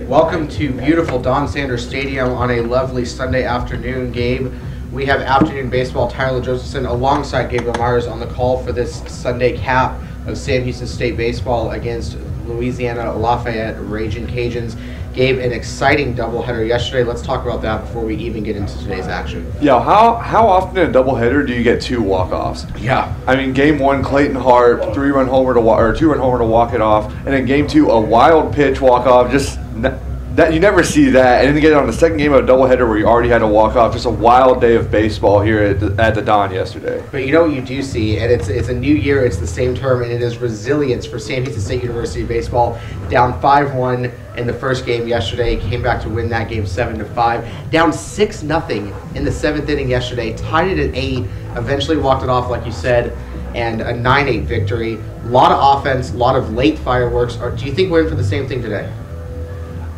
Welcome to beautiful Don Sanders Stadium on a lovely Sunday afternoon, Gabe. We have afternoon baseball. Tyler Josephson alongside Gabriel Myers on the call for this Sunday cap of Sam Houston State baseball against Louisiana Lafayette Raging Cajuns. Gabe, an exciting doubleheader yesterday. Let's talk about that before we even get into today's action. Yeah, how often in a doubleheader do you get two walk-offs? Yeah. I mean, game one, Clayton Harp, 2-run homer to walk it off, and then game two, a wild pitch walk-off. Just that you never see that, and then you get on the second game of a doubleheader where you already had a walk-off. Just a wild day of baseball here at the Don yesterday. But you know what you do see, and it's a new year, it's the same term, and it is resilience for Sam Houston State University baseball. Down 5-1 in the first game yesterday, came back to win that game 7-5. Down 6-0 in the seventh inning yesterday, tied it at 8, eventually walked it off like you said, and a 9-8 victory. A lot of offense, a lot of late fireworks. Do you think we're in for the same thing today?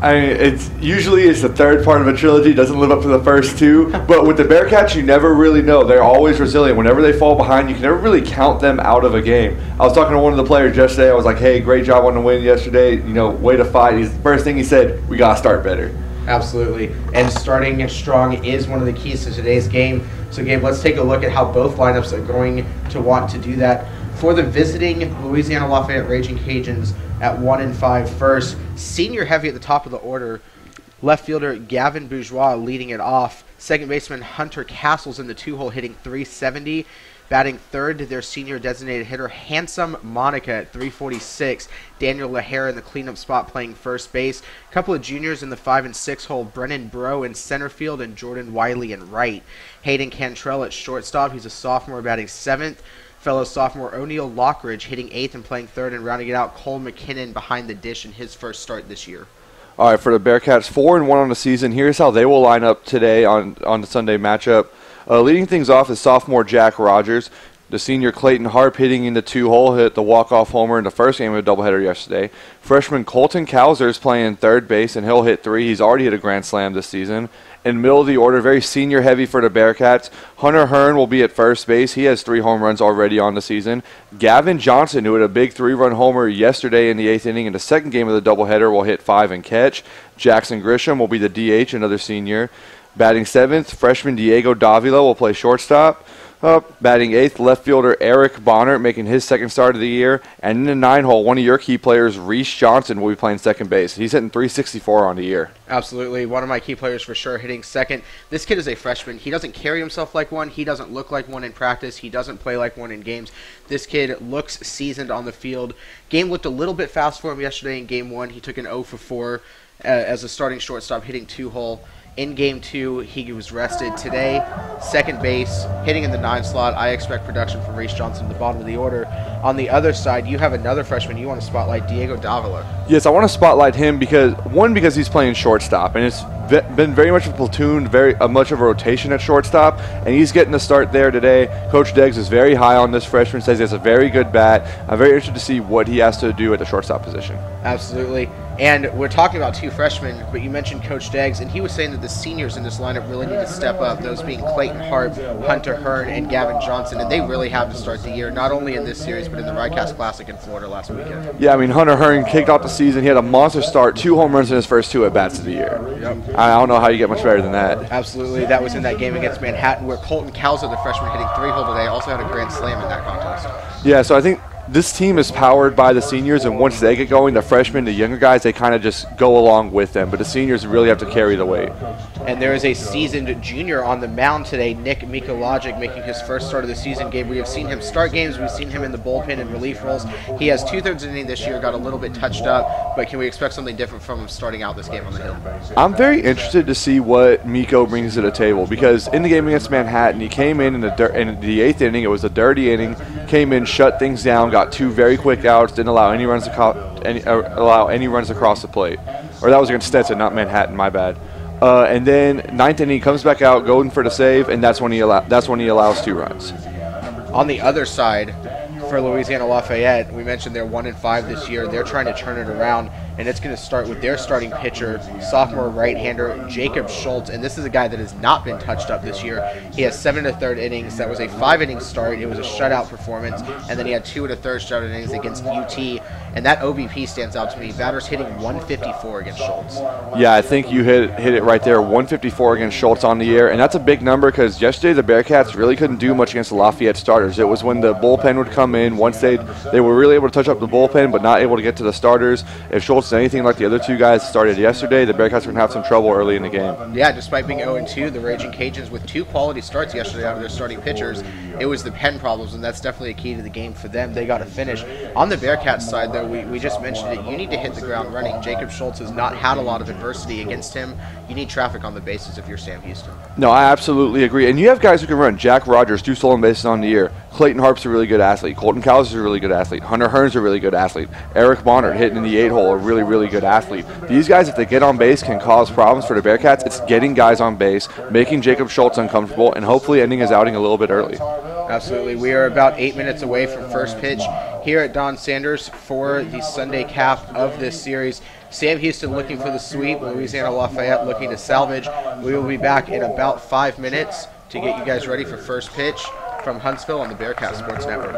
I mean, it's the third part of a trilogy. Doesn't live up to the first two. But with the Bearcats, you never really know. They're always resilient. Whenever they fall behind, you can never really count them out of a game. I was talking to one of the players yesterday. I was like, hey, great job on the win yesterday. You know, way to fight. First thing he said, we got to start better. Absolutely. And starting strong is one of the keys to today's game. So, Gabe, let's take a look at how both lineups are going to want to do that. For the visiting Louisiana Lafayette Raging Cajuns at 1-5 first, senior heavy at the top of the order, left fielder Gavin Bourgeois leading it off. Second baseman Hunter Castles in the two-hole hitting .370. Batting third, their senior designated hitter Handsome Monica at .346. Daniel LaHare in the cleanup spot playing first base. A couple of juniors in the 5 and 6 hole, Brennan Bro in center field and Jordan Wiley in right. Hayden Cantrell at shortstop. He's a sophomore batting seventh. Fellow sophomore O'Neal Lockridge hitting 8th and playing 3rd, and rounding it out, Cole McKinnon behind the dish in his first start this year. All right, for the Bearcats, 4-1 on the season. Here's how they will line up today on the Sunday matchup. Leading things off is sophomore Jack Rogers. The senior Clayton Harp hitting in the two-hole, hit the walk-off homer in the first game of the doubleheader yesterday. Freshman Colton Cowser is playing third base, and he'll hit 3. He's already hit a grand slam this season. In middle of the order, very senior heavy for the Bearcats. Hunter Hearn will be at first base. He has 3 home runs already on the season. Gavin Johnson, who hit a big 3-run homer yesterday in the 8th inning in the second game of the doubleheader, will hit 5 and catch. Jackson Grisham will be the DH, another senior. Batting 7th, freshman Diego Davila will play shortstop. Batting 8th, left fielder Eric Bonner making his second start of the year. And in the 9-hole, one of your key players, Reese Johnson, will be playing second base. He's hitting .364 on the year. Absolutely. One of my key players for sure hitting second. This kid is a freshman. He doesn't carry himself like one. He doesn't look like one in practice. He doesn't play like one in games. This kid looks seasoned on the field. Game looked a little bit fast for him yesterday in Game 1. He took an 0 for 4 as a starting shortstop hitting 2-hole. In Game 2, he was rested. Today, second base, hitting in the 9 slot. I expect production from Reese Johnson at the bottom of the order. On the other side, you have another freshman you want to spotlight, Diego Davila. Yes, I want to spotlight him because he's playing shortstop, and it's been very much a platoon, very much of a rotation at shortstop, and he's getting the start there today. Coach Deggs is very high on this freshman, says he has a very good bat. I'm very interested to see what he has to do at the shortstop position. Absolutely. And we're talking about 2 freshmen, but you mentioned Coach Deggs, and he was saying that the seniors in this lineup really need to step up, those being Clayton Harp, Hunter Hearn, and Gavin Johnson, and they really have to start the year, not only in this series, but in the Rycast Classic in Florida last weekend. Yeah, I mean, Hunter Hearn kicked off the season. He had a monster start, 2 home runs in his first 2 at-bats of the year. Yep. I don't know how you get much better than that. Absolutely. That was in that game against Manhattan, where Colton Cowser, the freshman hitting 3-hole today, also had a grand slam in that contest. Yeah, so I think this team is powered by the seniors, and once they get going, the freshmen, the younger guys, they kind of just go along with them. But the seniors really have to carry the weight. And there is a seasoned junior on the mound today, Nick Mikologic, making his first start of the season game. We have seen him start games. We've seen him in the bullpen and relief roles. He has 2/3 inning this year, got a little bit touched up, but can we expect something different from him starting out this game on the hill? I'm very interested to see what Miko brings to the table, because in the game against Manhattan, he came in the 8th inning. It was a dirty inning. Came in, shut things down, got 2 very quick outs, didn't allow any runs across the plate. Or that was against Stetson, not Manhattan. My bad. And then 9th inning, he comes back out, going for the save, and that's when he allows 2 runs. On the other side, for Louisiana Lafayette. We mentioned they're 1-5 this year. They're trying to turn it around, and it's going to start with their starting pitcher, sophomore right-hander Jacob Schultz. And this is a guy that has not been touched up this year. He has 7 1/3 innings. That was a 5-inning start. It was a shutout performance, and then he had 2 1/3 shutout innings against UT. And that OBP stands out to me. Batters hitting 154 against Schultz. Yeah, I think you hit it right there. 154 against Schultz on the year, and that's a big number because yesterday the Bearcats really couldn't do much against the Lafayette starters. It was when the bullpen would come in. Once they were really able to touch up the bullpen, but not able to get to the starters. If Schultz is anything like the other two guys started yesterday, the Bearcats are going to have some trouble early in the game. Yeah, despite being 0-2, the Raging Cajuns with 2 quality starts yesterday out of their starting pitchers. It was the pen problems, and that's definitely a key to the game for them. They got to finish. On the Bearcats side, though, we just mentioned it. You need to hit the ground running. Jacob Schultz has not had a lot of adversity against him. You need traffic on the bases if you're Sam Houston. No, I absolutely agree. And you have guys who can run. Jack Rogers, 2 stolen bases on the year. Clayton Harp's a really good athlete. Colton Cowles is a really good athlete. Hunter Hearn's a really good athlete. Eric Bonner hitting in the 8-hole, a really, really good athlete. These guys, if they get on base, can cause problems for the Bearcats. It's getting guys on base, making Jacob Schultz uncomfortable, and hopefully ending his outing a little bit early. Absolutely. We are about 8 minutes away from first pitch here at Don Sanders for the Sunday cap of this series. Sam Houston looking for the sweep. Louisiana Lafayette looking to salvage. We will be back in about 5 minutes to get you guys ready for first pitch from Huntsville on the Bearcat Sports Network.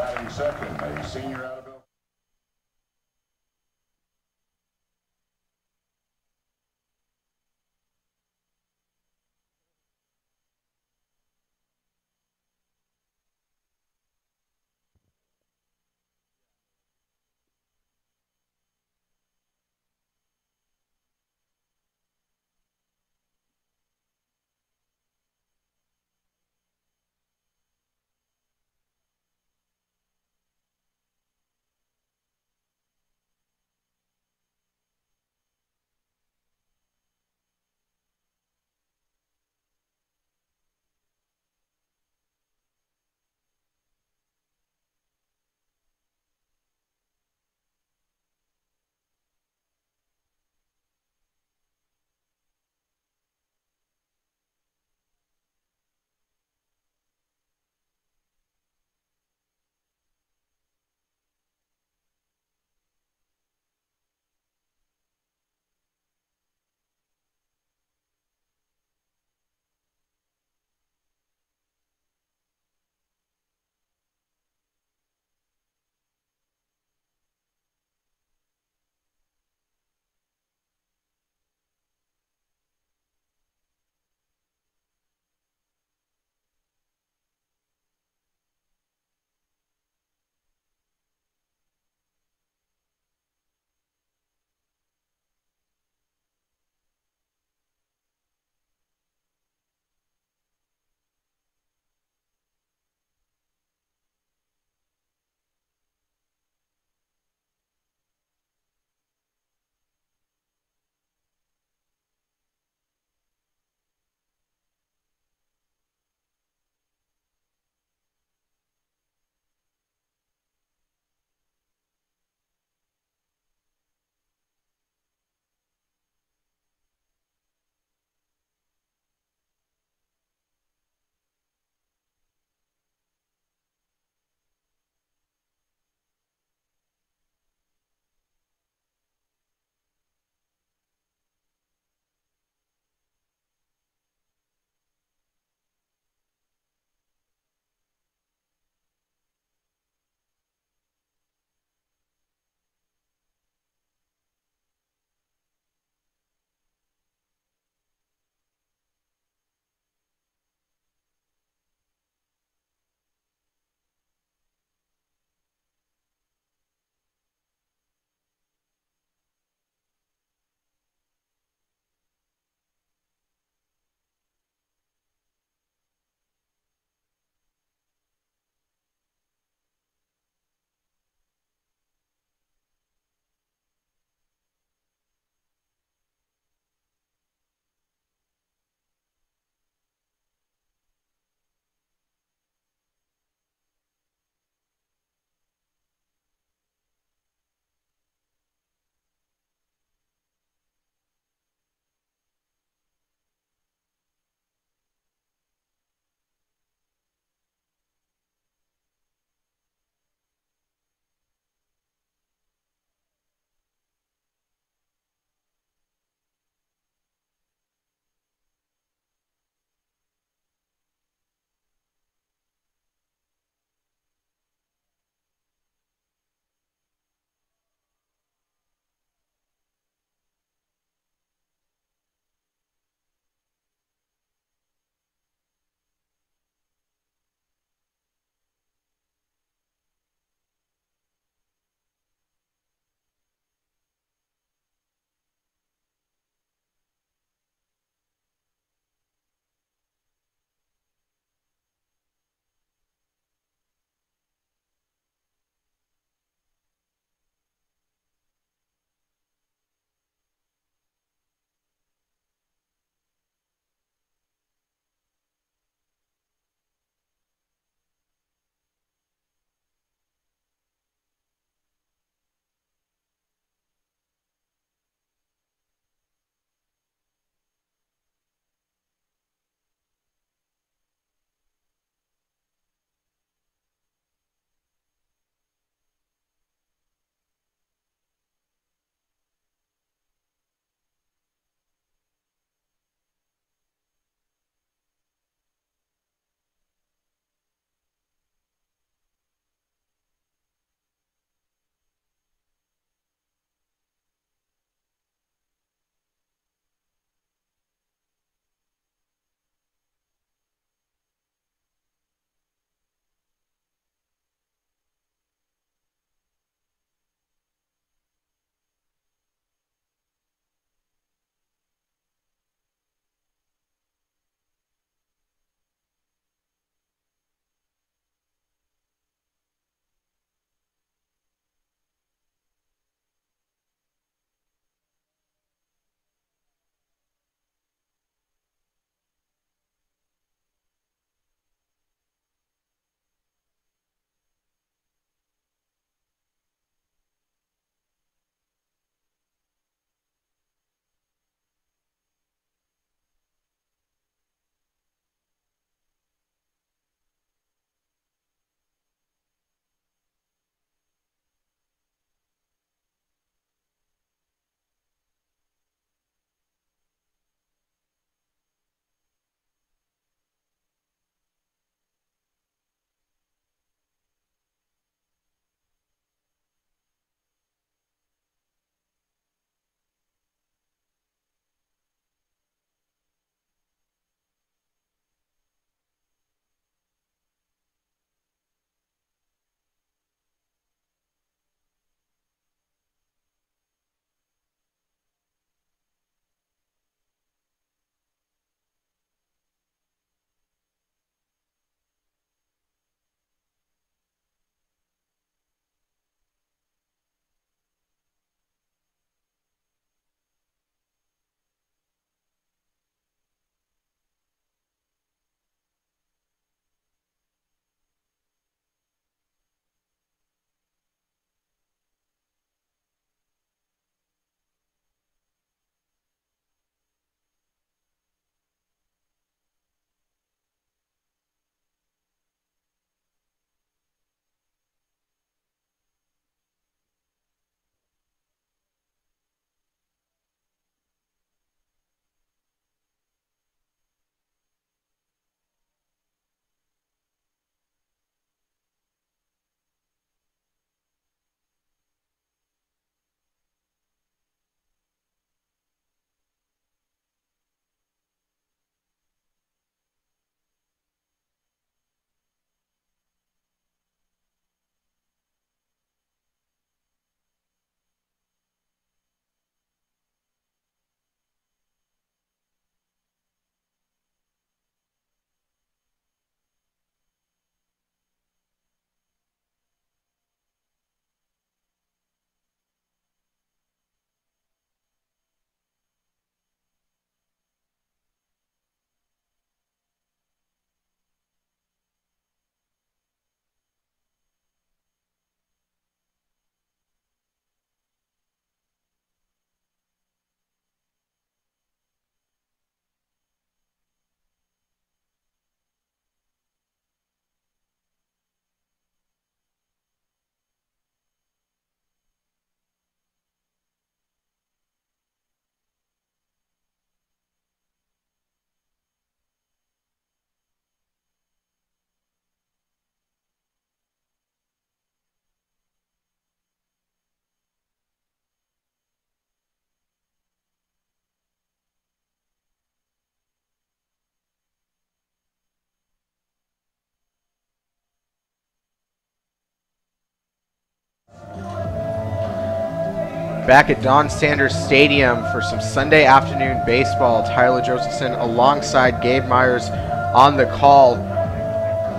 Back at Don Sanders Stadium for some Sunday afternoon baseball. Tyler Josephson alongside Gabe Myers on the call.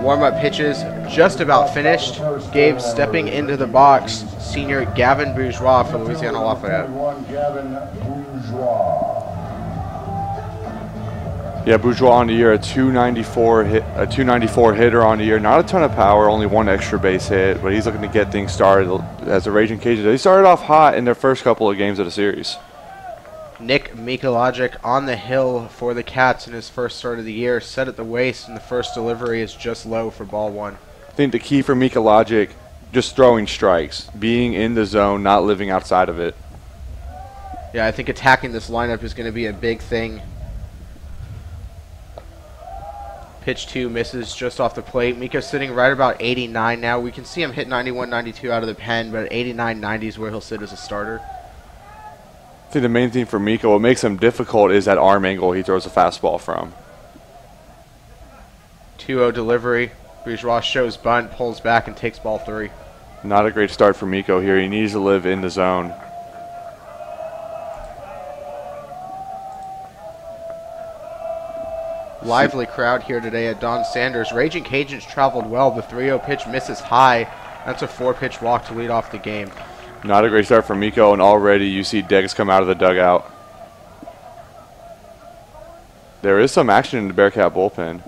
Warm-up pitches just about finished. Gabe stepping into the box. Senior Gavin Bourgeois for Louisiana Lafayette. Yeah, Bourgeois on the year, a 294 hitter on the year. Not a ton of power, only one extra base hit, but he's looking to get things started as the Raging Cajuns. They started off hot in their first couple of games of the series. Nick Mikulajic on the hill for the Cats in his first start of the year. Set at the waist, and the first delivery is just low for ball one. I think the key for Mikulajic, just throwing strikes, being in the zone, not living outside of it. Yeah, I think attacking this lineup is going to be a big thing. Pitch 2 misses just off the plate. Miko's sitting right about 89 now. We can see him hit 91, 92 out of the pen, but 89, 90 is where he'll sit as a starter. I think the main thing for Miko, what makes him difficult is that arm angle he throws a fastball from. 2-0 delivery. Bourgeois shows bunt, pulls back, and takes ball 3. Not a great start for Miko here. He needs to live in the zone. Lively crowd here today at Don Sanders. Raging Cajuns traveled well. The 3-0 pitch misses high. That's a 4-pitch walk to lead off the game. Not a great start for Miko, and already you see Deggs come out of the dugout. There is some action in the Bearcat bullpen.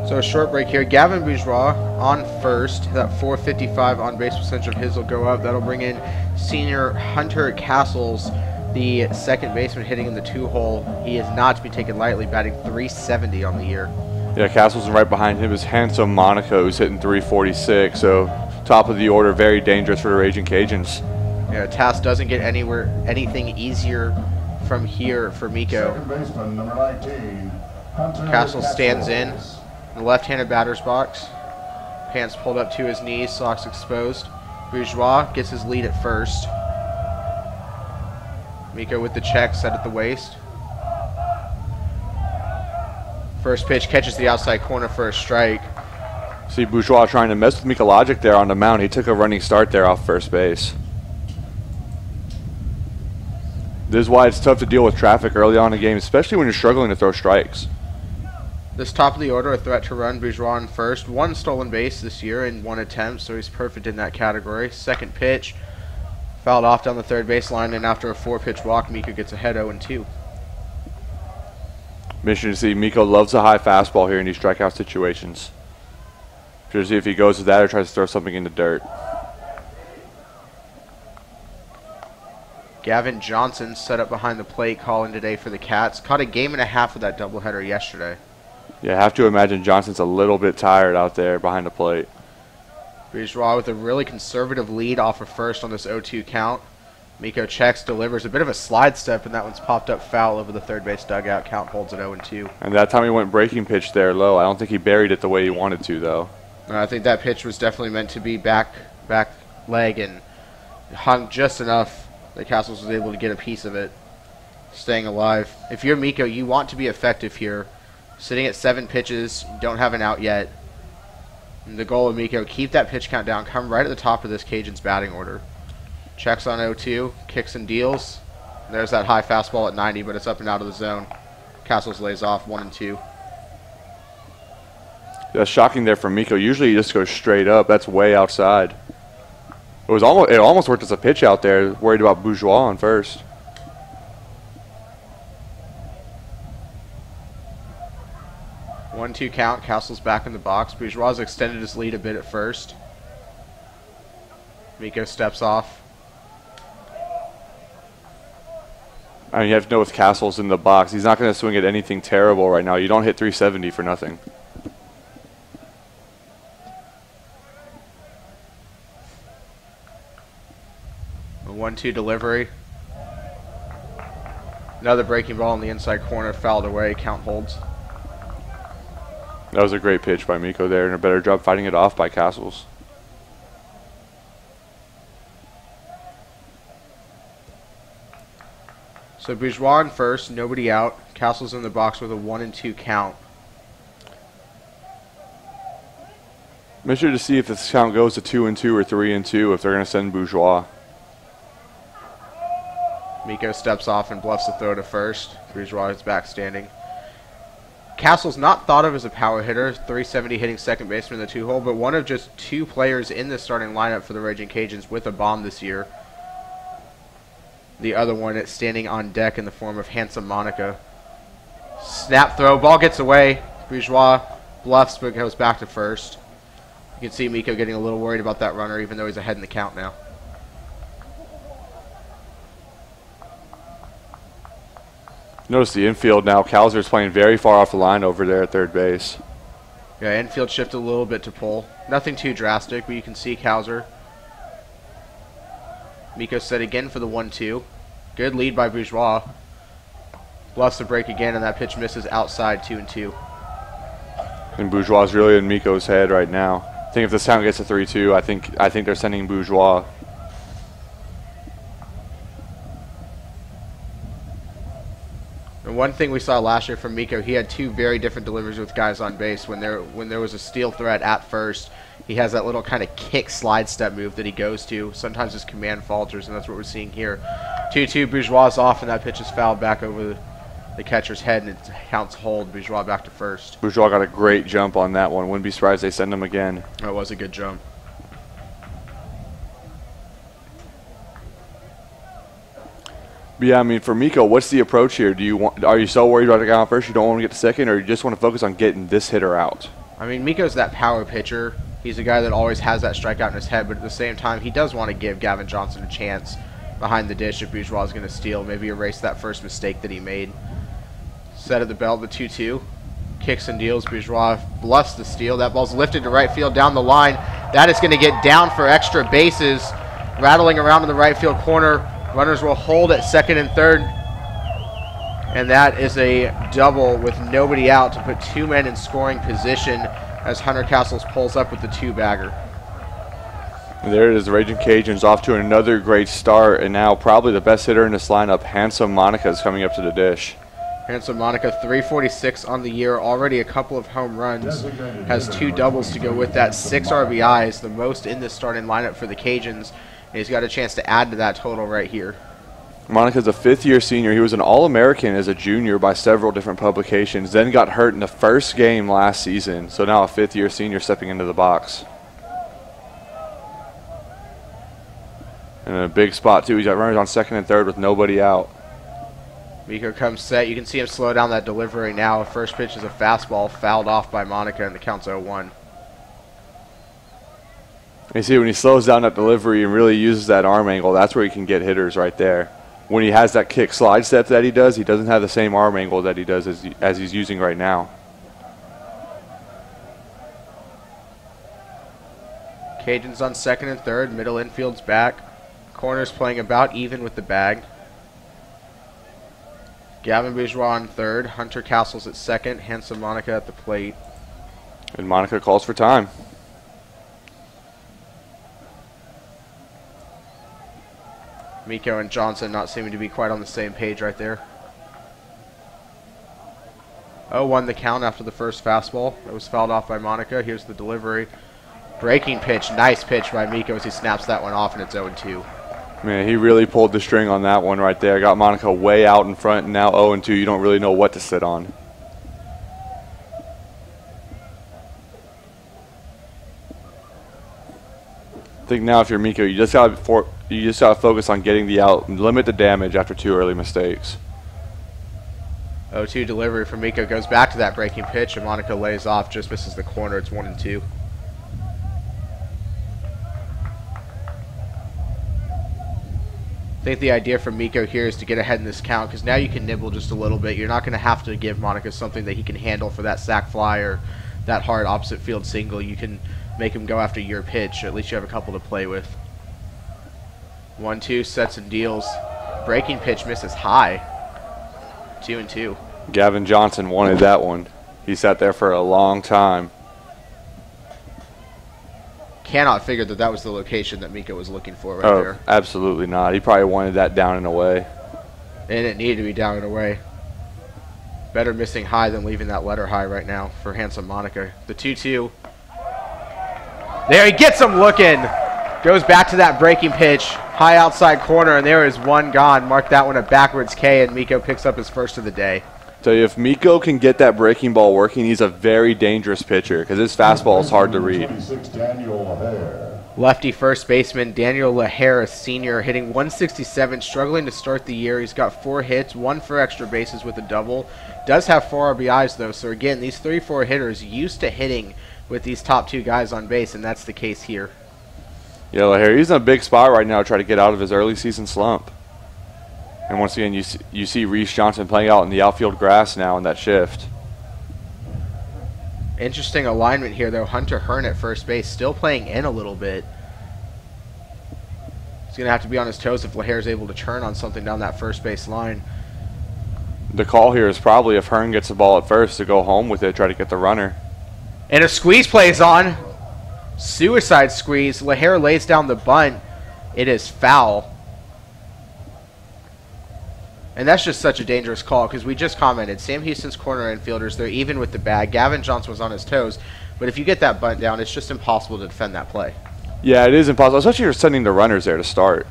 So a short break here. Gavin Bourgeois on first. That 455 on base percentage of his will go up. That'll bring in senior Hunter Castles, the second baseman, hitting in the 2-hole. He is not to be taken lightly, batting .370 on the year. Yeah, Castles, and right behind him is handsome Monaco, who's hitting .346. So top of the order, very dangerous for the Raging Cajuns. Yeah, task doesn't get anything easier from here for Miko. Second baseman, number 19, Hunter Castles stands in the left-handed batter's box. Pants pulled up to his knees, socks exposed. Bourgeois gets his lead at first. Miko with the check, set at the waist. First pitch catches the outside corner for a strike. See Bourgeois trying to mess with Mikulajic there on the mound. He took a running start there off first base. This is why it's tough to deal with traffic early on in the game, especially when you're struggling to throw strikes. This top of the order, a threat to run. Bourgeois on first. 1 stolen base this year in 1 attempt, so he's perfect in that category. Second pitch, fouled off down the third baseline, and after a 4-pitch walk, Miko gets ahead 0-2. Mission to see Miko loves a high fastball here in these strikeout situations. Just see if he goes with that or tries to throw something in the dirt. Gavin Johnson set up behind the plate, calling today for the Cats. Caught a game and a half of that doubleheader yesterday. Yeah, I have to imagine Johnson's a little bit tired out there behind the plate. Bourgeois with a really conservative lead off of first on this 0-2 count. Miko checks, delivers a bit of a slide step, and that one's popped up foul over the third base dugout. Count holds at 0-2. And that time he went breaking pitch there low. I don't think he buried it the way he wanted to, though. I think that pitch was definitely meant to be back leg and hung just enough that Castles was able to get a piece of it, staying alive. If you're Miko, you want to be effective here. Sitting at 7 pitches, don't have an out yet. And the goal of Miko, keep that pitch count down, come right at the top of this Cajuns batting order. Checks on 0-2, kicks and deals. There's that high fastball at 90, but it's up and out of the zone. Castles lays off 1-2. That's shocking there from Miko. Usually he just goes straight up. That's way outside. It almost worked as a pitch out there. Worried about Bourgeois on first. One-two count. Castles back in the box. Bourgeois has extended his lead a bit at first. Miko steps off. I mean, you have to know with Castles in the box, he's not going to swing at anything terrible right now. You don't hit 370 for nothing. A 1-2 delivery. Another breaking ball in the inside corner, fouled away. Count holds. That was a great pitch by Miko there, and a better job fighting it off by Castles. So Bourgeois in first, nobody out. Castles in the box with a 1-2 count. Make sure to see if this count goes to 2-2 or 3-2 if they're going to send Bourgeois. Miko steps off and bluffs the throw to first. Bourgeois is back standing. Castle's not thought of as a power hitter, 370 hitting second baseman in the 2-hole, but one of just 2 players in the starting lineup for the Raging Cajuns with a bomb this year. The other one is standing on deck in the form of Handsome Monica. Snap throw, ball gets away. Bourgeois bluffs but goes back to first. You can see Miko getting a little worried about that runner even though he's ahead in the count now. Notice the infield now. Calzer's playing very far off the line over there at third base. Yeah, infield shifted a little bit to pull. Nothing too drastic, but you can see Calzer. Miko set again for the 1-2. Good lead by Bourgeois. Bluffs the break again, and that pitch misses outside 2-2. And Bourgeois is really in Miko's head right now. I think if this count gets to 3-2, I think they're sending Bourgeois. And one thing we saw last year from Miko, he had 2 very different deliveries with guys on base. When there was a steal threat at first, he has that little kind of kick slide step move that he goes to. Sometimes his command falters, and that's what we're seeing here. 2-2, Bourgeois is off, and that pitch is fouled back over the catcher's head, and it counts hold. Bourgeois back to first. Bourgeois got a great jump on that one. Wouldn't be surprised they send him again. That was a good jump. But yeah, I mean, for Miko, what's the approach here? Are you so worried about the guy on first you don't want to get to second, or you just want to focus on getting this hitter out? I mean, Miko's that power pitcher. He's a guy that always has that strikeout in his head, but at the same time, he does want to give Gavin Johnson a chance behind the dish if Bourgeois is going to steal, maybe erase that first mistake that he made. Set at the belt, the 2-2. Kicks and deals. Bourgeois bluffs the steal. That ball's lifted to right field down the line. That is going to get down for extra bases. Rattling around in the right field corner. Runners will hold at second and third. And that is a double with nobody out to put 2 men in scoring position as Hunter Castles pulls up with the 2-bagger. There it is. The Raging Cajuns off to another great start, and now probably the best hitter in this lineup, Handsome Monica, is coming up to the dish. Handsome Monica, 346 on the year, already a couple of home runs, has 2 doubles to go with that, 6 RBIs, the most in this starting lineup for the Cajuns. And he's got a chance to add to that total right here. Monica's a 5th-year senior. He was an All-American as a junior by several different publications, then got hurt in the first game last season. So now a 5th-year senior stepping into the box. And a big spot, too. He's got runners on second and third with nobody out. Miko comes set. You can see him slow down that delivery now. First pitch is a fastball fouled off by Monica, and the count's 0-1. You see, when he slows down that delivery and really uses that arm angle, that's where he can get hitters right there. When he has that kick slide step that he doesn't have the same arm angle that he does as he's using right now. Cajuns on second and third. Middle infield's back. Corner's playing about even with the bag. Gavin Bourgeois on third. Hunter Castles at second. Handsome Monica at the plate. And Monica calls for time. Miko and Johnson not seeming to be quite on the same page right there. 0-1 the count after the first fastball. That was fouled off by Monica. Here's the delivery. Breaking pitch. Nice pitch by Miko as he snaps that one off, and it's 0-2. Man, he really pulled the string on that one right there. Got Monica way out in front, and now 0-2. You don't really know what to sit on. I think now if you're Miko, you just gotta focus on getting the out and limit the damage after 2 early mistakes. 0-2 delivery from Miko goes back to that breaking pitch, and Monica lays off, just misses the corner. It's 1-2. I think the idea for Miko here is to get ahead in this count, because now you can nibble just a little bit. You're not going to have to give Monica something that he can handle for that sac fly or that hard opposite field single. You can make him go after your pitch. At least you have a couple to play with. 1-2, sets and deals. Breaking pitch misses high. 2-2. Gavin Johnson wanted that one. He sat there for a long time. Cannot figure that was the location that Miko was looking for right there. Absolutely not. He probably wanted that down and away. And it needed to be down and away. Better missing high than leaving that letter high right now for Handsome Monica. The 2-2. There he gets him looking. Goes back to that breaking pitch. High outside corner, and there is one gone. Mark that one a backwards K, and Miko picks up his first of the day. Tell you, if Miko can get that breaking ball working, he's a very dangerous pitcher because his fastball is hard to read. Lefty first baseman Daniel Lahare, senior, hitting 167, struggling to start the year. He's got 4 hits, 1 for extra bases with a double. Does have 4 RBIs, though. So, again, these 3-4 hitters used to hitting with these top 2 guys on base, and that's the case here. Yeah, Lahare, he's in a big spot right now to try to get out of his early season slump. And once again, you see Reese Johnson playing out in the outfield grass now in that shift. Interesting alignment here, though. Hunter Hearn at first base, still playing in a little bit. He's going to have to be on his toes if Lahare's able to turn on something down that first base line. The call here is probably if Hearn gets the ball at first to go home with it, try to get the runner. And a squeeze play is on. Suicide squeeze. Lahare lays down the bunt. It is foul. And that's just such a dangerous call because we just commented. Sam Houston's corner infielders, they're even with the bag. Gavin Johnson was on his toes. But if you get that bunt down, it's just impossible to defend that play. Yeah, it is impossible, especially if you're sending the runners there to start.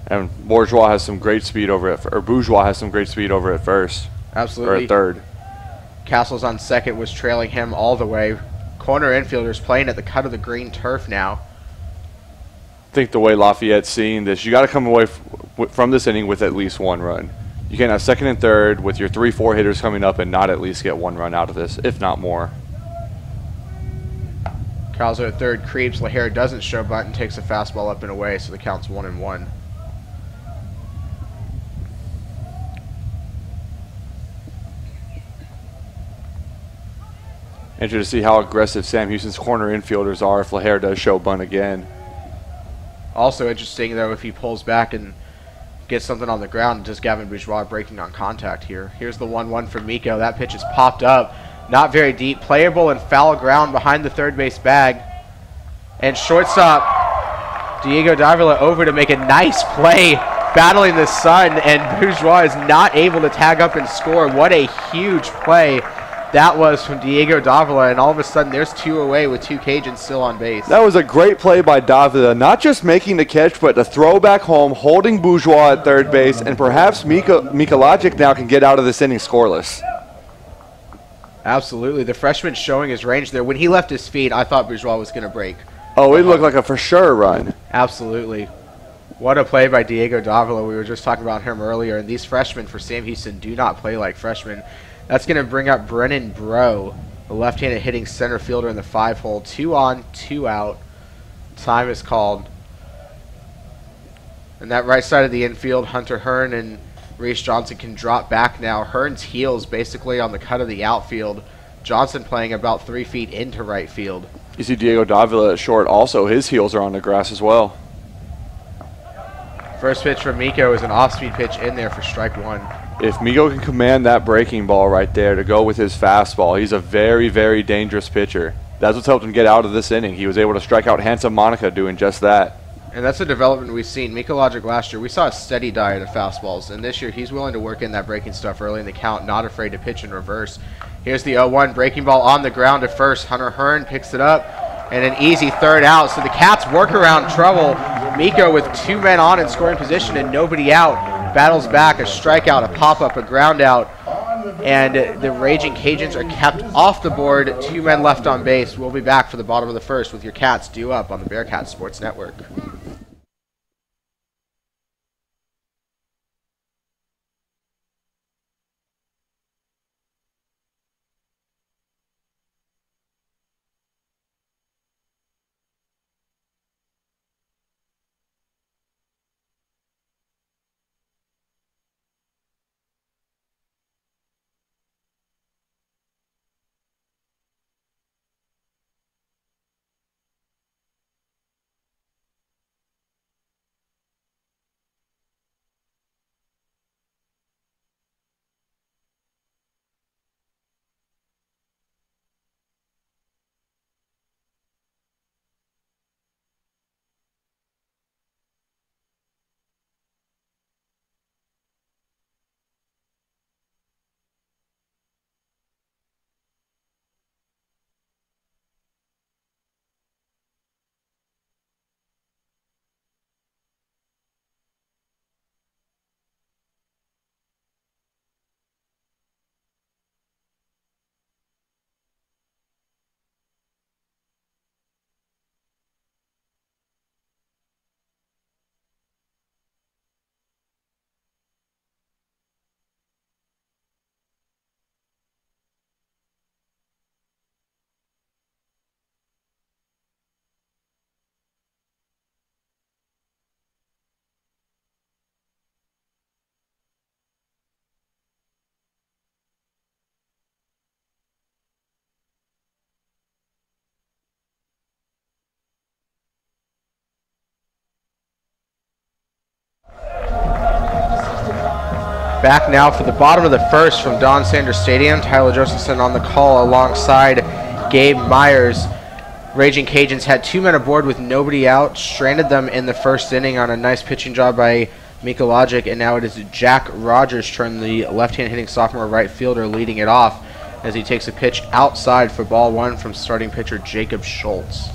And Bourgeois has some great speed over it, or Bourgeois has some great speed over at first. Absolutely. Or at third. Castles on second was trailing him all the way. Corner infielders playing at the cut of the green turf now. I think the way Lafayette's seeing this, you got to come away from this inning with at least 1 run. You can't have second and third with your 3-4 hitters coming up and not at least get 1 run out of this, if not more. Calzo at third creeps. Lahare doesn't show bunt and takes a fastball up and away, so the count's 1-1. Interesting to see how aggressive Sam Houston's corner infielders are if Lahare does show bunt again. Also interesting, though, if he pulls back and gets something on the ground, does Gavin Bourgeois breaking on contact here. Here's the 1-1 from Miko. That pitch is popped up. Not very deep. Playable and foul ground behind the third base bag. And shortstop Diego Davila over to make a nice play, battling the sun, and Bourgeois is not able to tag up and score. What a huge play that was from Diego Davila, and all of a sudden there's 2 away with 2 Cajuns still on base. That was a great play by Davila, not just making the catch, but the throw back home, holding Bourgeois at third base, and perhaps Mikalajic now can get out of this inning scoreless. Absolutely. The freshman showing his range there. When he left his feet, I thought Bourgeois was going to break. Oh, it looked like a for sure run. Absolutely. What a play by Diego Davila. We were just talking about him earlier, and these freshmen for Sam Houston do not play like freshmen. That's going to bring up Brennan Bro, the left-handed hitting center fielder in the 5-hole. 2 on, 2 out. Time is called. And that right side of the infield, Hunter Hearn and Reese Johnson can drop back now. Hearn's heels basically on the cut of the outfield. Johnson playing about 3 feet into right field. You see Diego Davila at short also. His heels are on the grass as well. First pitch from Miko is an off-speed pitch in there for strike 1. If Miko can command that breaking ball right there to go with his fastball, he's a very, very dangerous pitcher. That's what's helped him get out of this inning. He was able to strike out Handsome Monica doing just that. And that's a development we've seen. Mikalogic last year, we saw a steady diet of fastballs. And this year, he's willing to work in that breaking stuff early in the count, not afraid to pitch in reverse. Here's the 0-1 breaking ball on the ground at first. Hunter Hearn picks it up, and an easy third out. So the Cats work around trouble. Miko with 2 men on in scoring position and nobody out. Battles back, a strikeout, a pop-up, a ground out. And the Raging Cajuns are kept off the board. 2 men left on base. We'll be back for the bottom of the first with your Cats due up on the Bearcats Sports Network. Back now for the bottom of the first from Don Sanders Stadium. Tyler Josephson on the call alongside Gabe Myers. Raging Cajuns had 2 men aboard with nobody out, stranded them in the first inning on a nice pitching job by Mika Logic, and now it is Jack Rogers' turn, the left-hand hitting sophomore right fielder, leading it off as he takes a pitch outside for ball 1 from starting pitcher Jacob Schultz.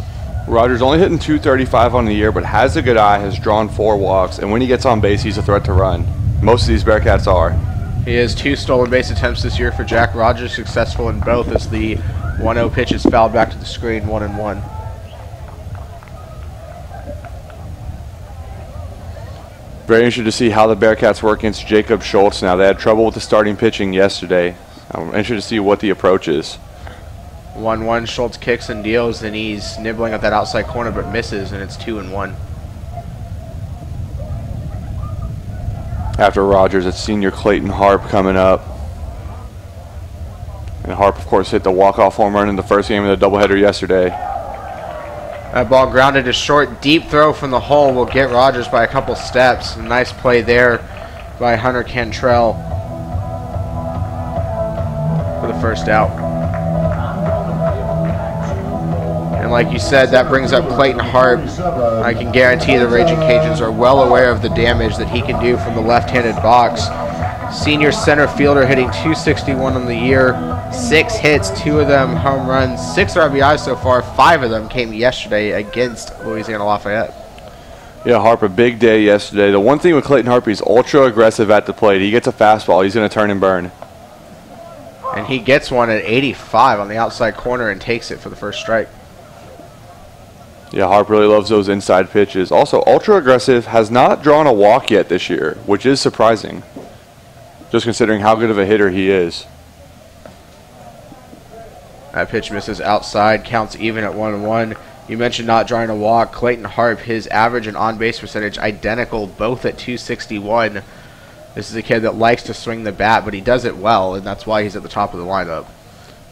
Rogers only hitting .235 on the year, but has a good eye, has drawn 4 walks, and when he gets on base, he's a threat to run. Most of these Bearcats are. He has 2 stolen base attempts this year for Jack Rogers, successful in both as the 1-0 pitch is fouled back to the screen, 1-1. Very interested to see how the Bearcats work against Jacob Schultz now. They had trouble with the starting pitching yesterday. I'm interested to see what the approach is. 1-1, Schultz kicks and deals, and he's nibbling at that outside corner but misses, and it's 2-1. After Rogers, it's senior Clayton Harp coming up. And Harp, of course, hit the walk-off home run in the first game of the doubleheader yesterday. That ball grounded to short. Deep throw from the hole will get Rogers by a couple steps. A nice play there by Hunter Cantrell for the first out. And like you said, that brings up Clayton Harp. I can guarantee the Raging Cajuns are well aware of the damage that he can do from the left-handed box. Senior center fielder hitting .261 on the year. 6 hits, 2 of them home runs, 6 RBIs so far. 5 of them came yesterday against Louisiana Lafayette. Yeah, Harp, a big day yesterday. The one thing with Clayton Harp, he's ultra aggressive at the plate. He gets a fastball, he's going to turn and burn. And he gets one at 85 on the outside corner and takes it for the first strike. Yeah, Harp really loves those inside pitches. Also, ultra aggressive, has not drawn a walk yet this year, which is surprising, just considering how good of a hitter he is. That pitch misses outside, counts even at 1-1. You mentioned not drawing a walk. Clayton Harp, his average and on-base percentage identical, both at .261. This is a kid that likes to swing the bat, but he does it well, and that's why he's at the top of the lineup.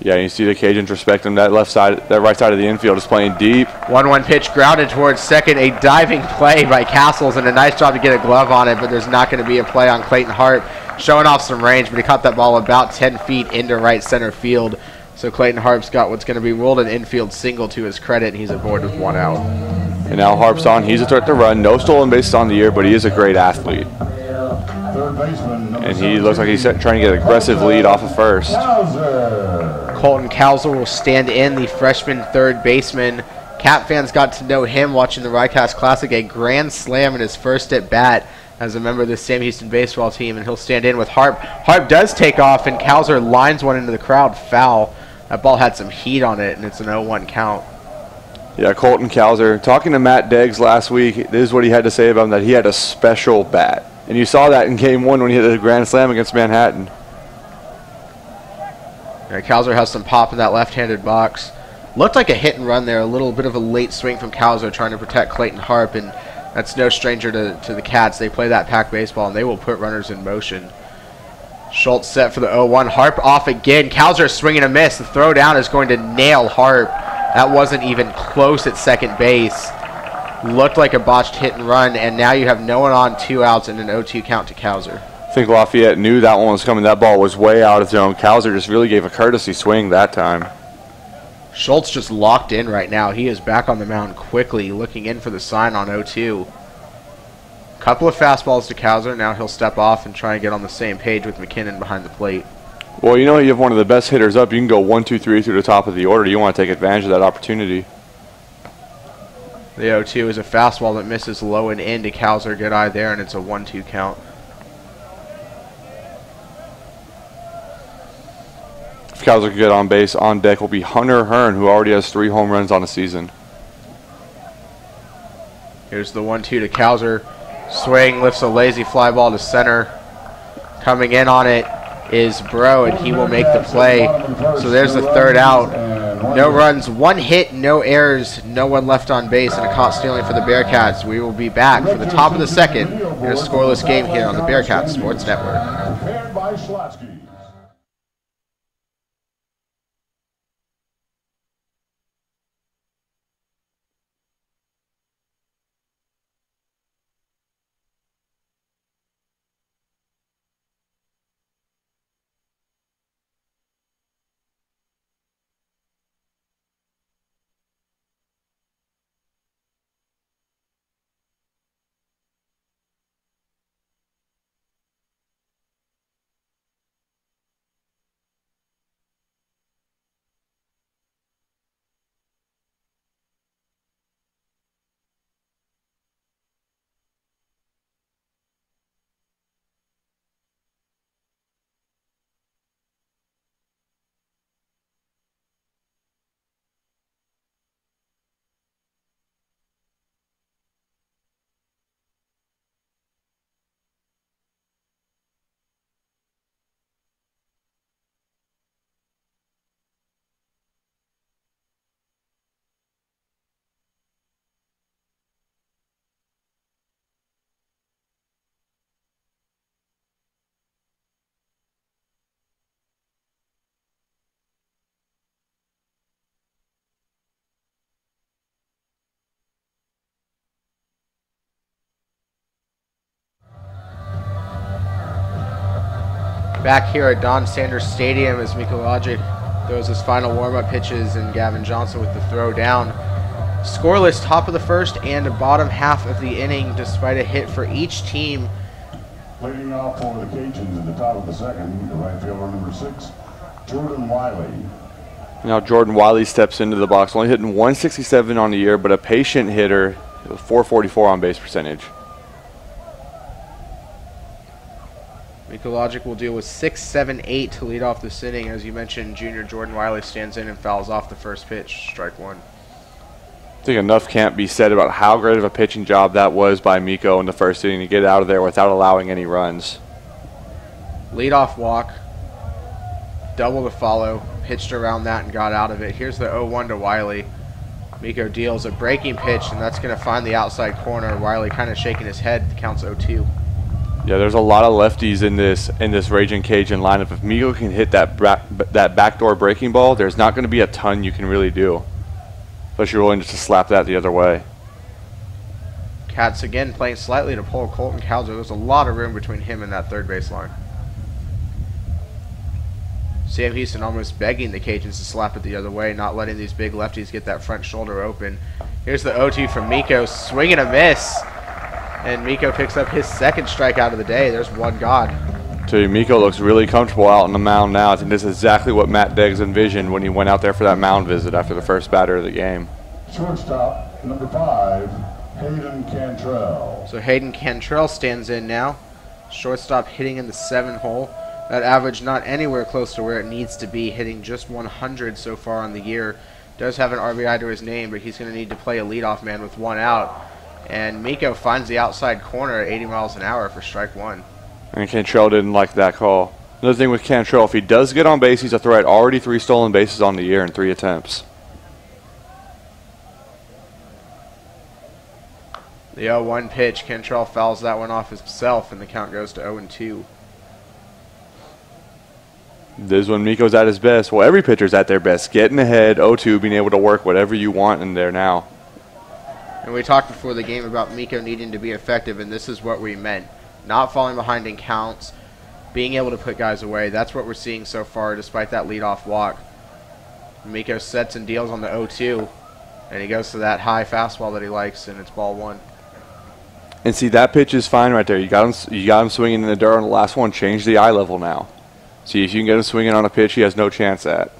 Yeah, you see the Cajuns respect him. That right side of the infield is playing deep. 1-1 pitch grounded towards second. A diving play by Castles, and a nice job to get a glove on it, but there's not going to be a play on Clayton Harp. Showing off some range, but he caught that ball about 10 feet into right center field. So Clayton Harp's got what's going to be ruled an infield single to his credit, and he's aboard with 1 out. And now Harp's on. He's a threat to run. No stolen bases on the year, but he is a great athlete. And he looks like he's trying to get an aggressive lead off of first. Colton Cowser will stand in, the freshman third baseman. Cap fans got to know him watching the Rycast Classic, a grand slam in his first at bat as a member of the Sam Houston baseball team, and he'll stand in with Harp. Harp does take off, and Cowser lines one into the crowd foul. That ball had some heat on it, and it's an 0-1 count. Yeah, Colton Cowser. Talking to Matt Deggs last week, this is what he had to say about him, that he had a special bat. And you saw that in Game 1 when he hit the grand slam against Manhattan. Yeah, Cowser has some pop in that left-handed box. Looked like a hit and run there, a little bit of a late swing from Cowser trying to protect Clayton Harp, and that's no stranger to the Cats. They play that pack baseball, and they will put runners in motion. Schultz set for the 0-1. Harp off again. Cowser swinging a miss. The throw down is going to nail Harp. That wasn't even close at second base. Looked like a botched hit and run, and now you have no one on, 2 outs, and an 0-2 count to Cowser. I think Lafayette knew that one was coming. That ball was way out of zone. Cowser just really gave a courtesy swing that time. Schultz just locked in right now. He is back on the mound quickly, looking in for the sign on 0-2. Couple of fastballs to Cowser. Now he'll step off and try and get on the same page with McKinnon behind the plate. Well, you know you have one of the best hitters up. You can go 1, 2, 3 through the top of the order. You want to take advantage of that opportunity. The 0-2 is a fastball that misses low and in to Cowser. Good eye there, and it's a 1-2 count. If Cowser can get on base, on deck will be Hunter Hearn, who already has 3 home runs on the season. Here's the 1-2 to Cowser. Swing, lifts a lazy fly ball to center. Coming in on it is Bro, and he will make the play. So there's the third out. No runs, 1 hit, no errors, no one left on base, and a caught stealing for the Bearcats. We will be back for the top of the second in a scoreless game here on the Bearcats Sports Network. back here at Don Sanders Stadium as Mikulajic throws his final warm-up pitches and Gavin Johnson with the throw down. Scoreless top of the first and the bottom half of the inning despite a hit for each team. Leading off for the Cajuns at the top of the second, the right fielder number 6, Jordan Wiley. Now Jordan Wiley steps into the box, only hitting 167 on the year, but a patient hitter, 444 on base percentage. Mikulajic will deal with 6, 7, 8 to lead off this inning. As you mentioned, junior Jordan Wiley stands in and fouls off the first pitch, strike one. I think enough can't be said about how great of a pitching job that was by Miko in the first inning to get out of there without allowing any runs. Leadoff walk, double to follow, pitched around that and got out of it. Here's the 0-1 to Wiley. Miko deals a breaking pitch, and that's going to find the outside corner. Wiley kind of shaking his head. The count's 0-2. Yeah, there's a lot of lefties in this Raging Cajun lineup. If Miko can hit that backdoor breaking ball, there's not going to be a ton you can really do. Unless you're willing just to slap that the other way. Cats again playing slightly to pull Colton Cowser. There's a lot of room between him and that third base line. Sam Houston almost begging the Cajuns to slap it the other way, not letting these big lefties get that front shoulder open. Here's the 0-2 from Miko, swing and a miss. And Miko picks up his second strikeout of the day. There's one gone. So Miko looks really comfortable out on the mound now. I think this is exactly what Matt Deggs envisioned when he went out there for that mound visit after the first batter of the game. Shortstop, number 5, Hayden Cantrell. So Hayden Cantrell stands in now. Shortstop hitting in the 7 hole. That average not anywhere close to where it needs to be, hitting just 100 so far on the year. Does have an RBI to his name, but he's going to need to play a leadoff man with 1 out. And Miko finds the outside corner at 80 miles an hour for strike 1. And Cantrell didn't like that call. Another thing with Cantrell, if he does get on base, he's a threat. Already 3 stolen bases on the year in 3 attempts. The 0-1 pitch, Cantrell fouls that one off himself, and the count goes to 0-2. This is when Miko's at his best. Well, every pitcher's at their best. Getting ahead, 0-2, being able to work whatever you want in there now. And we talked before the game about Miko needing to be effective, and this is what we meant. Not falling behind in counts, being able to put guys away. That's what we're seeing so far, despite that leadoff walk. Miko sets and deals on the 0-2, and he goes to that high fastball that he likes, and it's ball 1. And see, that pitch is fine right there. You got him swinging in the dirt on the last one. Change the eye level now. See if you can get him swinging on a pitch he has no chance at.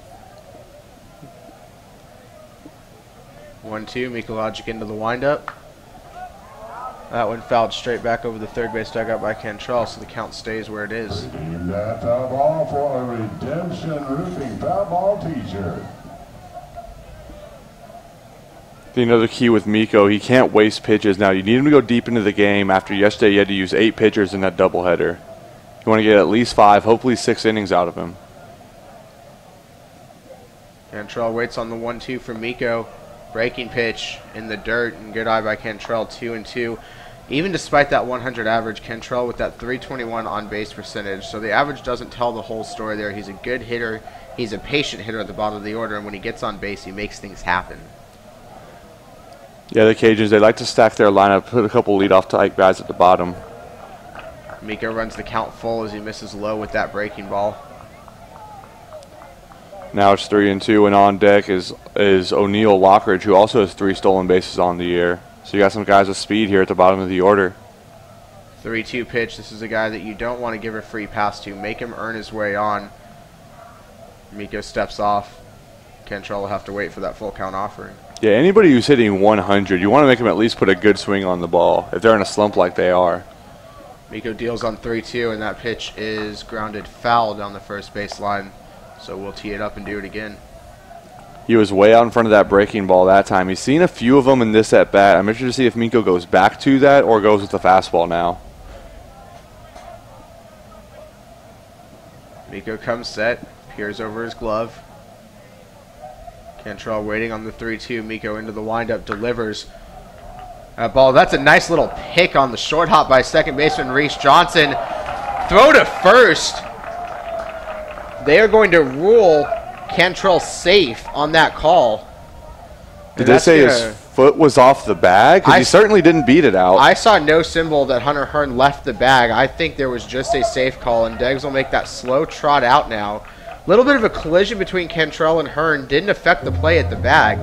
1-2, Mikulajic into the windup. That one fouled straight back over the third base dugout by Cantrell, so the count stays where it is. Redeem that foul ball for a Redemption Roofing foul ball t-shirt. Another key with Miko, he can't waste pitches now. You need him to go deep into the game. After yesterday, you had to use 8 pitchers in that doubleheader. You want to get at least 5, hopefully 6 innings out of him. Cantrell waits on the 1-2 for Miko. Breaking pitch in the dirt, and good eye by Cantrell, 2-2. Even despite that 100 average, Cantrell with that 321 on base percentage. So the average doesn't tell the whole story there. He's a good hitter. He's a patient hitter at the bottom of the order, and when he gets on base, he makes things happen. Yeah, the Cajuns, they like to stack their lineup, put a couple leadoff type guys at the bottom. Miko runs the count full as he misses low with that breaking ball. Now it's 3-2, and on deck is O'Neal Lockridge, who also has 3 stolen bases on the year. So you got some guys with speed here at the bottom of the order. 3-2 pitch. This is a guy that you don't want to give a free pass to. Make him earn his way on. Miko steps off. Cantrell will have to wait for that full count offering. Yeah, anybody who's hitting 100, you want to make them at least put a good swing on the ball if they're in a slump like they are. Miko deals on 3-2, and that pitch is grounded foul down the first base line. So we'll tee it up and do it again. He was way out in front of that breaking ball that time. He's seen a few of them in this at bat. I'm interested to see if Miko goes back to that or goes with the fastball now. Miko comes set, peers over his glove. Cantrell waiting on the 3-2. Miko into the windup, delivers. That ball, that's a nice little pick on the short hop by second baseman Reese Johnson. Throw to first. They are going to rule Cantrell safe on that call. Did they say his foot was off the bag? Because he certainly didn't beat it out. I saw no symbol that Hunter Hearn left the bag. I think there was just a safe call, and Deggs will make that slow trot out now. A little bit of a collision between Cantrell and Hearn didn't affect the play at the bag.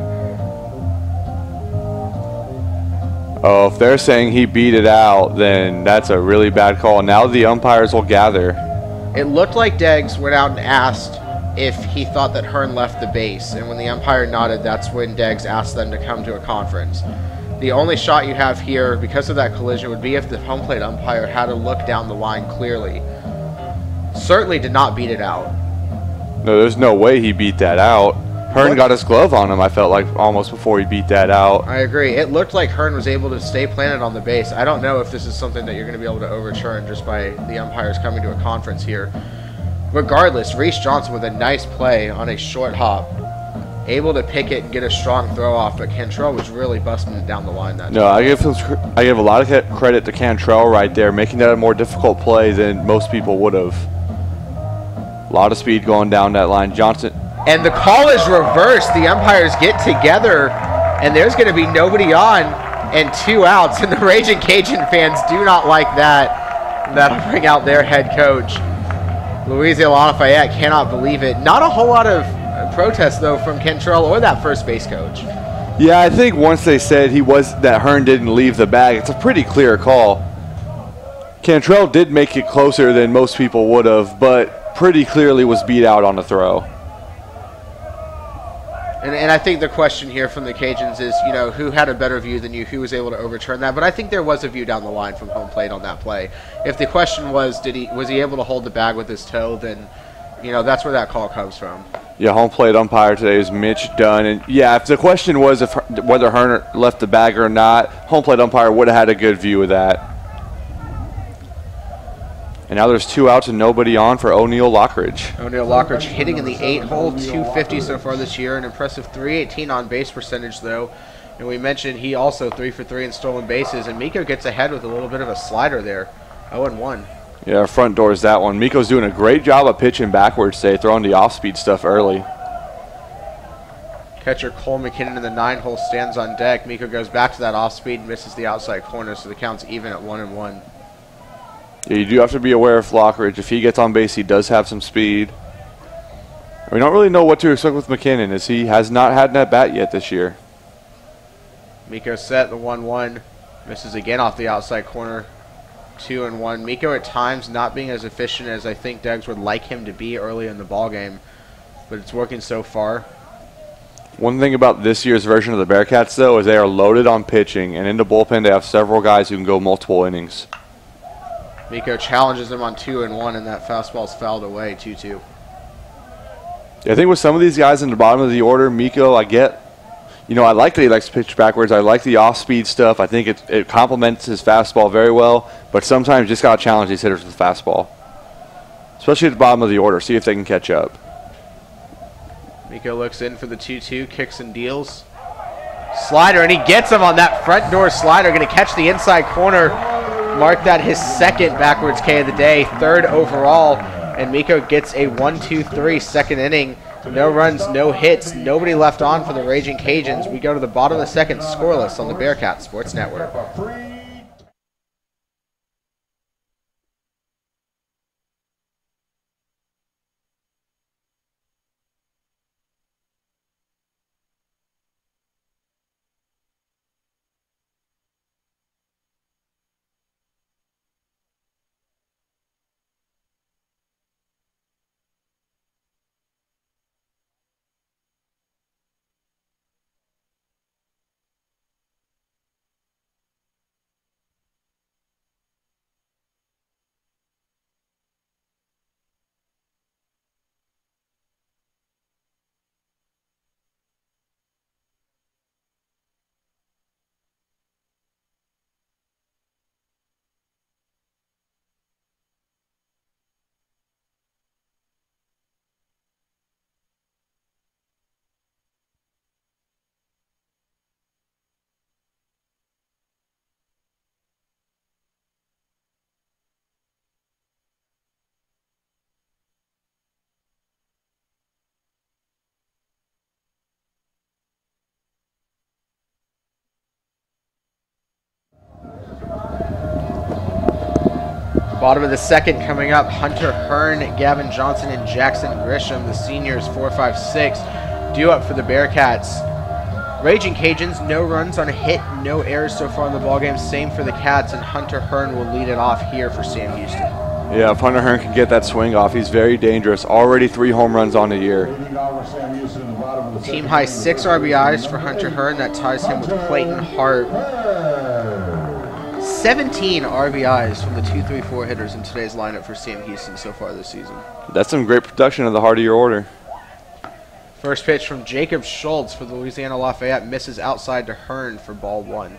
Oh, if they're saying he beat it out, then that's a really bad call. Now the umpires will gather. It looked like Deggs went out and asked if he thought that Hearn left the base, and when the umpire nodded, that's when Deggs asked them to come to a conference. The only shot you have here, because of that collision, would be if the home plate umpire had to look down the line clearly. Certainly did not beat it out. No, there's no way he beat that out. Hearn got his glove on him, I felt like, almost before he beat that out. I agree. It looked like Hearn was able to stay planted on the base. I don't know if this is something that you're going to be able to overturn just by the umpires coming to a conference here. Regardless, Reese Johnson with a nice play on a short hop, able to pick it and get a strong throw off, but Cantrell was really busting it down the line that No, I give a lot of credit to Cantrell right there, making that a more difficult play than most people would have. A lot of speed going down that line. Johnson. And the call is reversed. The umpires get together, and there's going to be nobody on and 2 outs, and the Raging Cajun fans do not like that. That'll bring out their head coach. Louisiana Lafayette cannot believe it. Not a whole lot of protest, though, from Cantrell or that first base coach. Yeah, I think once they said that Hearn didn't leave the bag, it's a pretty clear call. Cantrell did make it closer than most people would have, but pretty clearly was beat out on the throw. And I think the question here from the Cajuns is, you know, who had a better view than you? Who was able to overturn that? But I think there was a view down the line from home plate on that play. If the question was, was he able to hold the bag with his toe, then, you know, that's where that call comes from. Yeah, home plate umpire today is Mitch Dunn. And, yeah, if the question was whether Hearn left the bag or not, home plate umpire would have had a good view of that. And now there's 2 outs and nobody on for O'Neal Lockridge. O'Neal Lockridge hitting in the 8-hole, 250 so far this year. An impressive 318 on base percentage, though. And we mentioned he also 3 for 3 in stolen bases. And Miko gets ahead with a little bit of a slider there. 0-1. Yeah, front door is that one. Miko's doing a great job of pitching backwards today, throwing the off-speed stuff early. Catcher Cole McKinnon in the 9-hole stands on deck. Miko goes back to that off-speed and misses the outside corner, so the count's even at 1-1. Yeah, you do have to be aware of Lockridge. If he gets on base, he does have some speed. We don't really know what to expect with McKinnon, as he has not had an at-bat yet this year. Miko set the 1-1. Misses again off the outside corner. 2-1. Miko at times not being as efficient as I think Deggs would like him to be early in the ballgame, but it's working so far. One thing about this year's version of the Bearcats, though, is they are loaded on pitching, and in the bullpen they have several guys who can go multiple innings. Miko challenges him on 2-1, and that fastball's fouled away, 2-2. I think with some of these guys in the bottom of the order, Miko, I like that he likes to pitch backwards. I like the off-speed stuff. I think it complements his fastball very well, but sometimes you just got to challenge these hitters with the fastball, especially at the bottom of the order, see if they can catch up. Miko looks in for the 2-2, kicks and deals. Slider, and he gets him on that front door slider, going to catch the inside corner. Mark that his second backwards K of the day, 3rd overall, and Miko gets a 1-2-3 second inning. No runs, no hits, nobody left on for the Raging Cajuns. We go to the bottom of the second, scoreless on the Bearcat Sports Network. Bottom of the second coming up, Hunter Hearn, Gavin Johnson, and Jackson Grisham, the seniors, 4-5-6, due up for the Bearcats. Raging Cajuns, no runs on a hit, no errors so far in the ballgame. Same for the Cats, and Hunter Hearn will lead it off here for Sam Houston. Yeah, if Hunter Hearn can get that swing off, he's very dangerous. Already 3 home runs on the year. Team high 6 RBIs for Hunter Hearn. That ties him with Clayton Hart. 17 RBIs from the 2-3-4 hitters in today's lineup for Sam Houston so far this season. That's some great production of the heart of your order. First pitch from Jacob Schultz for the Louisiana Lafayette, misses outside to Hearn for ball 1.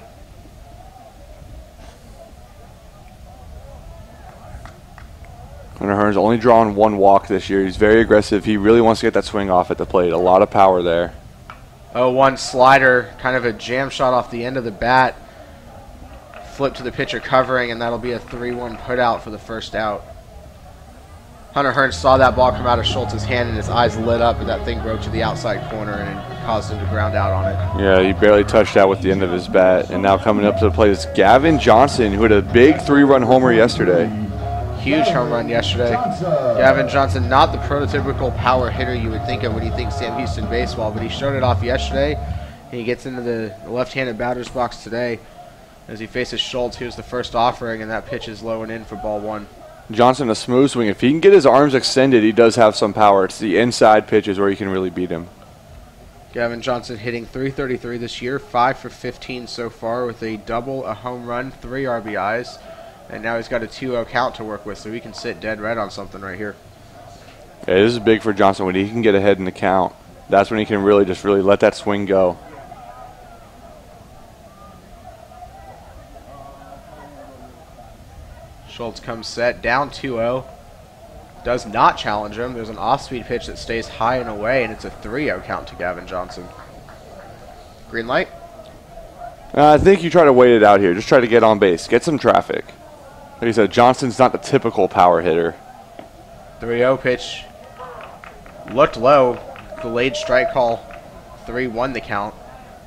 Hunter Hearn's only drawn 1 walk this year. He's very aggressive. He really wants to get that swing off at the plate. A lot of power there. 0-1 slider, kind of a jam shot off the end of the bat. Flip to the pitcher covering, and that'll be a 3-1 putout for the first out. Hunter Hearn saw that ball come out of Schultz's hand, and his eyes lit up, and that thing broke to the outside corner and it caused him to ground out on it. Yeah, he barely touched out with the end of his bat. And now coming up to the plate is Gavin Johnson, who had a big 3-run homer yesterday. Huge home run yesterday. Gavin Johnson, not the prototypical power hitter you would think of when you think Sam Houston baseball, but he showed it off yesterday. He gets into the left-handed batter's box today as he faces Schultz. Here's the first offering, and that pitch is low and in for ball 1. Johnson, a smooth swing. If he can get his arms extended, he does have some power. It's the inside pitches where he can really beat him. Gavin Johnson hitting .333 this year, 5 for 15 so far with a double, a home run, 3 RBIs, and now he's got a 2-0 count to work with, so he can sit dead right on something right here. Yeah, this is big for Johnson. When he can get ahead in the count, that's when he can really let that swing go. Schultz comes set, down 2-0. Does not challenge him. There's an off-speed pitch that stays high and away, and it's a 3-0 count to Gavin Johnson. Green light? I think you try to wait it out here. Just try to get on base. Get some traffic. Like I said, Johnson's not the typical power hitter. 3-0 pitch. Looked low. Delayed strike call. 3-1 the count.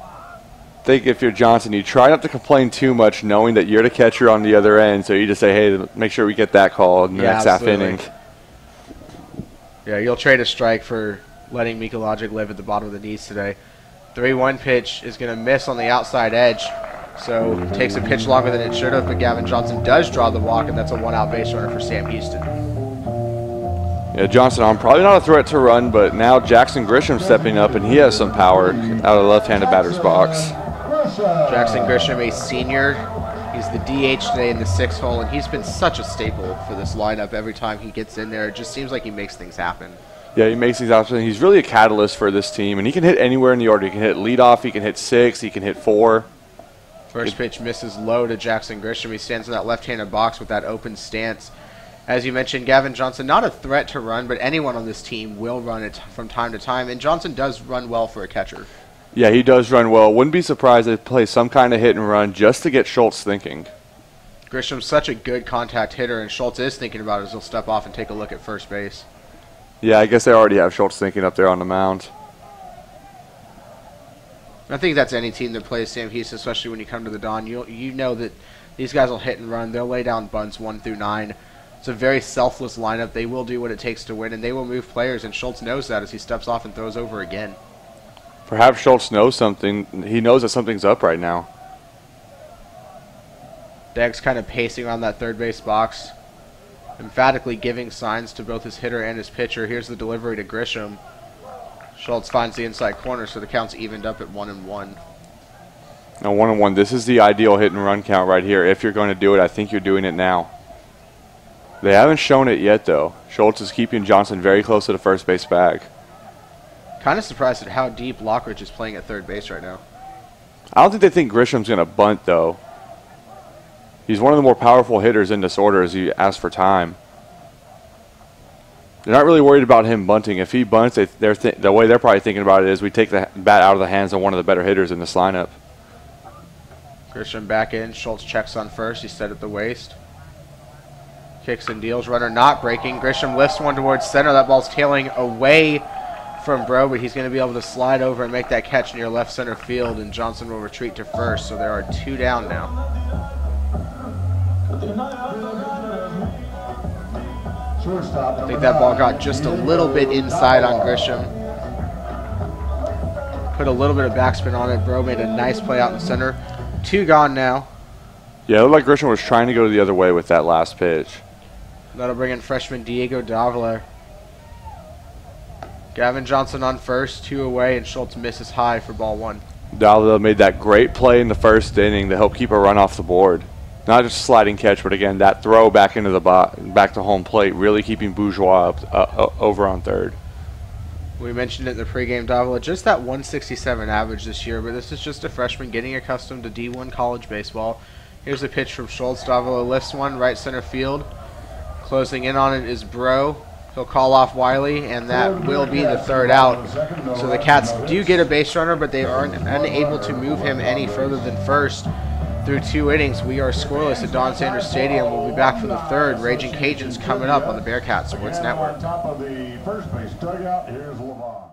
I think if you're Johnson, you try not to complain too much knowing that you're the catcher on the other end, so you just say, hey, make sure we get that call in the next absolutely. half inning. Yeah, you'll trade a strike for letting Mika Logic live at the bottom of the knees today. 3-1 pitch is going to miss on the outside edge, so it takes a pitch longer than it should have, but Gavin Johnson does draw the walk, and that's a 1-out base runner for Sam Houston. Yeah, Johnson on probably not a threat to run, but now Jackson Grisham stepping up, and he has some power out of the left-handed batter's box. Jackson Grisham, a senior. He's the DH today in the 6th hole, and he's been such a staple for this lineup. Every time he gets in there, it just seems like he makes things happen. Yeah, he makes things happen. He's really a catalyst for this team, and he can hit anywhere in the order. He can hit leadoff, he can hit 6, he can hit 4. First pitch misses low to Jackson Grisham. He stands in that left-handed box with that open stance. As you mentioned, Gavin Johnson, not a threat to run, but anyone on this team will run it from time to time, and Johnson does run well for a catcher. Yeah, he does run well. Wouldn't be surprised if he plays some kind of hit and run just to get Schultz thinking. Grisham's such a good contact hitter, and Schultz is thinking about it as he'll step off and take a look at first base. Yeah, I guess they already have Schultz thinking up there on the mound. I think that's any team that plays Sam Houston, especially when you come to the Dawn. You know that these guys will hit and run. They'll lay down bunts 1 through 9. It's a very selfless lineup. They will do what it takes to win, and they will move players, and Schultz knows that as he steps off and throws over again. Perhaps Schultz knows something. He knows that something's up right now. Deggs kind of pacing around that third base box, emphatically giving signs to both his hitter and his pitcher. Here's the delivery to Grisham. Schultz finds the inside corner, so the count's evened up at 1-1. Now 1-1. This is the ideal hit and run count right here. If you're going to do it, I think you're doing it now. They haven't shown it yet, though. Schultz is keeping Johnson very close to the first base bag. Kind of surprised at how deep Lockridge is playing at third base right now. I don't think they think Grisham's going to bunt, though. He's one of the more powerful hitters in this order as he asks for time. They're not really worried about him bunting. If he bunts, the way they're probably thinking about it is we take the bat out of the hands of one of the better hitters in this lineup. Grisham back in. Schultz checks on first. He's set at the waist. Kicks and deals. Runner not breaking. Grisham lifts one towards center. That ball's tailing away from Bro, but he's going to be able to slide over and make that catch near left center field, and Johnson will retreat to first. So there are 2 down now. Shortstop, I think that ball got just a little bit inside on Grisham. Put a little bit of backspin on it. Bro made a nice play out in center. 2 gone now. Yeah, it looked like Grisham was trying to go the other way with that last pitch. That'll bring in freshman Diego Davila. Gavin Johnson on first, 2 away, and Schultz misses high for ball 1. Davila made that great play in the first inning to help keep a run off the board. Not just a sliding catch, but again, that throw back into the back to home plate, really keeping Bourgeois up, over on third. We mentioned it in the pregame, Davila, just that 167 average this year, but this is just a freshman getting accustomed to D1 college baseball. Here's a pitch from Schultz. Davila lifts one, right center field. Closing in on it is Bro. He'll call off Wiley, and that will be the 3rd out. So the Cats do get a base runner, but they aren't unable to move him any further than first. Through 2 innings, we are scoreless at Don Sanders Stadium. We'll be back for the 3rd. Raging Cajuns coming up on the Bearcat Sports Network. Top of the first base dugout, here's Lamar.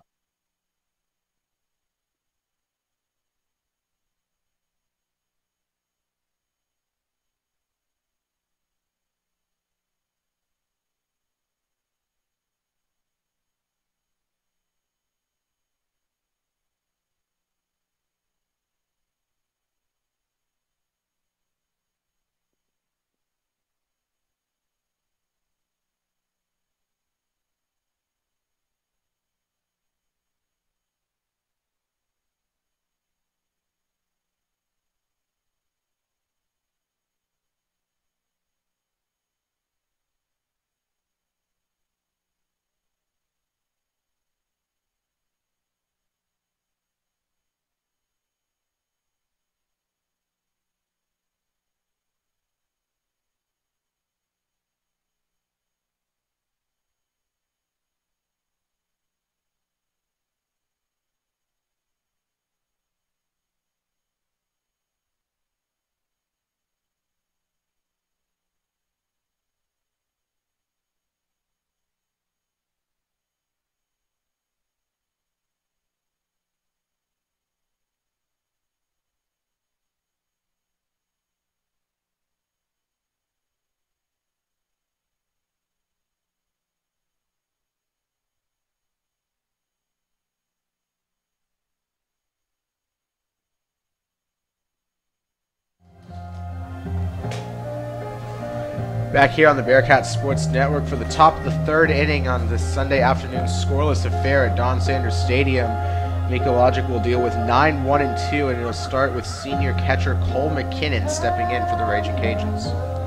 Back here on the Bearcat Sports Network for the top of the 3rd inning on this Sunday afternoon scoreless affair at Don Sanders Stadium. Miko Logic will deal with 9, 1, and 2, and it'll start with senior catcher Cole McKinnon stepping in for the Raging Cajuns.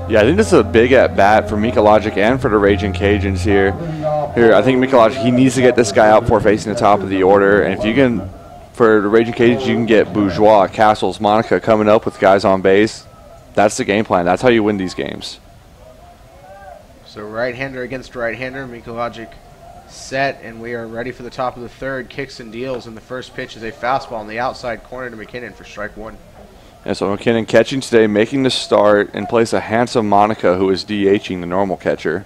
Yeah, I think this is a big at-bat for Mika Logic and for the Raging Cajuns here. I think Mika Logic, he needs to get this guy out before facing the top of the order, and if you can, for the Raging Cajuns, you can get Bourgeois, Castles, Monica coming up with guys on base. That's the game plan. That's how you win these games. So right-hander against right-hander, Miko Logic set, and we are ready for the top of the 3rd. Kicks and deals, and the first pitch is a fastball on the outside corner to McKinnon for strike 1. Yeah, so McKinnon catching today, making the start in place of handsome Monica, who is DHing the normal catcher.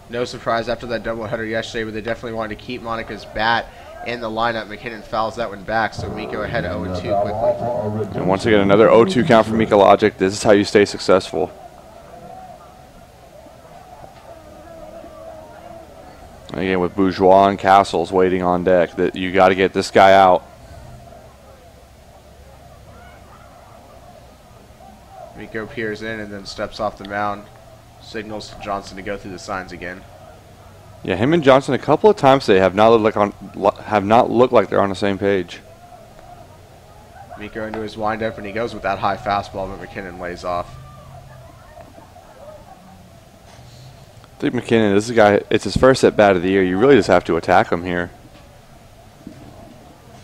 No surprise after that doubleheader yesterday, but they definitely wanted to keep Monica's bat in the lineup. McKinnon fouls that one back, so Miko ahead 0-2 quickly. And once again, another 0-2 count for Mika Logic. This is how you stay successful. Again, with Bourgeois and Castles waiting on deck, that you got to get this guy out. Miko peers in and then steps off the mound, signals to Johnson to go through the signs again. Yeah, him and Johnson a couple of times today have not looked like they're on the same page. Miko into his windup, and he goes with that high fastball, but McKinnon lays off. I think McKinnon, this is a guy, it's his first at-bat of the year. You really just have to attack him here.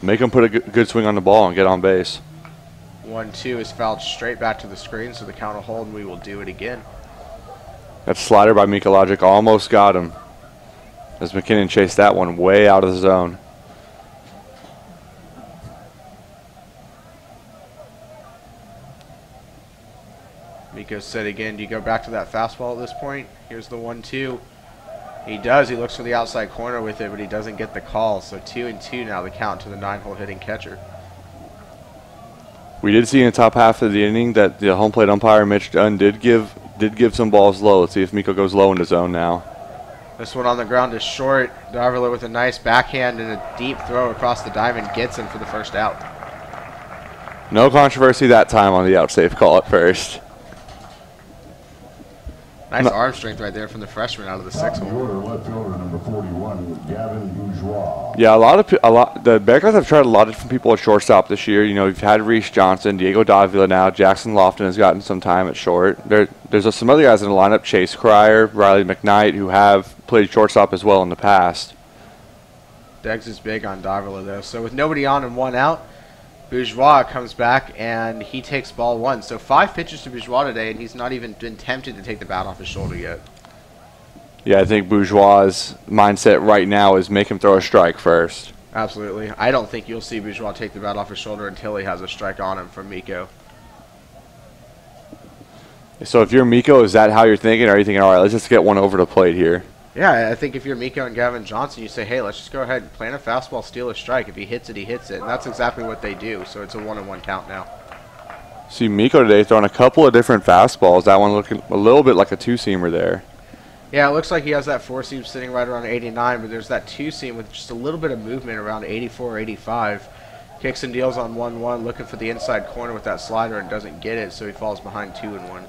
Make him put a good swing on the ball and get on base. 1-2 is fouled straight back to the screen, so the count will hold, and we will do it again. That slider by Mika Logic almost got him, as McKinnon chased that one way out of the zone. Miko said again, do you go back to that fastball at this point? Here's the 1-2. He does. He looks for the outside corner with it, but he doesn't get the call. So 2-2 now the count to the 9-hole hitting catcher. We did see in the top half of the inning that the home plate umpire, Mitch Dunn, did did give some balls low. Let's see if Miko goes low in the zone now. This one on the ground is short. Darviller with a nice backhand and a deep throw across the diamond gets him for the first out. No controversy that time on the out safe call at first. Nice arm strength right there from the freshman out of the 6-hole. Left fielder number 41, Gavin Bourgeois. Yeah, the Bearcats have tried a lot of different people at shortstop this year. You know, you've had Reese Johnson, Diego Davila now, Jackson Lofton has gotten some time at short. There's some other guys in the lineup, Chase Cryer, Riley McKnight, who have played shortstop as well in the past. Deggs is big on Davila though. So with nobody on and one out, Bourgeois comes back and he takes ball 1. So 5 pitches to Bourgeois today, and he's not even been tempted to take the bat off his shoulder yet. Yeah, I think Bourgeois' mindset right now is make him throw a strike first. Absolutely. I don't think you'll see Bourgeois take the bat off his shoulder until he has a strike on him from Miko. So if you're Miko, is that how you're thinking? Or are you thinking, all right, let's just get one over the plate here? Yeah, I think if you're Miko and Gavin Johnson, you say, hey, let's just go ahead and plant a fastball, steal a strike. If he hits it, he hits it. And that's exactly what they do. So it's a 1-1 count now. See Miko today throwing a couple of different fastballs. That one looking a little bit like a two-seamer there. Yeah, it looks like he has that 4-seam sitting right around 89, but there's that 2-seam with just a little bit of movement around 84, 85. Kicks and deals on 1-1, looking for the inside corner with that slider and doesn't get it, so he falls behind 2-1.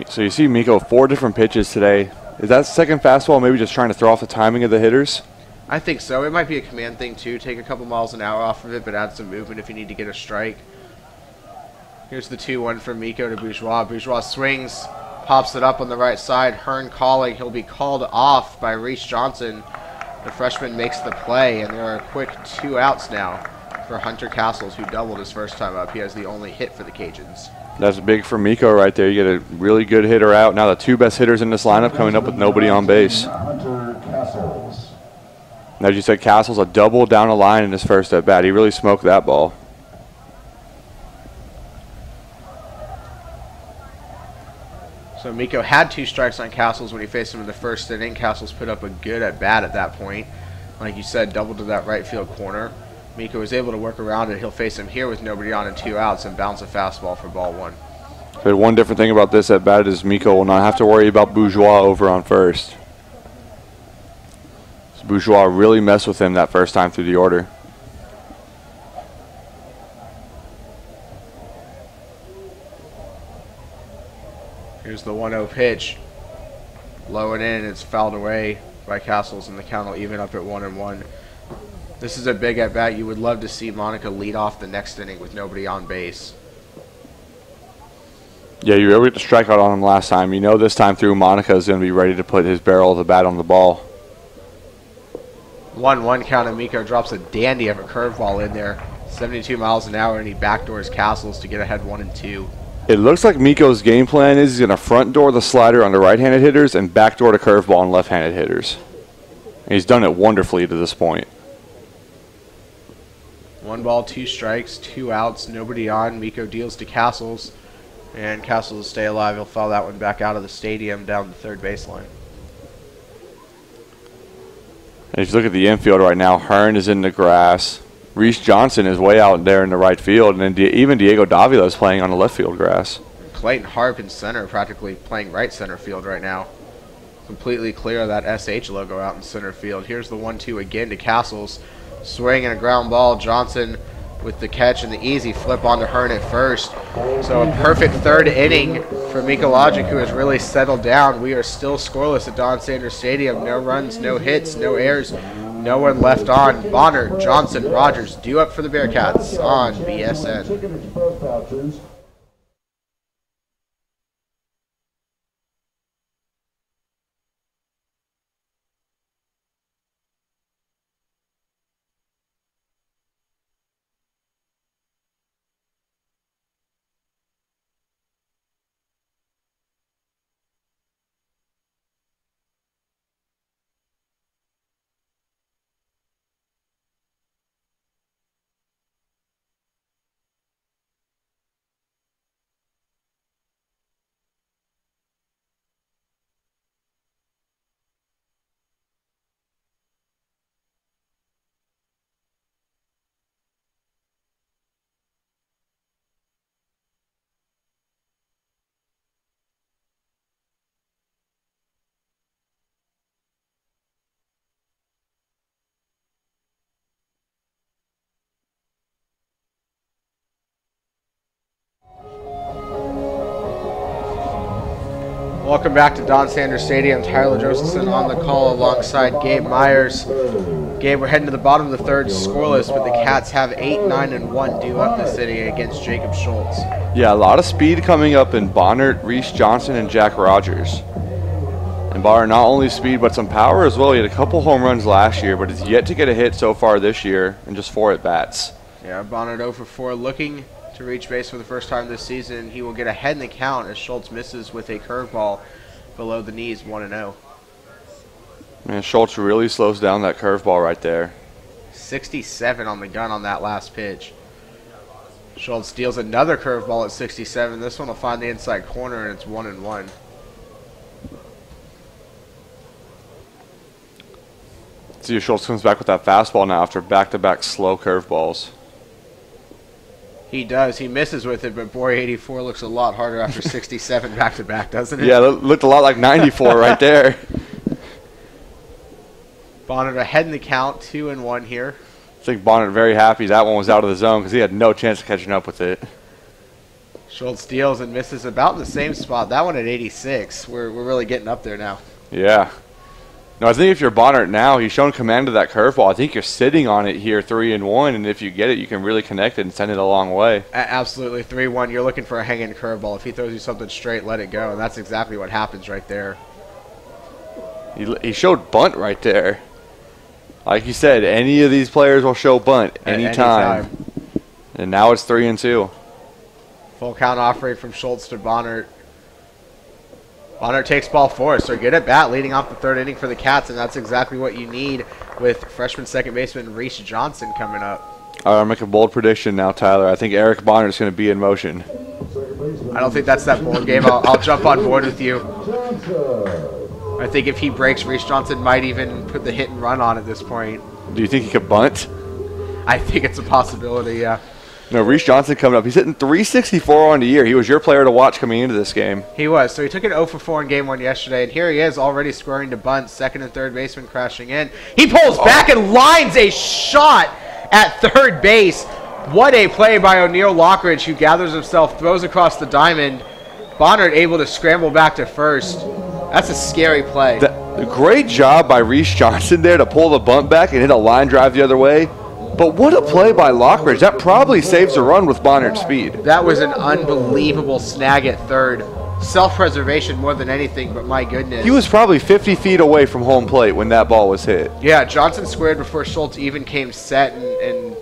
So you see Miko 4 different pitches today. Is that second fastball maybe just trying to throw off the timing of the hitters? I think so. It might be a command thing too. Take a couple miles an hour off of it, but add some movement if you need to get a strike. Here's the 2-1 from Miko to Bourgeois. Bourgeois swings, pops it up on the right side. Hearn calling. He'll be called off by Reese Johnson. The freshman makes the play, and there are a quick 2 outs now for Hunter Castles, who doubled his first time up. He has the only hit for the Cajuns. That's big for Miko right there. You get a really good hitter out. Now the 2 best hitters in this lineup coming up with nobody on base. Hunter Castles. And as you said, Castles a double down the line in his first at bat. He really smoked that ball. So Miko had 2 strikes on Castles when he faced him in the first inning. Castles put up a good at bat at that point. Like you said, doubled to that right field corner. Miko was able to work around it. He'll face him here with nobody on and 2 outs and bounce a fastball for ball 1. But one different thing about this at bat is Miko will not have to worry about Bourgeois over on first. So Bourgeois really messed with him that first time through the order. Here's the 1-0 pitch. Low and in. It's fouled away by Castles, and the count will even up at 1-1. This is a big at bat. You would love to see Monica lead off the next inning with nobody on base. Yeah, you were able to get the strikeout on him last time. You know this time through, Monica is going to be ready to put his barrel of the bat on the ball. 1-1 count, and Miko drops a dandy of a curveball in there. 72 miles an hour, and he backdoors Castles to get ahead 1-2. It looks like Miko's game plan is he's going to front door the slider on the right-handed hitters and backdoor the curveball on left-handed hitters. And he's done it wonderfully to this point. 1 ball, 2 strikes, 2 outs, nobody on. Miko deals to Castles, and Castles will stay alive. He'll foul that one back out of the stadium down the third baseline. And if you look at the infield right now, Hearn is in the grass. Reese Johnson is way out there in the right field, and then even Diego Davila is playing on the left field grass. Clayton Harp in center, practically playing right center field right now. Completely clear of that SH logo out in center field. Here's the 1-2 again to Castles. Swing and a ground ball. Johnson with the catch and the easy flip onto Hearn at first. So a perfect third inning for Miko Logic, who has really settled down. We are still scoreless at Don Sanders Stadium. No runs, no hits, no errors, no one left on. Bonner, Johnson, Rogers due up for the Bearcats on BSN. Welcome back to Don Sanders Stadium. Tyler Josephson on the call alongside Gabe Myers. Gabe, we're heading to the bottom of the third, scoreless, but the Cats have 8, 9, and 1 due up this inning against Jacob Schultz. Yeah, a lot of speed coming up in Bonnert, Reese Johnson, and Jack Rogers. And Bonnert not only speed, but some power as well. He had a couple home runs last year, but has yet to get a hit so far this year, and just 4 at-bats. Yeah, Bonnert 0 for 4, looking to reach base for the first time this season. He will get ahead in the count as Schultz misses with a curveball below the knees, 1-0. Man, Schultz really slows down that curveball right there. 67 on the gun on that last pitch. Schultz deals another curveball at 67. This one will find the inside corner, and it's 1-1. See if Schultz comes back with that fastball now after back-to-back slow curveballs. He does. He misses with it, but boy, 84 looks a lot harder after 67 back-to-back, doesn't it? Yeah, it looked a lot like 94 right there. Bonnert ahead in the count, 2-1 here. I think Bonnert very happy that one was out of the zone because he had no chance of catching up with it. Schultz deals and misses about the same spot. That one at 86. We're really getting up there now. Yeah. No, I think if you're Bonnert now, he's shown command of that curveball. I think you're sitting on it here 3-1, and if you get it, you can really connect it and send it a long way. Absolutely, 3-1. You're looking for a hanging curveball. If he throws you something straight, let it go, and that's exactly what happens right there. He showed bunt right there. Like you said, any of these players will show bunt anytime. And now it's 3-2. Full count offering from Schultz to Bonnert. Bonnert takes ball 4, so good at bat leading off the third inning for the Cats, and that's exactly what you need with freshman second baseman Reese Johnson coming up. All right, I'll make a bold prediction now, Tyler. I think Eric Bonnert's going to be in motion. I don't think that's that bold game. I'll jump on board with you. I think if he breaks, Reese Johnson might even put the hit and run on at this point. Do you think he could bunt? I think it's a possibility, yeah. No, Reese Johnson coming up. He's hitting .364 on the year. He was your player to watch coming into this game. He was. So he took an 0 for 4 in game 1 yesterday, and here he is already scoring to bunt. Second and third baseman crashing in. He pulls back and lines a shot at third base. What a play by O'Neal Lockridge, who gathers himself, throws across the diamond. Bonnert able to scramble back to first. That's a scary play. Great job by Reese Johnson there to pull the bunt back and hit a line drive the other way. But what a play by Lockridge. That probably saves a run with Bonnert's speed. That was an unbelievable snag at third. Self-preservation more than anything, but my goodness. He was probably 50 feet away from home plate when that ball was hit. Yeah, Johnson squared before Schultz even came set, and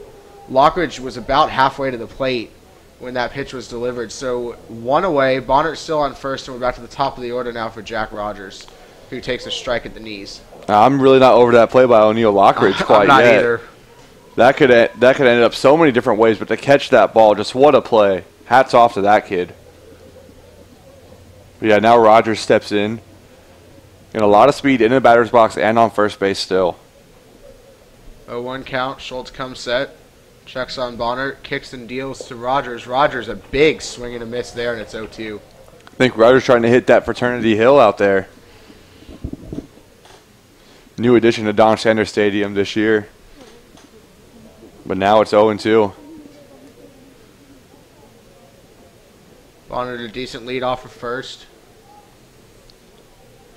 Lockridge was about halfway to the plate when that pitch was delivered. So 1 away. Bonnert still on first, and we're back to the top of the order now for Jack Rogers, who takes a strike at the knees. I'm really not over that play by O'Neal Lockridge quite I'm not yet. either. That could end up so many different ways, but to catch that ball, just what a play. Hats off to that kid. But yeah, now Rogers steps in. And a lot of speed in the batter's box and on first base still. 0-1 count. Schultz comes set. Checks on Bonnert. Kicks and deals to Rogers. Rogers, a big swing and a miss there, and it's 0-2. I think Rogers trying to hit that Fraternity Hill out there. New addition to Don Sanders Stadium this year. But now it's 0-2. Bonnert a decent lead off of first.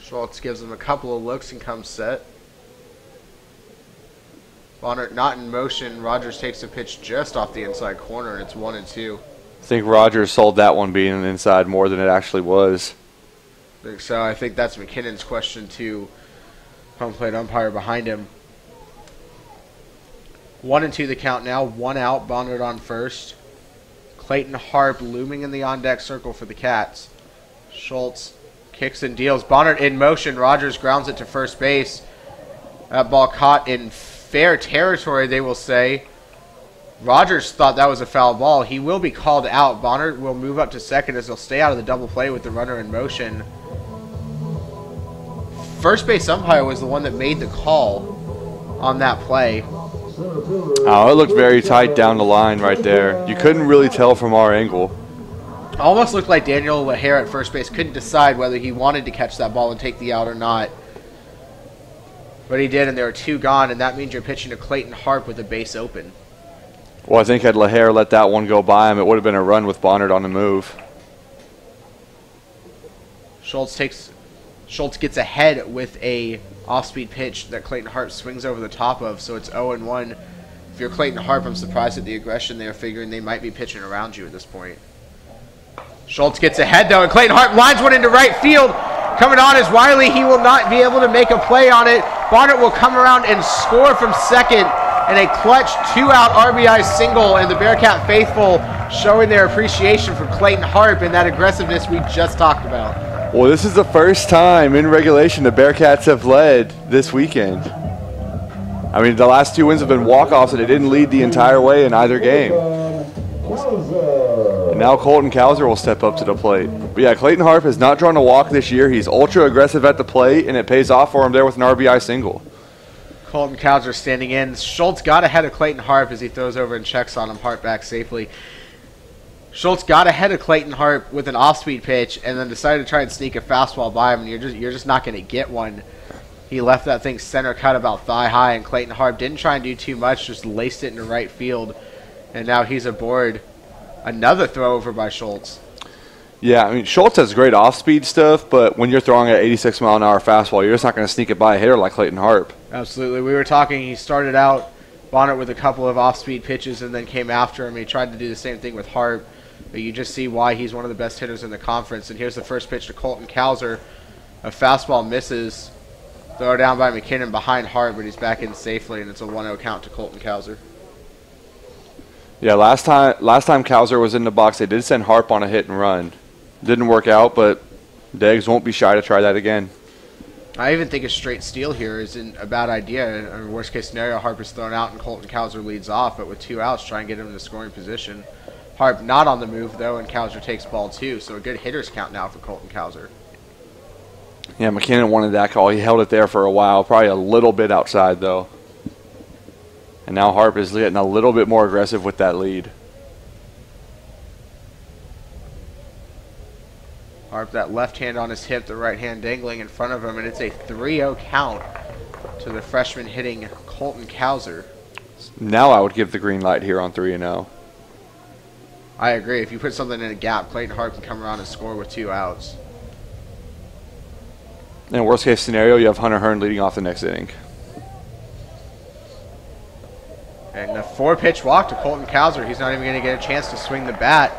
Schultz gives him a couple of looks and comes set. Bonnert not in motion. Rogers takes a pitch just off the inside corner, and it's 1-2. I think Rogers sold that one being an inside more than it actually was. I think so. I think that's McKinnon's question to home plate umpire behind him. 1-2 the count now. 1 out. Bonnert on first. Clayton Harp looming in the on-deck circle for the Cats. Schultz kicks and deals. Bonnert in motion. Rogers grounds it to first base. That ball caught in fair territory, they will say. Rogers thought that was a foul ball. He will be called out. Bonnert will move up to second as he'll stay out of the double play with the runner in motion. First base umpire was the one that made the call on that play. Oh, it looked very tight down the line right there. You couldn't really tell from our angle. Almost looked like Daniel Lahair at first base couldn't decide whether he wanted to catch that ball and take the out or not. But he did, and there were 2 gone, and that means you're pitching to Clayton Harp with a base open. Well, I think had Lahair let that one go by him, it would have been a run with Bonnert on the move. Schultz gets ahead with a off-speed pitch that Clayton Harp swings over the top of, so it's 0-1. If you're Clayton Harp, I'm surprised at the aggression there, figuring they might be pitching around you at this point. Schultz gets ahead, though, and Clayton Harp lines one into right field. Coming on is Wiley. He will not be able to make a play on it. Bonnet will come around and score from second, and a clutch 2-out RBI single, and the Bearcat faithful showing their appreciation for Clayton Harp and that aggressiveness we just talked about. Well, this is the first time in regulation the Bearcats have led this weekend. I mean, the last 2 wins have been walk-offs, and they didn't lead the entire way in either game. And now Colton Kauser will step up to the plate. But yeah, Clayton Harp has not drawn a walk this year. He's ultra aggressive at the plate, and it pays off for him there with an RBI single. Colton Kauser standing in. Schultz got ahead of Clayton Harp as he throws over and checks on him. Harp back safely. Schultz got ahead of Clayton Harp with an off-speed pitch and then decided to try and sneak a fastball by him, and you're just not going to get one. He left that thing center cut about thigh high, and Clayton Harp didn't try and do too much, just laced it into right field, and now he's aboard. Another throw over by Schultz. Yeah, I mean, Schultz has great off-speed stuff, but when you're throwing an 86-mile-an-hour fastball, you're just not going to sneak it by a hitter like Clayton Harp. Absolutely. We were talking, he started out Bonnet with a couple of off-speed pitches and then came after him. He tried to do the same thing with Harp, but you just see why he's one of the best hitters in the conference. And here's the first pitch to Colton Kauser. A fastball misses. Throw down by McKinnon behind Harp, but he's back in safely, and it's a 1-0 count to Colton Kauser. Yeah, last time Kauser was in the box, they did send Harp on a hit and run. Didn't work out, but Deggs won't be shy to try that again. I even think a straight steal here isn't a bad idea. In worst case scenario, Harp is thrown out and Colton Kauser leads off, but with 2 outs, try and get him in the scoring position. Harp not on the move, though, and Kauser takes ball 2, so a good hitter's count now for Colton Kauser. Yeah, McKinnon wanted that call. He held it there for a while, probably a little bit outside, though. And now Harp is getting a little bit more aggressive with that lead. Harp, that left hand on his hip, the right hand dangling in front of him, and it's a 3-0 count to the freshman hitting Colton Kauser. Now I would give the green light here on 3-0. I agree. If you put something in a gap, Clayton Harp can come around and score with 2 outs. In worst case scenario, you have Hunter Hearn leading off the next inning. And a 4-pitch walk to Colton Kauser. He's not even going to get a chance to swing the bat.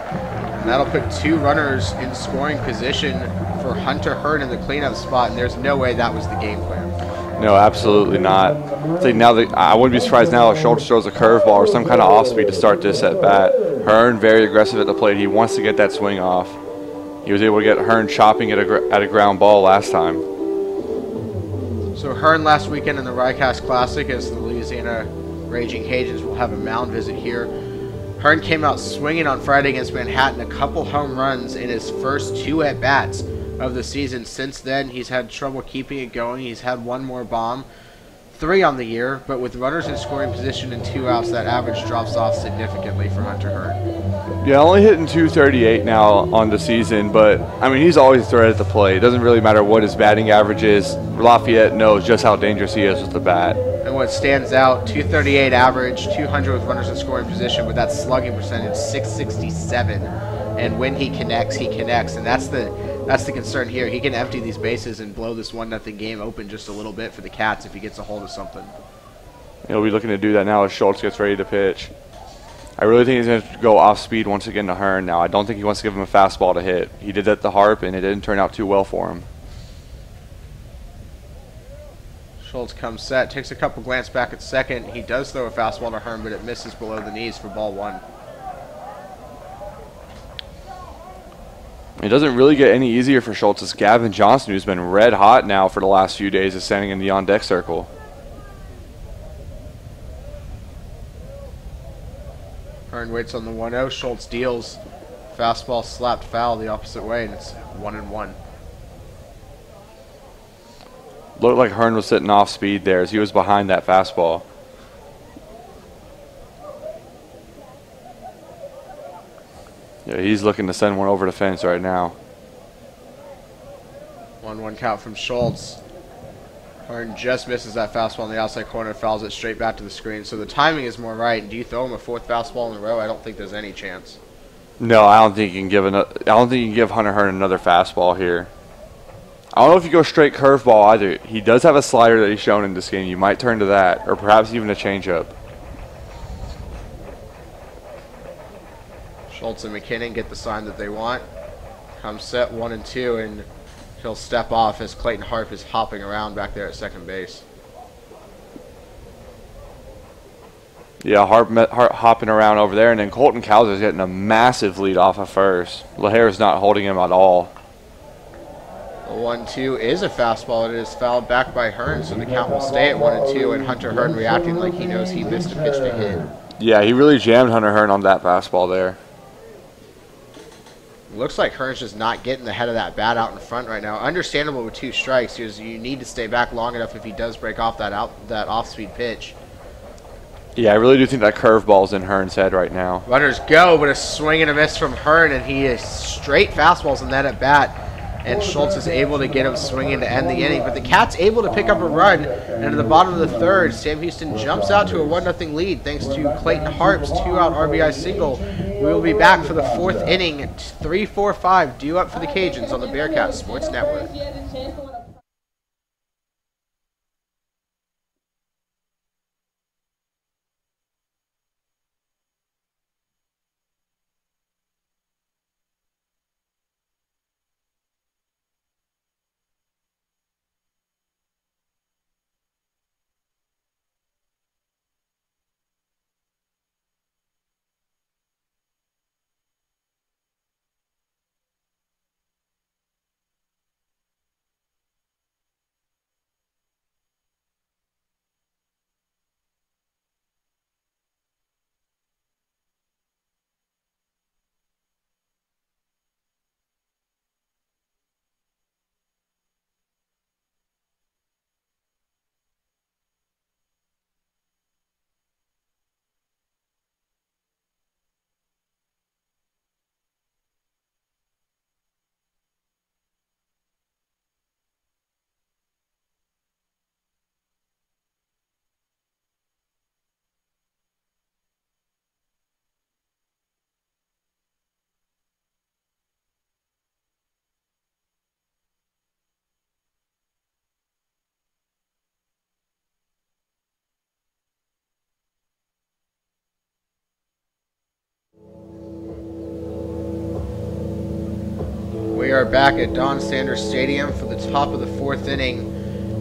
And that'll put 2 runners in scoring position for Hunter Hearn in the cleanup spot, and there's no way that was the game plan. No, absolutely not. I think now I wouldn't be surprised now if Schultz throws a curveball or some kind of off-speed to start this at bat. Hearn very aggressive at the plate. He wants to get that swing off. He was able to get Hearn chopping at a ground ball last time. So Hearn last weekend in the Rycast Classic, as the Louisiana Raging Cajuns will have a mound visit here. Hearn came out swinging on Friday against Manhattan, a couple home runs in his first 2 at-bats of the season. Since then, he's had trouble keeping it going. He's had 1 more bomb, 3 on the year, but with runners in scoring position and 2 outs, that average drops off significantly for Hunter Hearn. Yeah, only hitting .238 now on the season, but, I mean, he's always a threat at the plate. It doesn't really matter what his batting average is. Lafayette knows just how dangerous he is with the bat. And what stands out, .238 average, 200 with runners in scoring position, with that slugging percentage, .667. And when he connects, and that's the concern here. He can empty these bases and blow this 1-0 game open just a little bit for the Cats if he gets a hold of something. He'll be looking to do that now as Schultz gets ready to pitch. I really think he's going to go off speed once again to Hearn now. I don't think he wants to give him a fastball to hit. He did that to Harp, and it didn't turn out too well for him. Schultz comes set, takes a couple glance back at second. He does throw a fastball to Hearn, but it misses below the knees for ball 1. It doesn't really get any easier for Schultz as Gavin Johnson, who's been red hot now for the last few days, is standing in the on-deck circle. Hearn waits on the 1-0. Schultz deals. Fastball slapped foul the opposite way, and it's 1-1. Looked like Hearn was sitting off speed there as he was behind that fastball. Yeah, he's looking to send one over the fence right now. 1-1 count from Schultz. Hearn just misses that fastball in the outside corner, fouls it straight back to the screen. So the timing is more right. Do you throw him a 4th fastball in a row? I don't think there's any chance. No, I don't think you can give Hunter Hearn another fastball here. I don't know if you go straight curveball either. He does have a slider that he's shown in this game. You might turn to that, or perhaps even a changeup. Schultz and McKinnon get the sign that they want. Come set 1 and 2, and he'll step off as Clayton Harp is hopping around back there at second base. Yeah, Harp hopping around over there, and then Colton Cowser's getting a massive lead off of first. Lahare's not holding him at all. The 1-2 is a fastball. It is fouled back by Hearn, so the count will stay at 1 and 2, and Hunter Hearn reacting like he knows he missed a pitch to hit. Yeah, he really jammed Hunter Hearn on that fastball there. Looks like Hearn's just not getting the head of that bat out in front right now. Understandable with 2 strikes, because you need to stay back long enough if he does break off that off-speed pitch. Yeah, I really do think that curveball's in Hearn's head right now. Runners go, but a swing and a miss from Hearn, and he is straight fastballs in that at bat. And Schultz is able to get him swinging to end the inning. But the Cats able to pick up a run, and at the bottom of the third, Sam Houston jumps out to a 1-0 lead thanks to Clayton Harp's 2-out RBI single. We will be back for the 4th inning, 3-4-5, due up for the Cajuns on the Bearcats Sports Network. We are back at Don Sanders Stadium for the top of the 4th inning.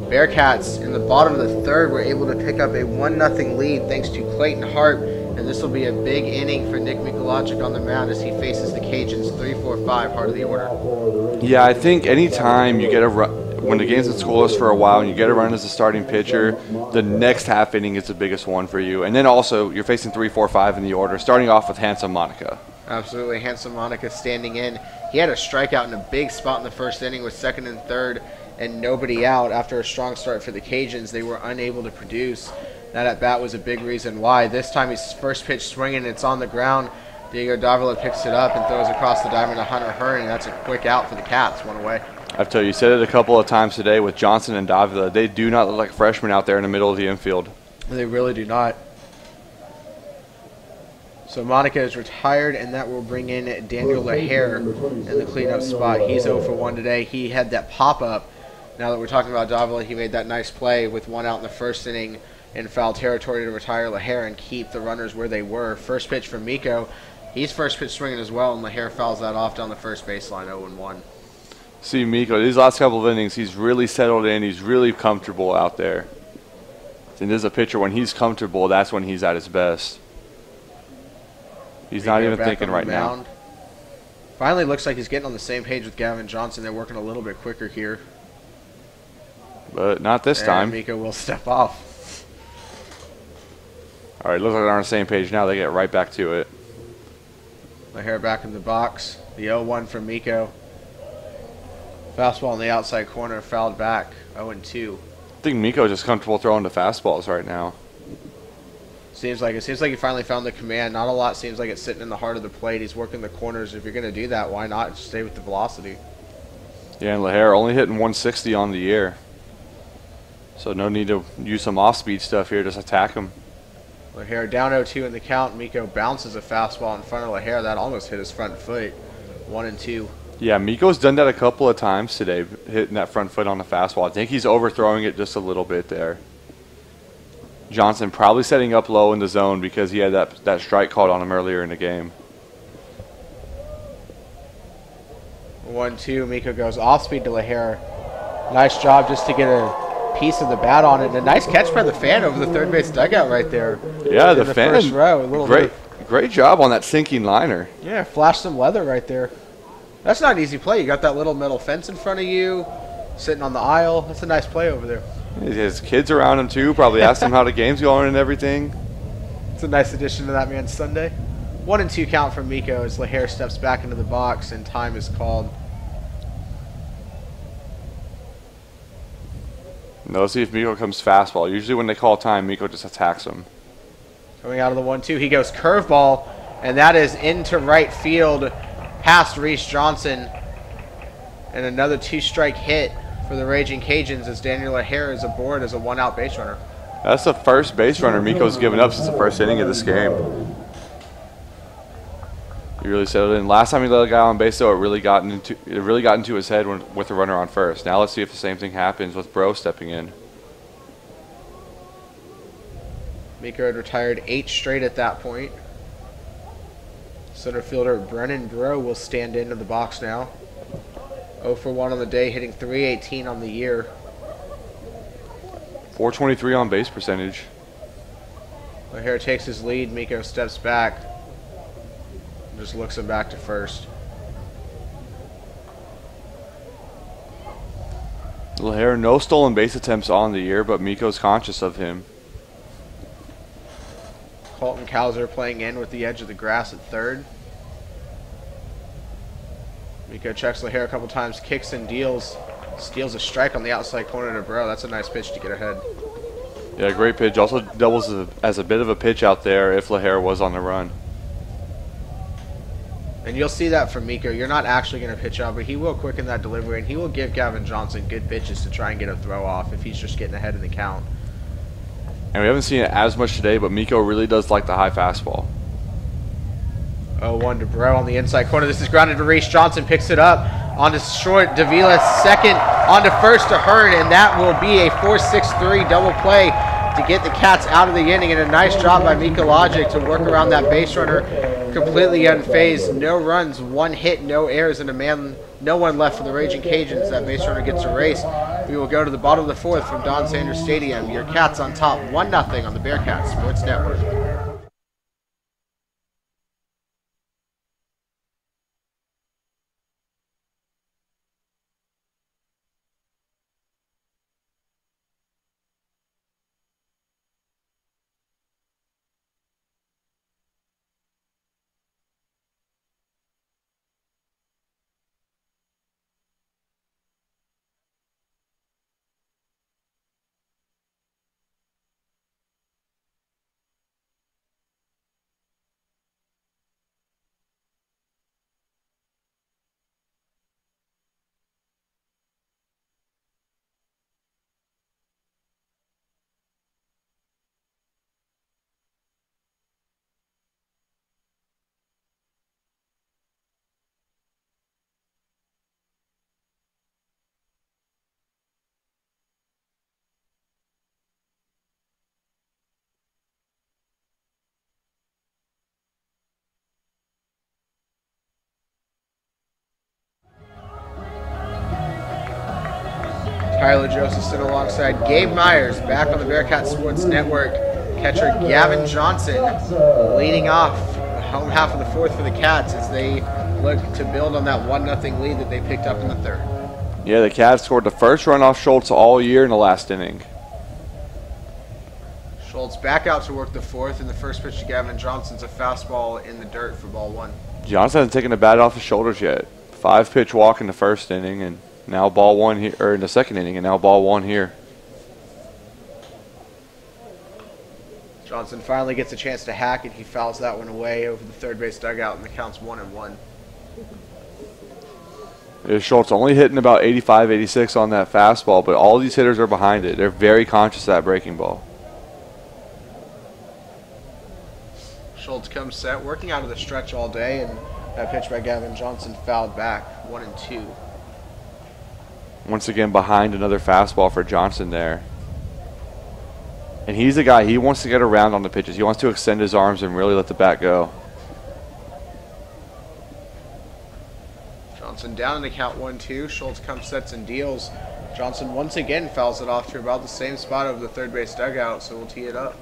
Bearcats in the bottom of the 3rd were able to pick up a 1-0 lead thanks to Clayton Harp, and this will be a big inning for Nick Mikulajic on the mound as he faces the Cajuns 3-4-5 heart of the order. Yeah, I think anytime you get a run, when the game's been scoreless for a while and you get a run as a starting pitcher, the next half inning is the biggest one for you. And then also you're facing 3-4-5 in the order, starting off with Handsome Monica. Absolutely, Handsome Monica standing in. He had a strikeout in a big spot in the 1st inning with 2nd and 3rd and nobody out. After a strong start for the Cajuns, they were unable to produce. That at bat was a big reason why. This time his first pitch swinging, it's on the ground. Diego Davila picks it up and throws across the diamond to Hunter Hearn, and that's a quick out for the Cats, 1 away. I've told you, you said it a couple of times today with Johnson and Davila. They do not look like freshmen out there in the middle of the infield. They really do not. So Monica is retired, and that will bring in Daniel Lahair in the cleanup spot. He's 0 for 1 today. He had that pop-up. Now that we're talking about Davila, he made that nice play with 1 out in the 1st inning in foul territory to retire Lahair and keep the runners where they were. First pitch from Miko. He's first pitch swinging as well, and Lahair fouls that off down the first baseline, 0-1. See, Miko, these last couple of innings, he's really settled in. He's really comfortable out there. And as a pitcher, when he's comfortable, that's when he's at his best. He's not even thinking right now. Finally looks like he's getting on the same page with Gavin Johnson. They're working a little bit quicker here. But not this time. Miko will step off. All right, looks like they're on the same page now. They get right back to it. Lahair back in the box. The 0-1 from Miko. Fastball in the outside corner, fouled back, 0-2. I think Miko's just comfortable throwing the fastballs right now. Seems like he finally found the command. Not a lot seems like it's sitting in the heart of the plate. He's working the corners. If you're going to do that, why not just stay with the velocity? Yeah, and Lahair only hitting 160 on the year. So no need to use some off-speed stuff here. Just attack him. Lahair down 0-2 in the count. Miko bounces a fastball in front of Lahair. That almost hit his front foot. 1-2. Yeah, Miko's done that a couple of times today, hitting that front foot on the fastball. I think he's overthrowing it just a little bit there. Johnson probably setting up low in the zone because he had that strike called on him earlier in the game. 1-2. Miko goes off speed to LaHare. Nice job just to get a piece of the bat on it. And a nice catch by the fan over the third base dugout right there. Yeah, the fan. First row. A little great job on that sinking liner. Yeah, flashed some leather right there. That's not an easy play. You got that little metal fence in front of you, sitting on the aisle. That's a nice play over there. His kids around him, too. Probably asked him how the game's going and everything. It's a nice addition to that man's Sunday. 1-2 count from Miko as LaHare steps back into the box and time is called. Now let's see if Miko comes fastball. Usually when they call time, Miko just attacks him. Coming out of the 1-2, he goes curveball, and that is into right field past Reese Johnson. And another 2-strike hit for the Raging Cajuns as Daniel LaHare is aboard as a 1-out base runner. That's the first base runner Miko's given up since the first inning of this game. He really settled in. Last time he let a guy on base, though, it really got into his head with the runner on first. Now let's see if the same thing happens with Bro stepping in. Miko had retired 8 straight at that point. Center fielder Brennan Bro will stand into the box now. 0 for 1 on the day, hitting .318 on the year. .423 on base percentage. LaHare takes his lead. Miko steps back. Just looks him back to first. LaHare, no stolen base attempts on the year, but Miko's conscious of him. Colton Kauser playing in with the edge of the grass at third. Miko checks LaHare a couple times, kicks and deals, steals a strike on the outside corner to Bro. That's a nice pitch to get ahead. Yeah, great pitch. Also doubles as a bit of a pitch out there if LaHare was on the run. And you'll see that from Miko. You're not actually going to pitch out, but he will quicken that delivery, and he will give Gavin Johnson good pitches to try and get a throw off if he's just getting ahead in the count. And we haven't seen it as much today, but Miko really does like the high fastball. 0-1 to Bro on the inside corner. This is grounded to Reese. Johnson picks it up onto short. Davila second onto first to Hearn, and that will be a 4-6-3 double play to get the Cats out of the inning. And a nice job by Miko Logic to work around that base runner completely unfazed. No runs, 1 hit, no errors, and no one left for the Raging Cajuns. That base runner gets erased. We will go to the bottom of the 4th from Don Sanders Stadium. Your Cats on top 1-0 on the Bearcats Sports Network. Tyler Josephson alongside Gabe Myers back on the Bearcat Sports Network. Catcher Gavin Johnson leading off the home half of the 4th for the Cats as they look to build on that 1-0 lead that they picked up in the 3rd. Yeah, the Cats scored the first run off Schultz all year in the last inning. Schultz back out to work the 4th, and the first pitch to Gavin Johnson's a fastball in the dirt for ball 1. Johnson hasn't taken the bat off his shoulders yet. 5-pitch walk in the first inning, and now ball 1 here, or in the second inning, and now ball 1 here. Johnson finally gets a chance to hack it. He fouls that one away over the third base dugout, and the count's 1-1. Schultz only hitting about 85, 86 on that fastball, but all these hitters are behind it. They're very conscious of that breaking ball. Schultz comes set, working out of the stretch all day, and That pitch by Gavin Johnson fouled back, 1-2. Once again, behind another fastball for Johnson there. And he's a guy, he wants to get around on the pitches. He wants to extend his arms and really let the bat go. Johnson down in the count 1-2. Schultz comes, sets, and deals. Johnson once again fouls it off to about the same spot of the third base dugout, so we'll tee it up.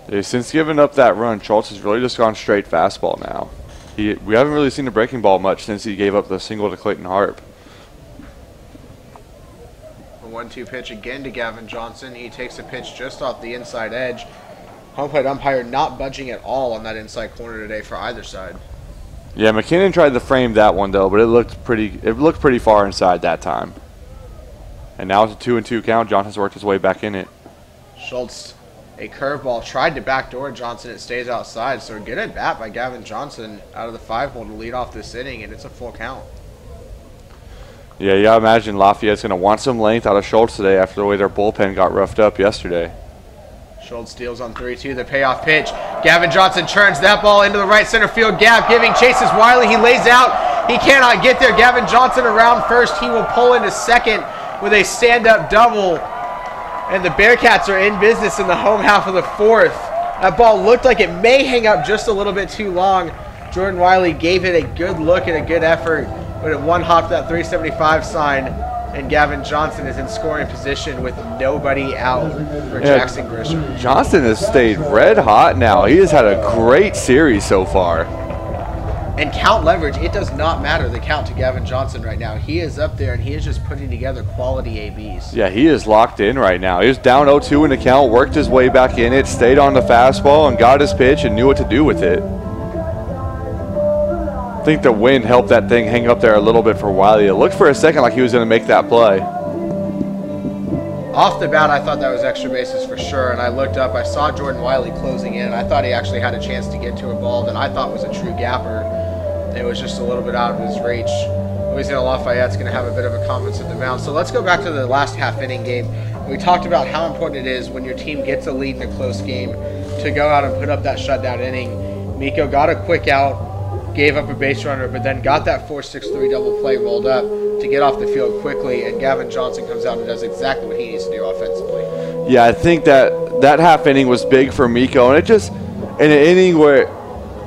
Yeah, since giving up that run, Schultz has really just gone straight fastball now. We haven't really seen a breaking ball much since he gave up the single to Clayton Harp. A 1-2 pitch again to Gavin Johnson. He takes a pitch just off the inside edge. Home plate umpire not budging at all on that inside corner today for either side. Yeah, McKinnon tried to frame that one though, but it looked pretty far inside that time. And now it's a 2-2 count. Johnson's worked his way back in it. Schultz, a curveball, tried to backdoor Johnson. It stays outside. So a good at bat by Gavin Johnson out of the 5-hole to lead off this inning, and it's a full count. Yeah, you gotta imagine Lafayette's gonna want some length out of Schultz today after the way their bullpen got roughed up yesterday. Schultz steals on 3-2, the payoff pitch. Gavin Johnson turns that ball into the right center field gap, giving chases Wiley. He lays out. He cannot get there. Gavin Johnson around first. He will pull into second with a stand-up double. And the Bearcats are in business in the home half of the fourth. That ball looked like it may hang up just a little bit too long. Jordan Wiley gave it a good look and a good effort, but it one-hopped that 375 sign. And Gavin Johnson is in scoring position with nobody out for Jackson Grisham. Johnson has stayed red hot now. He has had a great series so far. And count leverage, it does not matter the count to Gavin Johnson right now. He is up there and he is just putting together quality ABs. Yeah, he is locked in right now. He was down 0-2 in the count, worked his way back in it, stayed on the fastball and got his pitch and knew what to do with it. I think the wind helped that thing hang up there a little bit for Wiley. It looked for a second like he was going to make that play. Off the bat, I thought that was extra bases for sure, and I looked up, I saw Jordan Wiley closing in, and I thought he actually had a chance to get to a ball that I thought was a true gapper. It was just a little bit out of his reach. Louisiana Lafayette's going to have a bit of a confidence at the mound. So let's go back to the last half-inning game. We talked about how important it is when your team gets a lead in a close game to go out and put up that shutdown inning. Miko got a quick out, gave up a base runner, but then got that 4-6-3 double play rolled up to get off the field quickly, and Gavin Johnson comes out and does exactly what he needs to do offensively. Yeah, I think that half inning was big for Miko, and it just in an inning where,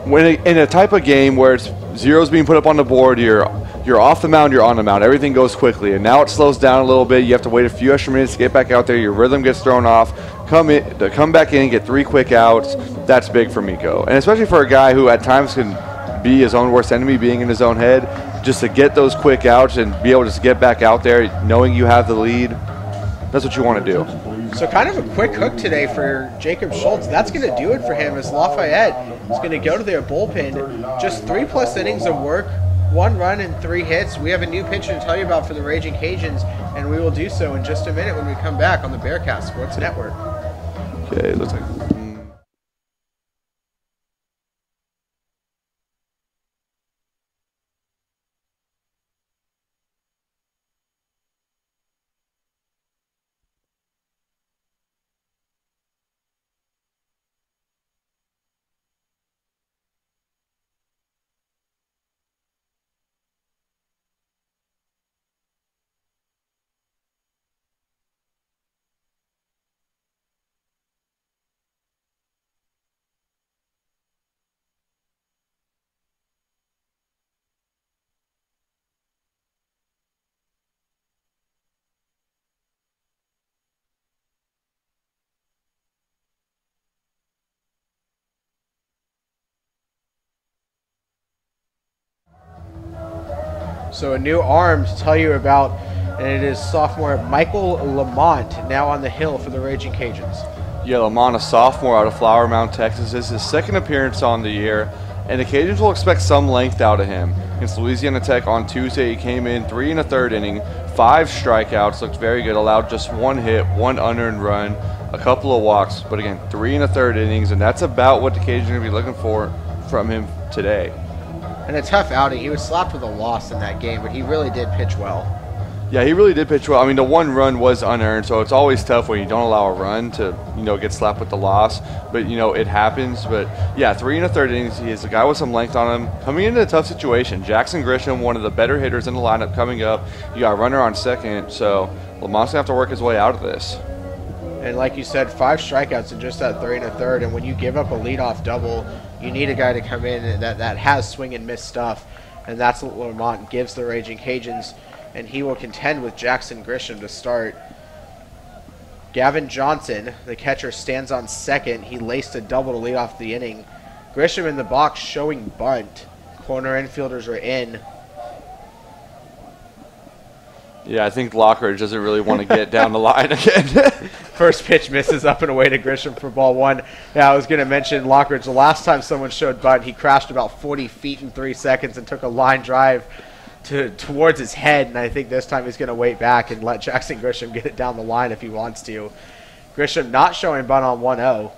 in a type of game where it's zeros being put up on the board, you're off the mound, you're on the mound, everything goes quickly, and now it slows down a little bit. You have to wait a few extra minutes to get back out there. Your rhythm gets thrown off. Come back in, get 3 quick outs. That's big for Miko, and especially for a guy who at times can be his own worst enemy, being in his own head, just to get those quick outs and be able to just get back out there knowing you have the lead. That's what you want to do. So kind of a quick hook today for Jacob Schultz. That's going to do it for him as Lafayette is going to go to their bullpen. Just 3+ innings of work, 1 run and 3 hits. We have a new pitcher to tell you about for the Raging Cajuns, and we will do so in just a minute when we come back on the Bearcat Sports Network. Okay, looks like... So a new arm to tell you about, and it is sophomore Michael Lamont, now on the hill for the Raging Cajuns. Yeah, Lamont, a sophomore out of Flower Mound, Texas. This is his 2nd appearance on the year, and the Cajuns will expect some length out of him. Against Louisiana Tech on Tuesday, he came in 3 1/3 inning, 5 strikeouts, looked very good, allowed just 1 hit, 1 unearned run, a couple of walks, but again, 3 1/3 innings, and that's about what the Cajuns are going to be looking for from him today. And a tough outing. He was slapped with a loss in that game, but he really did pitch well. Yeah, he really did pitch well. I mean, the one run was unearned, so it's always tough when you don't allow a run to, get slapped with the loss. But, it happens. But, yeah, 3 1/3 innings. He is a guy with some length on him. Coming into a tough situation. Jackson Grisham, one of the better hitters in the lineup coming up. You got a runner on second, so Lamont's going to have to work his way out of this. And like you said, 5 strikeouts in just that 3 1/3. And when you give up a leadoff double, you need a guy to come in that has swing and miss stuff. And that's what Lamont gives the Raging Cajuns. And he will contend with Jackson Grisham to start. Gavin Johnson, the catcher, stands on second. He laced a double to lead off the inning. Grisham in the box showing bunt. Corner infielders are in. Yeah, I think Lockridge doesn't really want to get down the line again. First pitch misses up and away to Grisham for ball 1. Yeah, I was going to mention Lockridge. The last time someone showed bunt, he crashed about 40 feet in 3 seconds and took a line drive towards his head, and I think this time he's going to wait back and let Jackson Grisham get it down the line if he wants to. Grisham not showing bunt on 1-0.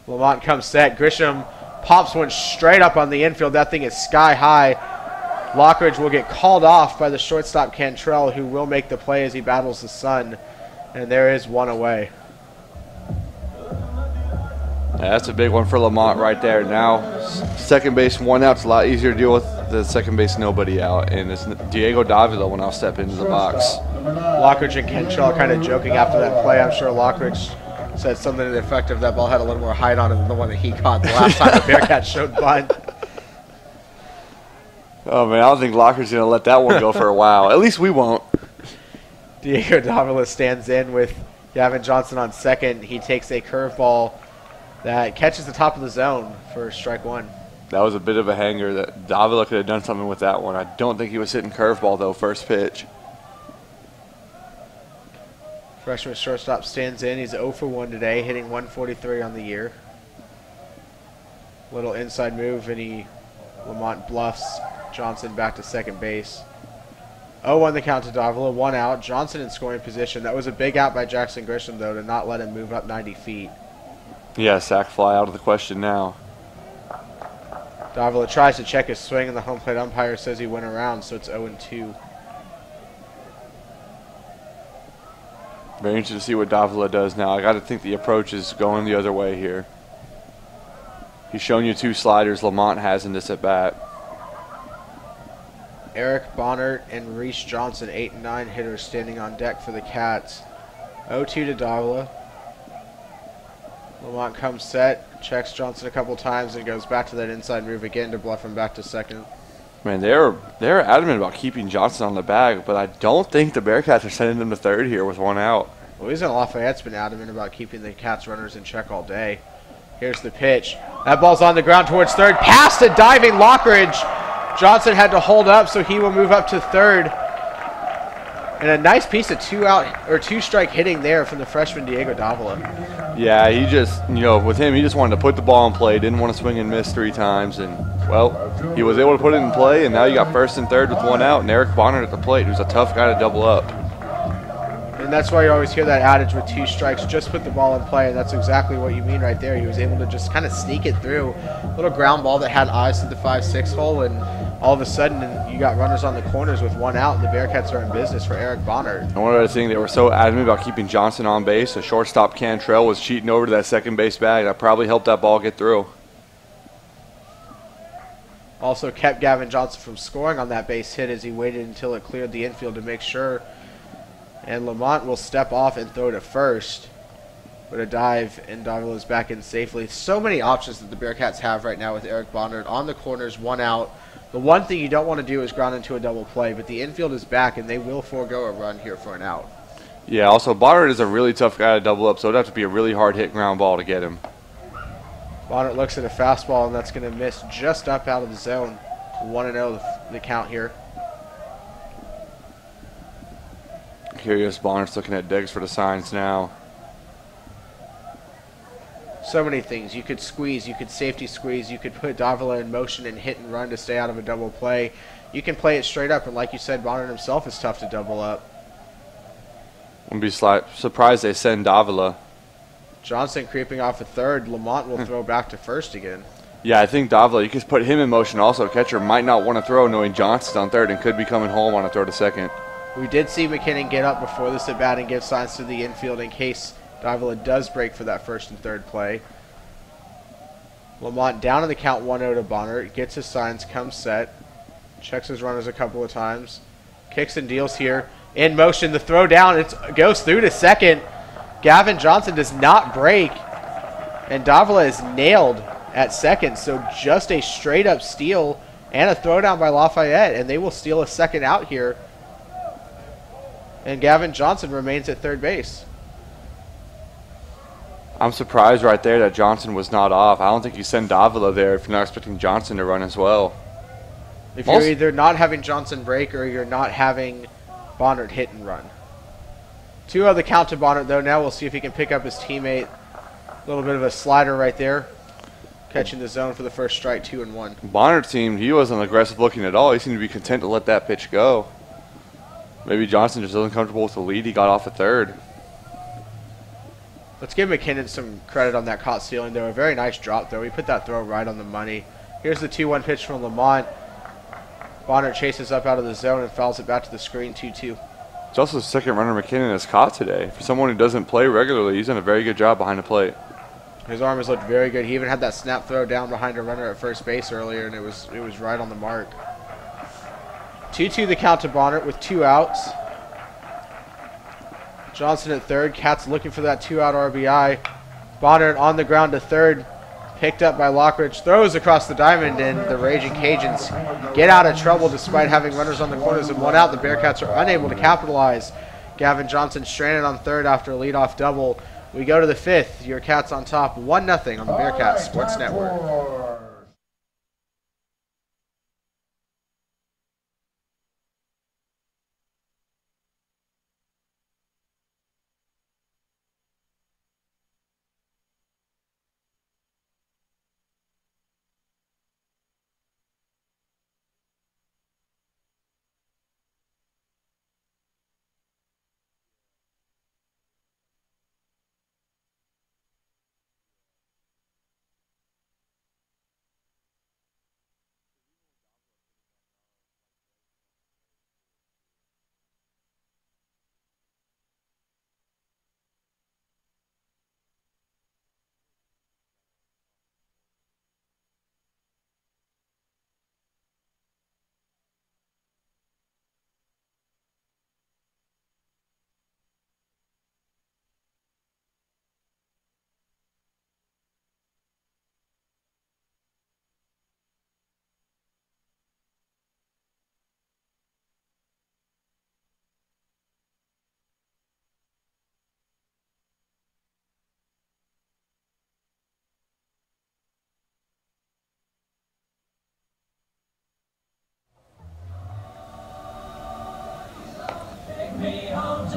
Lamont comes set. Grisham pops one straight up on the infield. That thing is sky high. Lockridge will get called off by the shortstop Cantrell, who will make the play as he battles the sun, and there is one away. Yeah, that's a big one for Lamont right there. Now, second base 1 out. It's a lot easier to deal with the second base nobody out. And it's Diego Davila will now step into the box. Lockridge and Cantrell kind of joking after that play. I'm sure Lockridge said something to the effect of that ball had a little more height on it than the one that he caught the last time the Bearcats showed bunt. Oh, man, I don't think Lockridge's going to let that one go for a while. At least we won't. Diego Davila stands in with Gavin Johnson on second. He takes a curveball that catches the top of the zone for strike 1. That was a bit of a hanger. That Davila could have done something with that one. I don't think he was hitting curveball, though, first pitch. Freshman shortstop stands in. He's 0 for 1 today, hitting 143 on the year. Little inside move, and Lamont bluffs Johnson back to second base. 0-1 the count to Davila, 1 out. Johnson in scoring position. That was a big out by Jackson Grisham, though, to not let him move up 90 feet. Yeah, sac fly out of the question now. Davila tries to check his swing, and the home plate umpire says he went around, so it's 0-2. Very interested to see what Davila does now. I got to think the approach is going the other way here. He's shown you 2 sliders Lamont has in this at-bat. Eric Bonnert and Reese Johnson, 8 and 9 hitters, standing on deck for the Cats. 0-2 to Davila. Lamont comes set, checks Johnson a couple times, and goes back to that inside move again to bluff him back to second. Man, they're adamant about keeping Johnson on the bag, but I don't think the Bearcats are sending him to third here with 1 out. Louisiana Lafayette's been adamant about keeping the Cats runners in check all day. Here's the pitch. That ball's on the ground towards third. Past a diving Lockridge. Johnson had to hold up, so he will move up to third. And a nice piece of 2-strike hitting there from the freshman Diego Davila. Yeah, he just, with him, he just wanted to put the ball in play, didn't want to swing and miss 3 times, and, well, he was able to put it in play, and now you got first and third with 1 out, and Eric Bonnert at the plate, who's a tough guy to double up. And that's why you always hear that adage with 2 strikes, just put the ball in play, and that's exactly what you mean right there. He was able to just kind of sneak it through. A little ground ball that had eyes to the 5-6 hole, and all of a sudden you got runners on the corners with 1 out, and the Bearcats are in business for Eric Bonnert. And one other thing, they were so adamant about keeping Johnson on base. The shortstop Cantrell was cheating over to that second base bag. That probably helped that ball get through. Also kept Gavin Johnson from scoring on that base hit as he waited until it cleared the infield to make sure. And Lamont will step off and throw to first. But a dive, and Davila's back in safely. So many options that the Bearcats have right now with Eric Bonnert on the corners, 1 out. The one thing you don't want to do is ground into a double play, but the infield is back, and they will forego a run here for an out. Yeah, also Bonnert is a really tough guy to double up, so it'd have to be a really hard hit ground ball to get him. Bonnert looks at a fastball, and that's going to miss just up out of the zone. 1-0 the count here. Curious, Bonnert's looking at Diggs for the signs now. So many things. You could squeeze, you could safety squeeze, you could put Davila in motion and hit and run to stay out of a double play. You can play it straight up, and like you said, Bonnert himself is tough to double up. Wouldn't be surprised they send Davila. Johnson creeping off at third. Lamont will throw back to first again. Yeah, I think Davila, you could put him in motion also. Catcher might not want to throw knowing Johnson's on third and could be coming home on a throw to second. We did see McKinnon get up before this at bat and give signs to the infield in case Davila does break for that first and third play. Lamont down in the count 1-0 to Bonner. Gets his signs, comes set. Checks his runners a couple of times. Kicks and deals here. In motion, the throw down. It goes through to second. Gavin Johnson does not break. And Davila is nailed at second. So just a straight up steal and a throw down by Lafayette. And they will steal a second out here. And Gavin Johnson remains at third base. I'm surprised right there that Johnson was not off. I don't think you send Davila there if you're not expecting Johnson to run as well. If you're either not having Johnson break or you're not having Bonnert hit and run. 2-0 the count to Bonnert, though. Now we'll see if he can pick up his teammate. A little bit of a slider right there. Catching the zone for the first strike, 2-1. Bonnert seemed, he wasn't aggressive looking at all. He seemed to be content to let that pitch go. Maybe Johnson just wasn't comfortable with the lead. He got off at third. Let's give McKinnon some credit on that caught stealing, though. A very nice drop, though. He put that throw right on the money. Here's the 2-1 pitch from Lamont. Bonner chases up out of the zone and fouls it back to the screen, 2-2. It's also the second runner McKinnon has caught today. For someone who doesn't play regularly, he's done a very good job behind the plate. His arm has looked very good. He even had that snap throw down behind a runner at first base earlier, and it was right on the mark. 2-2 the count to Bonner with 2 outs. Johnson at third. Cats looking for that 2-out RBI. Bonner on the ground to third. Picked up by Lockridge. Throws across the diamond, and the Raging Cajuns get out of trouble despite having runners on the corners and 1 out. The Bearcats are unable to capitalize. Gavin Johnson stranded on third after a leadoff double. We go to the 5th. Your Cats on top 1-0 on the Bearcats Sports Network.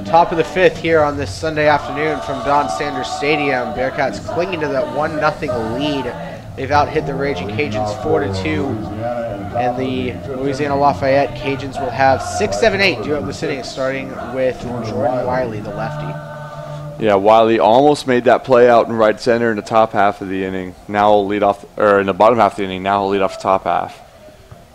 Top of the 5th here on this Sunday afternoon from Don Sanders Stadium. Bearcats clinging to that 1-0 lead. They've out-hit the Raging Cajuns 4-2. And the Louisiana Lafayette Cajuns will have 6, 7, 8 due up the sitting, starting with Jordan Wiley, the lefty. Yeah, Wiley almost made that play out in right center in the top half of the inning. Now he'll lead off, or in the bottom half of the inning. Now he'll lead off the top half.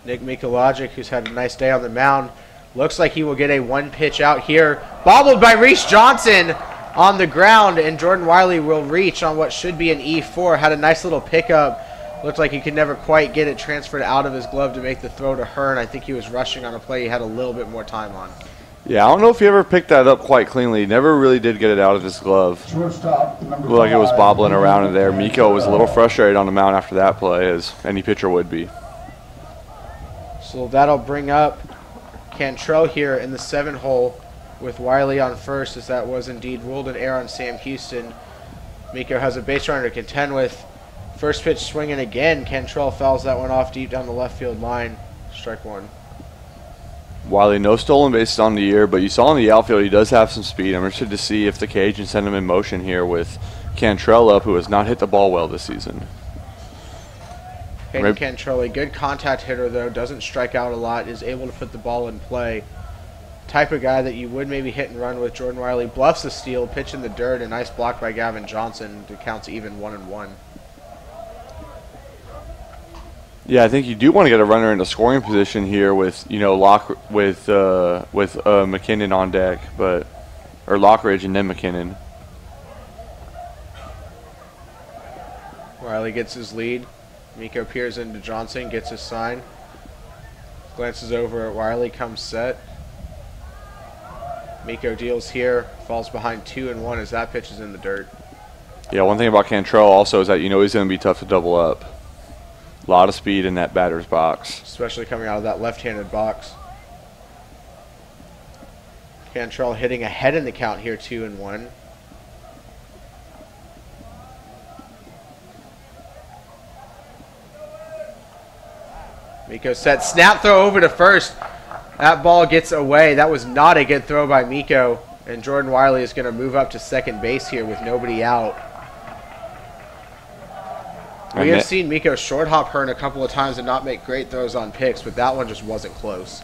Nick Mikologic, who's had a nice day on the mound, looks like he will get a 1 pitch out here. Bobbled by Reese Johnson on the ground, and Jordan Wiley will reach on what should be an E4. Had a nice little pickup. Looked like he could never quite get it transferred out of his glove to make the throw to Hearn. I think he was rushing on a play he had a little bit more time on. Yeah, I don't know if he ever picked that up quite cleanly. He never really did get it out of his glove. Looked like it was bobbling around in there. Miko was a little frustrated on the mound after that play, as any pitcher would be. So that'll bring up Cantrell here in the 7-hole with Wiley on first, as that was indeed ruled an error on Sam Houston. Miko has a base runner to contend with. First pitch swinging again. Cantrell fouls that one off deep down the left field line. Strike 1. Wiley, no stolen bases on the year, but you saw in the outfield he does have some speed. I'm interested to see if the Cajuns send him in motion here with Cantrell up, who has not hit the ball well this season. Hayden Cantrell, a good contact hitter, though, doesn't strike out a lot, is able to put the ball in play. Type of guy that you would maybe hit and run with. Jordan Wiley bluffs the steal, pitch in the dirt, a nice block by Gavin Johnson. It counts even 1-1. Yeah, I think you do want to get a runner in a scoring position here with McKinnon on deck, or Lockridge and then McKinnon. Wiley gets his lead. Miko peers into Johnson, gets his sign. Glances over at Wiley, comes set. Miko deals here, falls behind 2-1 as that pitch is in the dirt. Yeah, one thing about Cantrell also is that he's going to be tough to double up. A lot of speed in that batter's box. Especially coming out of that left-handed box. Cantrell hitting ahead in the count here, 2-1. Miko set, snap throw over to first. That ball gets away. That was not a good throw by Miko. And Jordan Wiley is going to move up to second base here with nobody out. We have seen Miko short hop Hearn a couple of times and not make great throws on picks, but that one just wasn't close.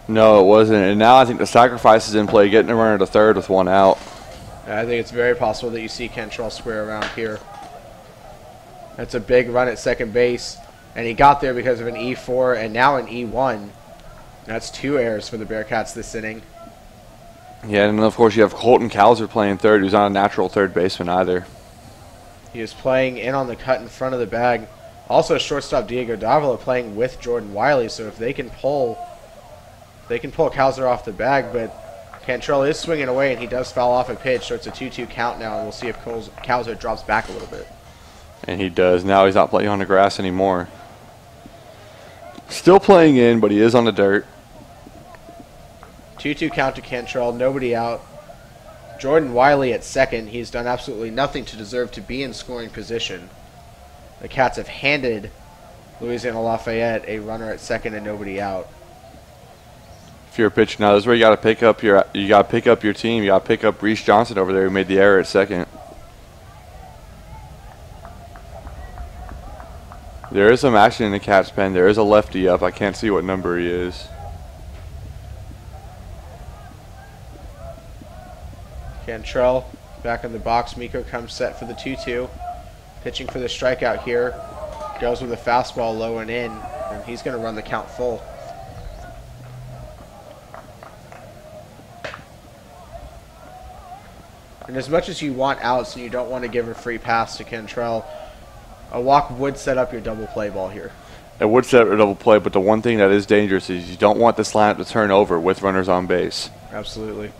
No, it wasn't. And now I think the sacrifice is in play, getting a runner to third with one out. I think it's very possible that you see Cantrell square around here. That's a big run at second base. And he got there because of an E4 and now an E1. That's 2 errors for the Bearcats this inning. Yeah, and of course you have Colton Kauser playing third, who's not a natural third baseman either. He is playing in on the cut in front of the bag. Also, shortstop Diego Davila playing with Jordan Wiley, so if they can pull Kauser off the bag, but Cantrell is swinging away and he does foul off a pitch, so it's a 2-2 count now, and we'll see if Kauser drops back a little bit. And he does. Now he's not playing on the grass anymore. Still playing in, but he is on the dirt. 2-2 count to Cantrell, nobody out. Jordan Wiley at second. He's done absolutely nothing to deserve to be in scoring position. The Cats have handed Louisiana Lafayette a runner at second and nobody out. If you're a pitcher now, this is where you got to pick up your team. You got to pick up Reese Johnson over there, who made the error at second. There is some action in the Cats' pen. There is a lefty up. I can't see what number he is. Cantrell back in the box. Miko comes set for the 2-2. Pitching for the strikeout here. Goes with a fastball low and in. And he's going to run the count full. And as much as you want outs and you don't want to give a free pass to Cantrell, a walk would set up your double play ball here. It would set up a double play, but the one thing that is dangerous is you don't want this lineup to turn over with runners on base. Absolutely.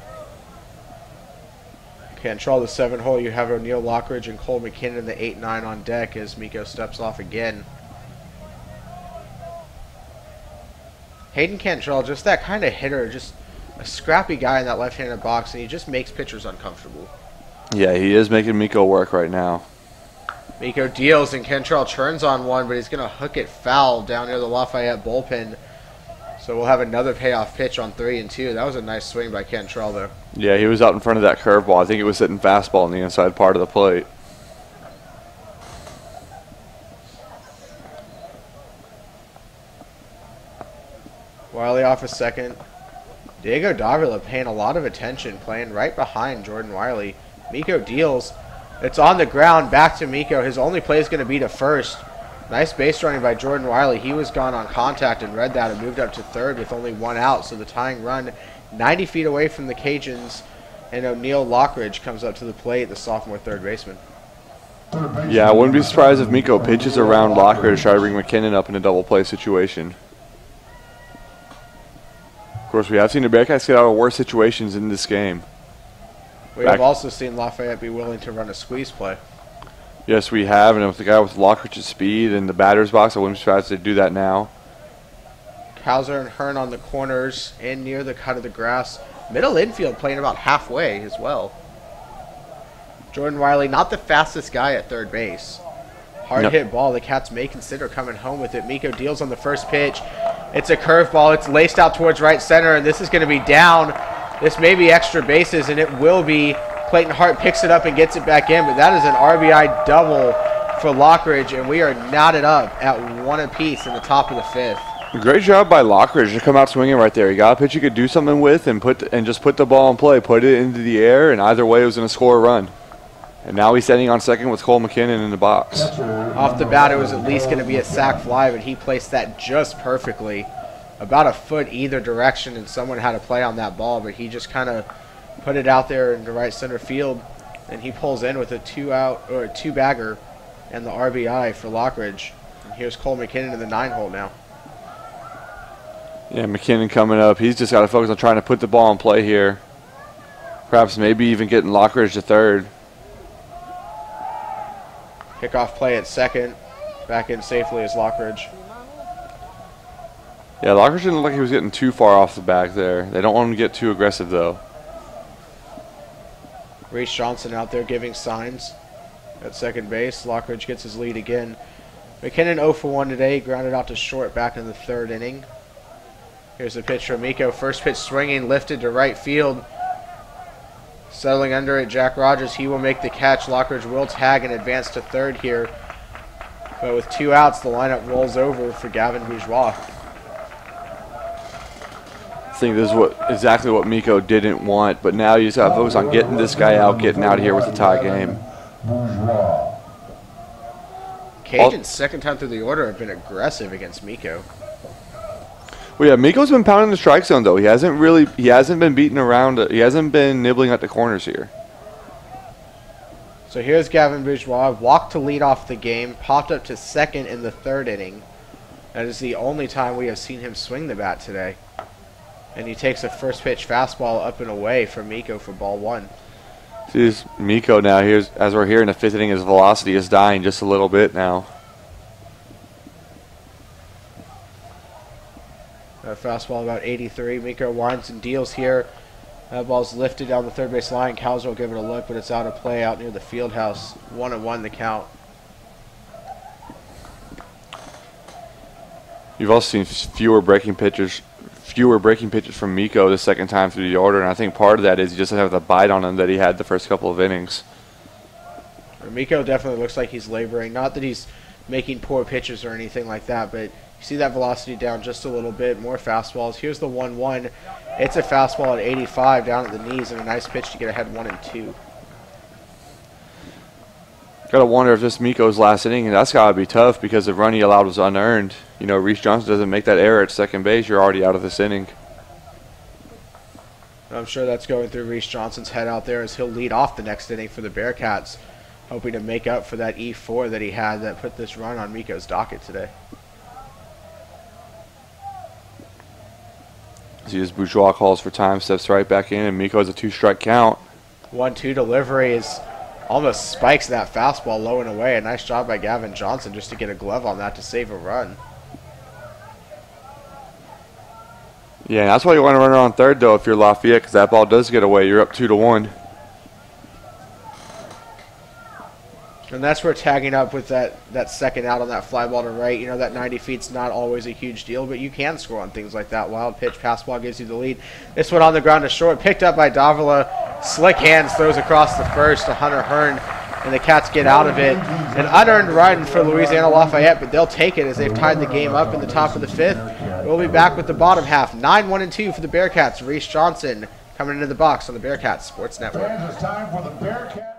Cantrell, the 7-hole. You have O'Neal Lockridge and Cole McKinnon, the 8-9 on deck as Miko steps off again. Hayden Cantrell, just that kind of hitter, just a scrappy guy in that left-handed box, and he just makes pitchers uncomfortable. Yeah, he is making Miko work right now. Miko deals, and Cantrell turns on one, but he's going to hook it foul down near the Lafayette bullpen. So we'll have another payoff pitch on 3-2. That was a nice swing by Cantrell, though. Yeah, he was out in front of that curveball. I think it was hitting fastball on the inside part of the plate. Wiley off a second. Diego Davila paying a lot of attention, playing right behind Jordan Wiley. Miko deals. It's on the ground, back to Miko. His only play is going to be to first. Nice base running by Jordan Wiley. He was gone on contact and read that and moved up to third with only one out. So the tying run 90 feet away from the Cajuns. And O'Neal Lockridge comes up to the plate, the sophomore third baseman. Yeah, I wouldn't be surprised if Miko pitches around Lockridge to try to bring McKinnon up in a double play situation. Of course, we have seen the Bearcats get out of worse situations in this game. We have also seen Lafayette be willing to run a squeeze play. Yes, we have, and with the guy with Lockridge's speed and the batter's box, I wouldn't be surprised if they do that now. Kauser and Hearn on the corners and near the cut of the grass. Middle infield playing about halfway as well. Jordan Wiley, not the fastest guy at third base. Hard hit ball. The Cats may consider coming home with it. Miko deals on the first pitch. It's a curveball. It's laced out towards right center, and this is going to be down. This may be extra bases, and it will be. Clayton Hart picks it up and gets it back in, but that is an RBI double for Lockridge, and we are knotted up at 1 apiece in the top of the 5th. Great job by Lockridge to come out swinging right there. He got a pitch he could do something with and just put the ball in play, put it into the air, and either way it was going to score a run. And now he's standing on second with Cole McKinnon in the box. Off the bat, it was at least going to be a sac fly, but he placed that just perfectly. About a foot either direction, and someone had to play on that ball, but he just kind of put it out there in the right center field, and he pulls in with a two-bagger and the RBI for Lockridge. And here's Cole McKinnon in the 9-hole now. Yeah, McKinnon coming up. He's just got to focus on trying to put the ball in play here. Perhaps maybe even getting Lockridge to third. Kickoff play at second. Back in safely as Lockridge. Yeah, Lockridge didn't look like he was getting too far off the back there. They don't want him to get too aggressive, though. Reese Johnson out there giving signs at second base. Lockridge gets his lead again. McKinnon 0 for 1 today. Grounded out to short back in the 3rd inning. Here's the pitch from Miko. First pitch swinging, lifted to right field. Settling under it, Jack Rogers. He will make the catch. Lockridge will tag and advance to 3rd here. But with 2 outs, the lineup rolls over for Gavin Bourgeois. I think this is exactly what Miko didn't want, but now you just got to focus on getting this guy out, getting out of here with a tie game. Cajuns, second time through the order, have been aggressive against Miko. Well, yeah, Miko's been pounding the strike zone though. He hasn't been beating around. He hasn't been nibbling at the corners here. So here's Gavin Bourgeois, walked to lead off the game, popped up to second in the 3rd inning. That is the only time we have seen him swing the bat today. And he takes a first pitch fastball up and away from Miko for ball 1. See this Miko now. Here's as we're here in the 5th inning, his velocity is dying just a little bit now. That fastball about 83. Miko winds and deals here. That ball's lifted down the 3rd base line. Cowser will give it a look, but it's out of play out near the field house. 1-1 the count. You've also seen fewer breaking pitches from Miko the second time through the order, and I think part of that is he just doesn't have the bite on him that he had the first couple of innings. Miko definitely looks like he's laboring. Not that he's making poor pitches or anything like that, but you see that velocity down just a little bit. More fastballs. Here's the 1-1. It's a fastball at 85 down at the knees, and a nice pitch to get ahead 1-2. Gotta wonder if this Miko's last inning, and that's gotta be tough because the run he allowed was unearned. You know, Reese Johnson doesn't make that error at second base, you're already out of this inning. I'm sure that's going through Reese Johnson's head out there as he'll lead off the next inning for the Bearcats, hoping to make up for that E4 that he had that put this run on Miko's docket today. See as Bourgeois calls for time, steps right back in, and Miko has a 2-strike count. 1-2 delivery is almost spikes that fastball low and away. A nice job by Gavin Johnson just to get a glove on that to save a run. Yeah, that's why you want to run her on third, though, if you're Lafayette, because that ball does get away. You're up 2-1. And that's where tagging up with that second out on that fly ball to right. You know, that 90 feet's not always a huge deal, but you can score on things like that. Wild pitch, pass ball gives you the lead. This one on the ground to short, picked up by Davila. Slick hands, throws across the first to Hunter Hearn, and the Cats get out of it. An unearned run for Louisiana Lafayette, but they'll take it as they've tied the game up in the top of the 5th. We'll be back with the bottom half. 9-1-2 for the Bearcats. Reese Johnson coming into the box on the Bearcats Sports Network. It's time for the Bearcat.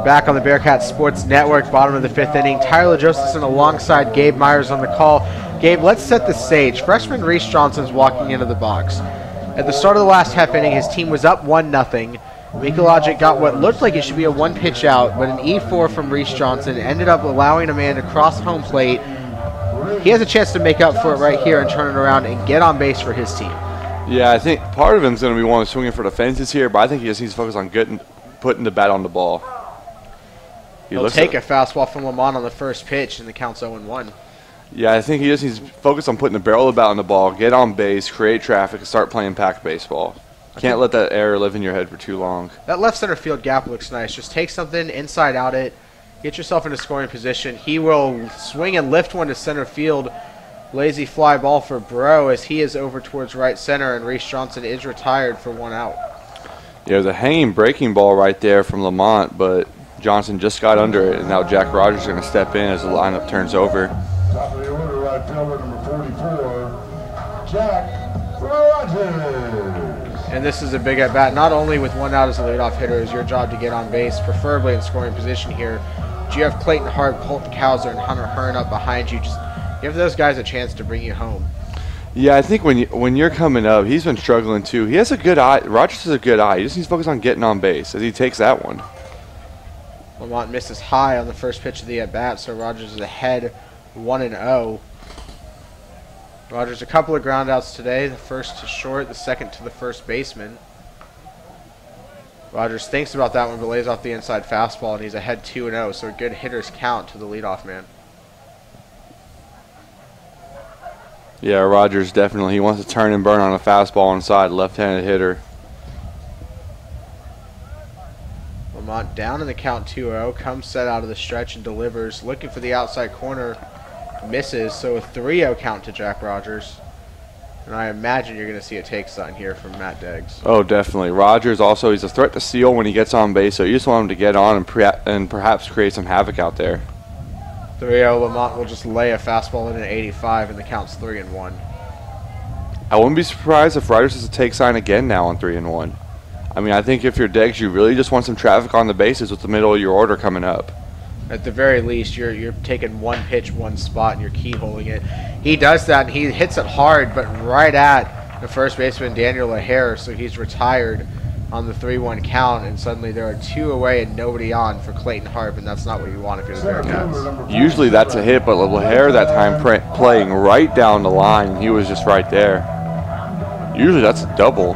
Back on the Bearcats Sports Network, bottom of the 5th inning. Tyler Josephson alongside Gabe Myers on the call. Gabe, let's set the stage. Freshman Reese Johnson's walking into the box. At the start of the last half inning, his team was up 1-0. Mikulajic got what looked like it should be a one-pitch out, but an E4 from Reese Johnson ended up allowing a man to cross home plate. He has a chance to make up for it right here and turn it around and get on base for his team. Yeah, I think part of him's going to be one swinging for the fences here, but I think he just needs to focus on putting the bat on the ball. He'll take a fastball from Lamont on the first pitch, and the count's 0-1. Yeah, I think he just needs to focus on putting the barrel of the bat on the ball, get on base, create traffic, and start playing pack baseball. Can't let that error live in your head for too long. That left center field gap looks nice. Just take something inside out it, get yourself into scoring position. He will swing and lift one to center field. Lazy fly ball for Bro as he is over towards right center, and Reese Johnson is retired for one out. Yeah, there's a hanging breaking ball right there from Lamont, but Johnson just got under it, and now Jack Rogers is going to step in as the lineup turns over. Top of the order, right fielder number 44, Jack Rogers. And this is a big at-bat, not only with one out as a leadoff hitter. It's your job to get on base, preferably in scoring position here. You have Clayton Hart, Colton Cowser, and Hunter Hearn up behind you. Just give those guys a chance to bring you home. Yeah, I think when you're coming up, he's been struggling too. He has a good eye. Rogers has a good eye. He just needs to focus on getting on base as he takes that one. Lamont misses high on the first pitch of the at-bat, so Rogers is ahead 1-0. Rogers a couple of groundouts today, the first to short, the second to the first baseman. Rogers thinks about that one, but lays off the inside fastball, and he's ahead 2-0, so a good hitter's count to the leadoff man. Yeah, Rogers definitely. He wants to turn and burn on a fastball inside, left-handed hitter. Lamont down in the count 2-0, comes set out of the stretch and delivers, looking for the outside corner, misses, so a 3-0 count to Jack Rogers. And I imagine you're going to see a take sign here from Matt Deggs. Oh, definitely. Rogers also, he's a threat to steal when he gets on base, so you just want him to get on and perhaps create some havoc out there. 3-0, Lamont will just lay a fastball in at 85, and the count's 3-1. I wouldn't be surprised if Rogers has a take sign again now on 3-1. I mean, I think if you're Deggs, you really just want some traffic on the bases with the middle of your order coming up. At the very least, you're taking one pitch, one spot, and you're keyholing it. He does that, and he hits it hard, but right at the first baseman, Daniel O'Hare, so he's retired on the 3-1 count, and suddenly there are two away and nobody on for Clayton Harp, and that's not what you want if you're the Bearcats. Usually that's a hit, but O'Hare that time playing right down the line, and he was just right there. Usually that's a double.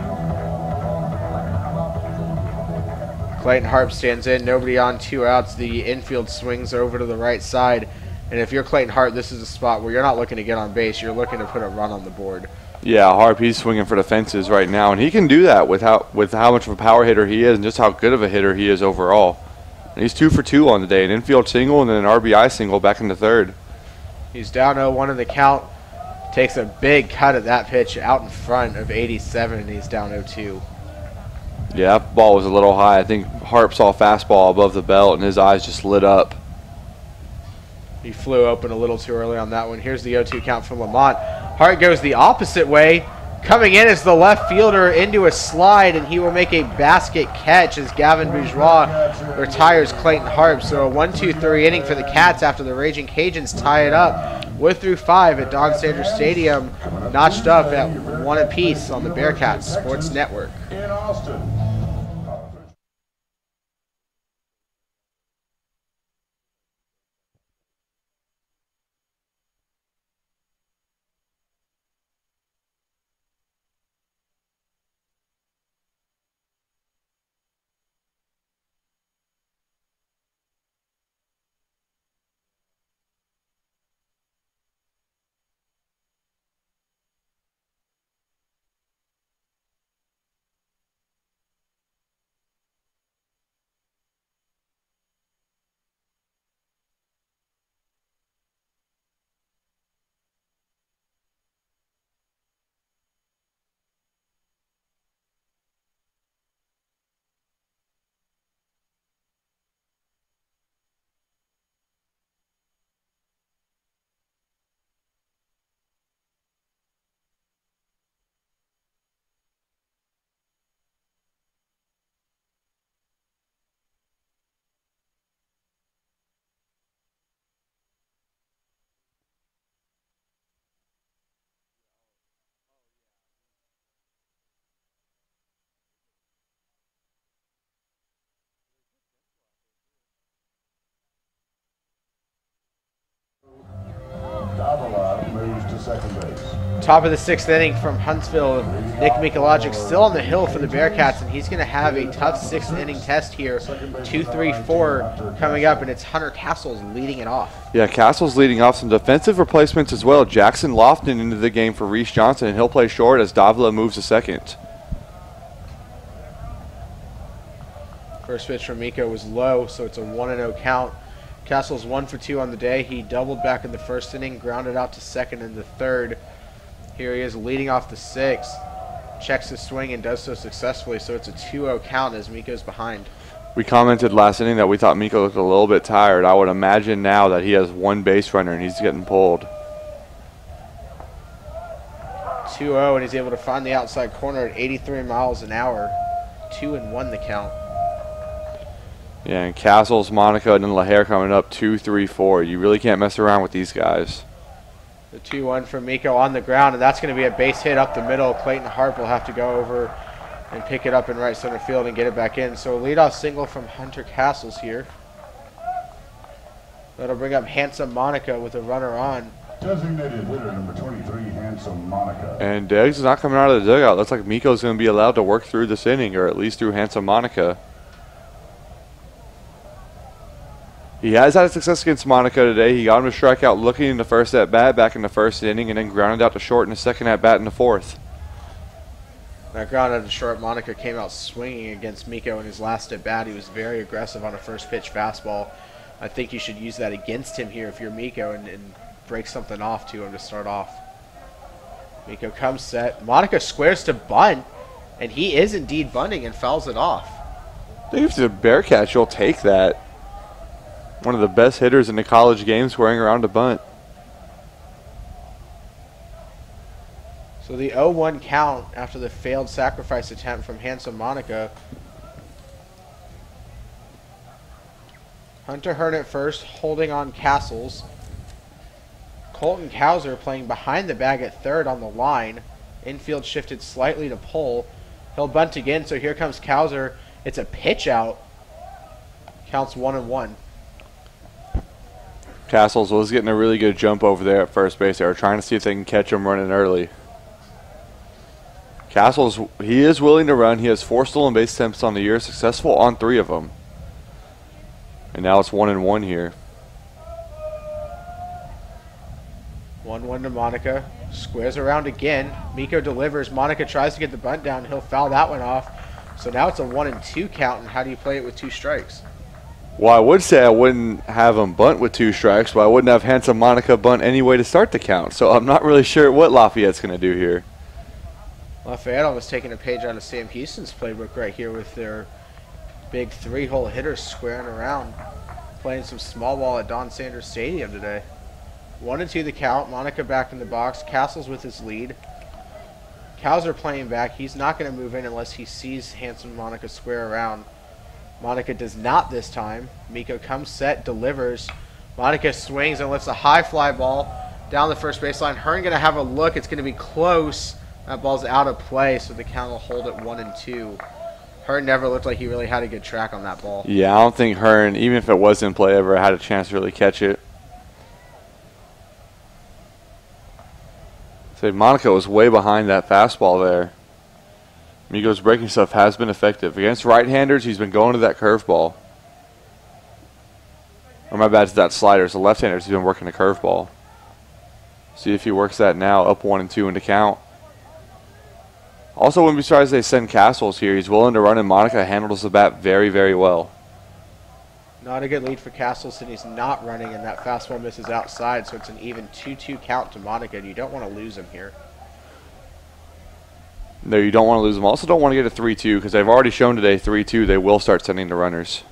Clayton Harp stands in, nobody on, 2 outs. The infield swings over to the right side. And if you're Clayton Harp, this is a spot where you're not looking to get on base. You're looking to put a run on the board. Yeah, Harp, he's swinging for the fences right now, and he can do that with how much of a power hitter he is and just how good of a hitter he is overall. And he's 2 for 2 on the day, an infield single and then an RBI single back in the third. He's down 0-1 in the count. Takes a big cut at that pitch out in front of 87, and he's down 0-2. Yeah, that ball was a little high. I think Harp saw a fastball above the belt, and his eyes just lit up. He flew open a little too early on that one. Here's the 0-2 count from Lamont. Hart goes the opposite way. Coming in as the left fielder into a slide, and he will make a basket catch as Gavin Bourgeois retires Clayton Harp. So a 1-2-3 inning for the Cats after the Raging Cajuns tie it up. We're through 5 at Dog Sanders Stadium, notched up at 1 apiece on the Bearcats Sports Network. In Austin. Top of the 6th inning from Huntsville. Nick Mikulajic still on the hill for the Bearcats, and he's going to have a tough 6th inning test here. 2-3-4 coming up, and it's Hunter Castles leading it off. Yeah, Castles leading off. Some defensive replacements as well. Jackson Lofton into the game for Reese Johnson, and he'll play short as Davila moves to second. First pitch from Miko was low, so it's a 1-0 count. Castles 1 for 2 on the day. He doubled back in the 1st inning, grounded out to second in the 3rd. Here he is leading off the 6th. Checks his swing and does so successfully, so it's a 2-0 count as Miko's behind. We commented last inning that we thought Miko looked a little bit tired. I would imagine now that he has one base runner and he's getting pulled. 2-0, and he's able to find the outside corner at 83 miles an hour. 2-1 the count. Yeah, and Castles, Monica, and then LaHare coming up 2-3-4. You really can't mess around with these guys. The 2-1 from Miko on the ground, and that's going to be a base hit up the middle. Clayton Harp will have to go over and pick it up in right center field and get it back in. So a leadoff single from Hunter Castles here. That'll bring up Handsome Monica with a runner on. Designated hitter number 23, Handsome Monica. And Deggs is not coming out of the dugout. Looks like Miko's going to be allowed to work through this inning, or at least through Handsome Monica. He has had success against Monica today. He got him a strikeout looking in the first at-bat, back in the 1st inning, and then grounded out to short in the 2nd at-bat in the 4th. That ground out to short, Monica came out swinging against Miko in his last at-bat. He was very aggressive on a first-pitch fastball. I think you should use that against him here if you're Miko and break something off to him to start off. Miko comes set. Monica squares to bunt, and he is indeed bunting and fouls it off. I think if it's a Bearcat, you'll take that. One of the best hitters in the college game squaring around a bunt. So the 0-1 count after the failed sacrifice attempt from Handsome Monica. Hunter Hearn at first, holding on Castles. Colton Kauser playing behind the bag at 3rd on the line. Infield shifted slightly to pull. He'll bunt again, so here comes Kauser. It's a pitch out. Counts 1-1. Castles was getting a really good jump over there at first base. They were trying to see if they can catch him running early. Castles, he is willing to run. He has 4 stolen base attempts on the year, successful on 3 of them. And now it's 1-1 here. 1-1 to Monica. Squares around again. Miko delivers. Monica tries to get the bunt down. He'll foul that one off. So now it's a 1-2 count. And how do you play it with 2 strikes? Well, I would say I wouldn't have him bunt with 2 strikes, but I wouldn't have Handsome Monica bunt anyway to start the count. So I'm not really sure what Lafayette's going to do here. Lafayette almost taking a page out of Sam Houston's playbook right here with their big 3-hole hitters squaring around. Playing some small ball at Don Sanders Stadium today. 1-2 the count. Monica back in the box. Castles with his lead. Kauser playing back. He's not going to move in unless he sees Handsome Monica square around. Monica does not this time. Miko comes set, delivers. Monica swings and lifts a high fly ball down the first baseline. Hearn going to have a look. It's going to be close. That ball's out of play, so the count will hold at 1-2. Hearn never looked like he really had a good track on that ball. Yeah, I don't think Hearn, even if it was in play, ever had a chance to really catch it. So Monica was way behind that fastball there. Miko's breaking stuff has been effective. Against right-handers, he's been going to that curveball. Or my bad, it's that slider. It's the left-handers, he's been working the curveball. See if he works that now, up 1-2 in the count. Also, wouldn't be surprised if they send Castles here. He's willing to run, and Monica handles the bat very, very well. Not a good lead for Castles, and he's not running, and that fastball misses outside, so it's an even 2-2 count to Monica, and you don't want to lose him here. No, you don't want to lose them. Also don't want to get a 3-2 because they've already shown today 3-2 they will start sending the runners.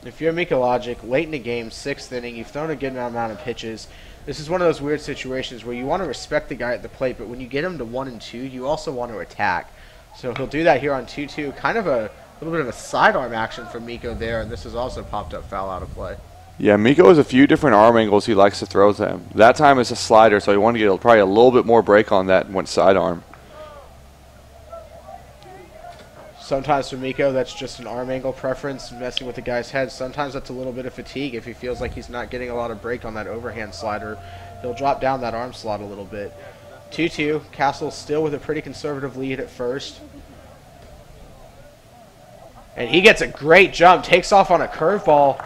If you're Mikulajic, late in the game, 6th inning, you've thrown a good amount of pitches. This is one of those weird situations where you want to respect the guy at the plate, but when you get him to 1-2, you also want to attack. So he'll do that here on 2-2. Kind of a little bit of a sidearm action from Miko there, and this has also popped up foul out of play. Yeah, Miko has a few different arm angles he likes to throw to him. That time it's a slider, so he wanted to get probably a little bit more break on that and went sidearm. Sometimes for Miko, that's just an arm angle preference, messing with the guy's head. Sometimes that's a little bit of fatigue. If he feels like he's not getting a lot of break on that overhand slider, he'll drop down that arm slot a little bit. 2-2. Castle still with a pretty conservative lead at first. And he gets a great jump, takes off on a curveball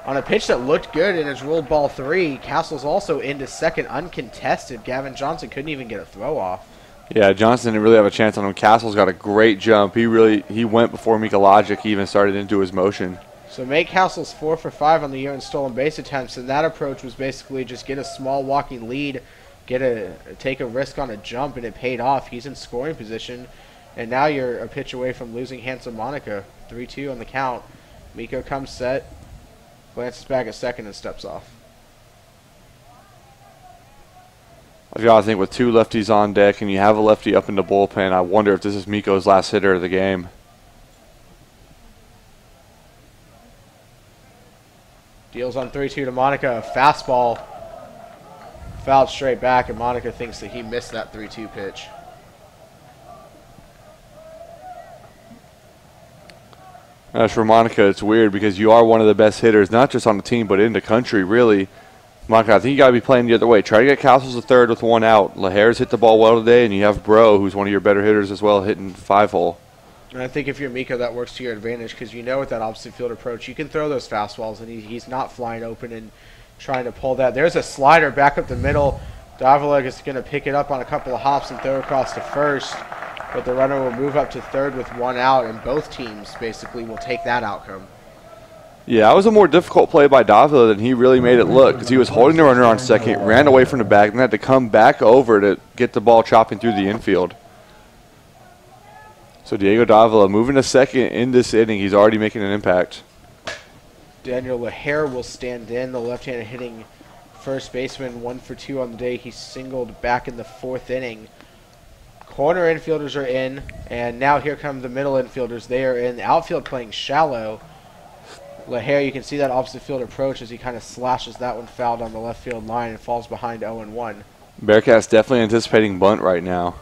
on a pitch that looked good and has ruled ball 3. Castle's also into second uncontested. Gavin Johnson couldn't even get a throw off. Yeah, Johnson didn't really have a chance on him. Castle's got a great jump. He went before Mikalogic even started into his motion. So make Castle's 4 for 5 on the year in stolen base attempts, and that approach was basically just get a small walking lead, take a risk on a jump, and it paid off. He's in scoring position, and now you're a pitch away from losing Handsome Monica. 3-2 on the count. Miko comes set, glances back at second, and steps off. I've got to think with 2 lefties on deck and you have a lefty up in the bullpen, I wonder if this is Miko's last hitter of the game. Deals on 3-2 to Monica. A fastball fouled straight back, and Monica thinks that he missed that 3-2 pitch. As for Monica, it's weird because you are one of the best hitters, not just on the team, but in the country, really. Monica, I think you got to be playing the other way. Try to get Castles a third with 1 out. Lahare's hit the ball well today, and you have Bro, who's one of your better hitters as well, hitting 5-hole. And I think if you're Miko, that works to your advantage because you know with that opposite field approach, you can throw those fastballs, and he's not flying open and trying to pull that. There's a slider back up the middle. Davila is going to pick it up on a couple of hops and throw across to first, but the runner will move up to third with 1 out, and both teams basically will take that outcome. Yeah, that was a more difficult play by Davila than he really made it look because he was holding the runner on second, ran away from the bag, and had to come back over to get the ball chopping through the infield. So Diego Davila moving to second in this inning. He's already making an impact. Daniel Lahair will stand in, the left-handed hitting first baseman, 1 for 2 on the day. He singled back in the 4th inning. Corner infielders are in, and now here come the middle infielders. They are in. The outfield playing shallow. Lahair, you can see that opposite field approach as he kind of slashes that one foul down the left field line and falls behind 0-1. Bearcats definitely anticipating bunt right now.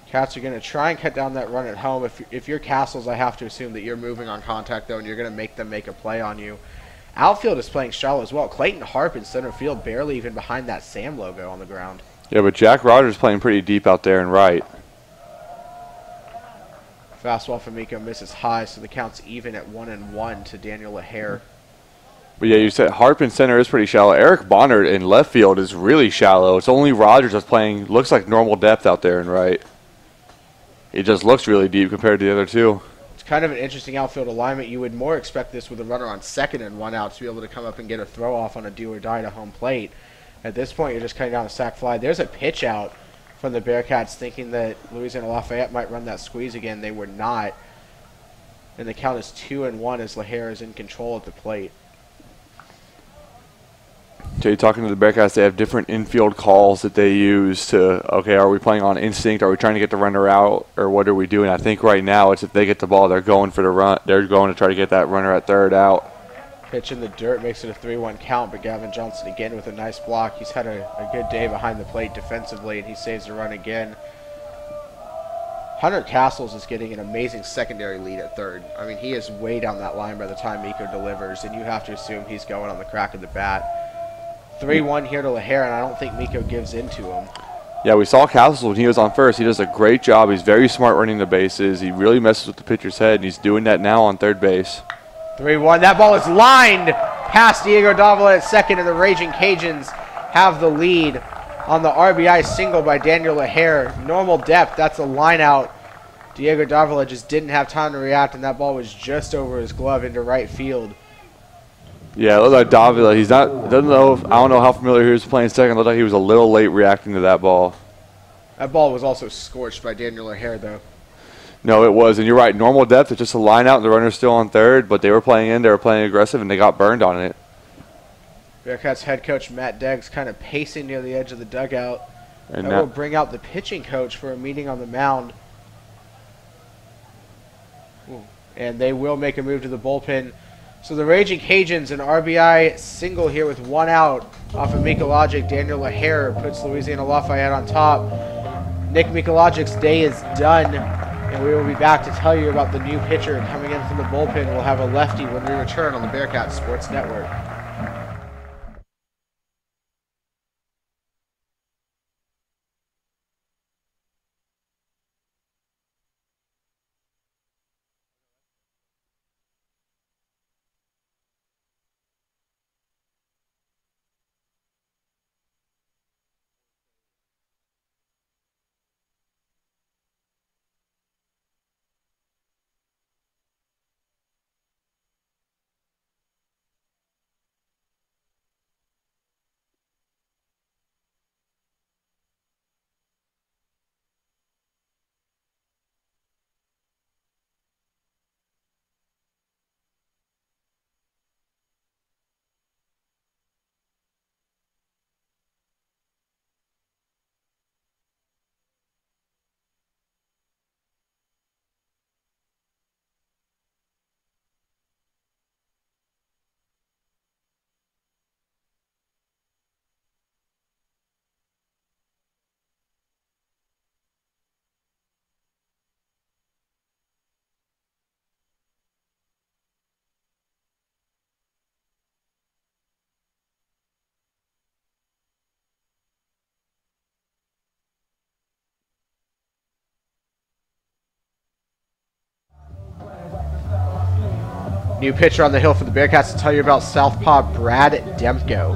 Cats are going to try and cut down that run at home. If you're Castles, I have to assume that you're moving on contact, though, and you're going to make them make a play on you. Outfield is playing shallow as well. Clayton Harp in center field, barely even behind that Sam logo on the ground. Yeah, but Jack Rogers playing pretty deep out there and right. Fastball from Miko misses high, so the count's even at 1-1 to Daniel Lahair. But yeah, you said Harp in center is pretty shallow. Eric Bonner in left field is really shallow. It's only Rogers that's playing, looks like normal depth out there and right. It just looks really deep compared to the other two. It's kind of an interesting outfield alignment. You would more expect this with a runner on second and 1 out to be able to come up and get a throw off on a do or die to home plate. At this point, you're just cutting down a sac fly. There's a pitch out from the Bearcats thinking that Louisiana Lafayette might run that squeeze again. They were not. And the count is 2-1 as Lahair is in control at the plate. Jay, talking to the Bearcats, they have different infield calls that they use to, okay, are we playing on instinct? Are we trying to get the runner out? Or what are we doing? I think right now it's if they get the ball, they're going for the run. They're going to try to get that runner at third out. Pitch in the dirt makes it a 3-1 count, but Gavin Johnson again with a nice block. He's had a good day behind the plate defensively, and he saves the run again. Hunter Castles is getting an amazing secondary lead at third. I mean, he is way down that line by the time Miko delivers, and you have to assume he's going on the crack of the bat. 3-1 here to Lahair, and I don't think Miko gives in to him. Yeah, we saw Castles when he was on first. He does a great job. He's very smart running the bases. He really messes with the pitcher's head, and he's doing that now on third base. 3-1. That ball is lined past Diego Davila at second, and the Raging Cajuns have the lead on the RBI single by Daniel Lahair. Normal depth, that's a line out. Diego Davila just didn't have time to react, and that ball was just over his glove into right field. Yeah, it looked like Davila. I don't know how familiar he was playing second. It looked like he was a little late reacting to that ball. That ball was also scorched by Daniel Lahair, though. No, it was. And you're right. Normal depth, it's just a line out, and the runner's still on third, but they were playing in. They were playing aggressive, and they got burned on it. Bearcats head coach Matt Deggs kind of pacing near the edge of the dugout. And that will bring out the pitching coach for a meeting on the mound. Ooh. And they will make a move to the bullpen. So the Raging Cajuns, an RBI single here with 1 out off of Mikalogic. Daniel Lahair puts Louisiana Lafayette on top. Nick Mikologic's day is done, and we will be back to tell you about the new pitcher coming in from the bullpen. We'll have a lefty when we return on the Bearcats Sports Network. New pitcher on the hill for the Bearcats to tell you about southpaw Brad Demko.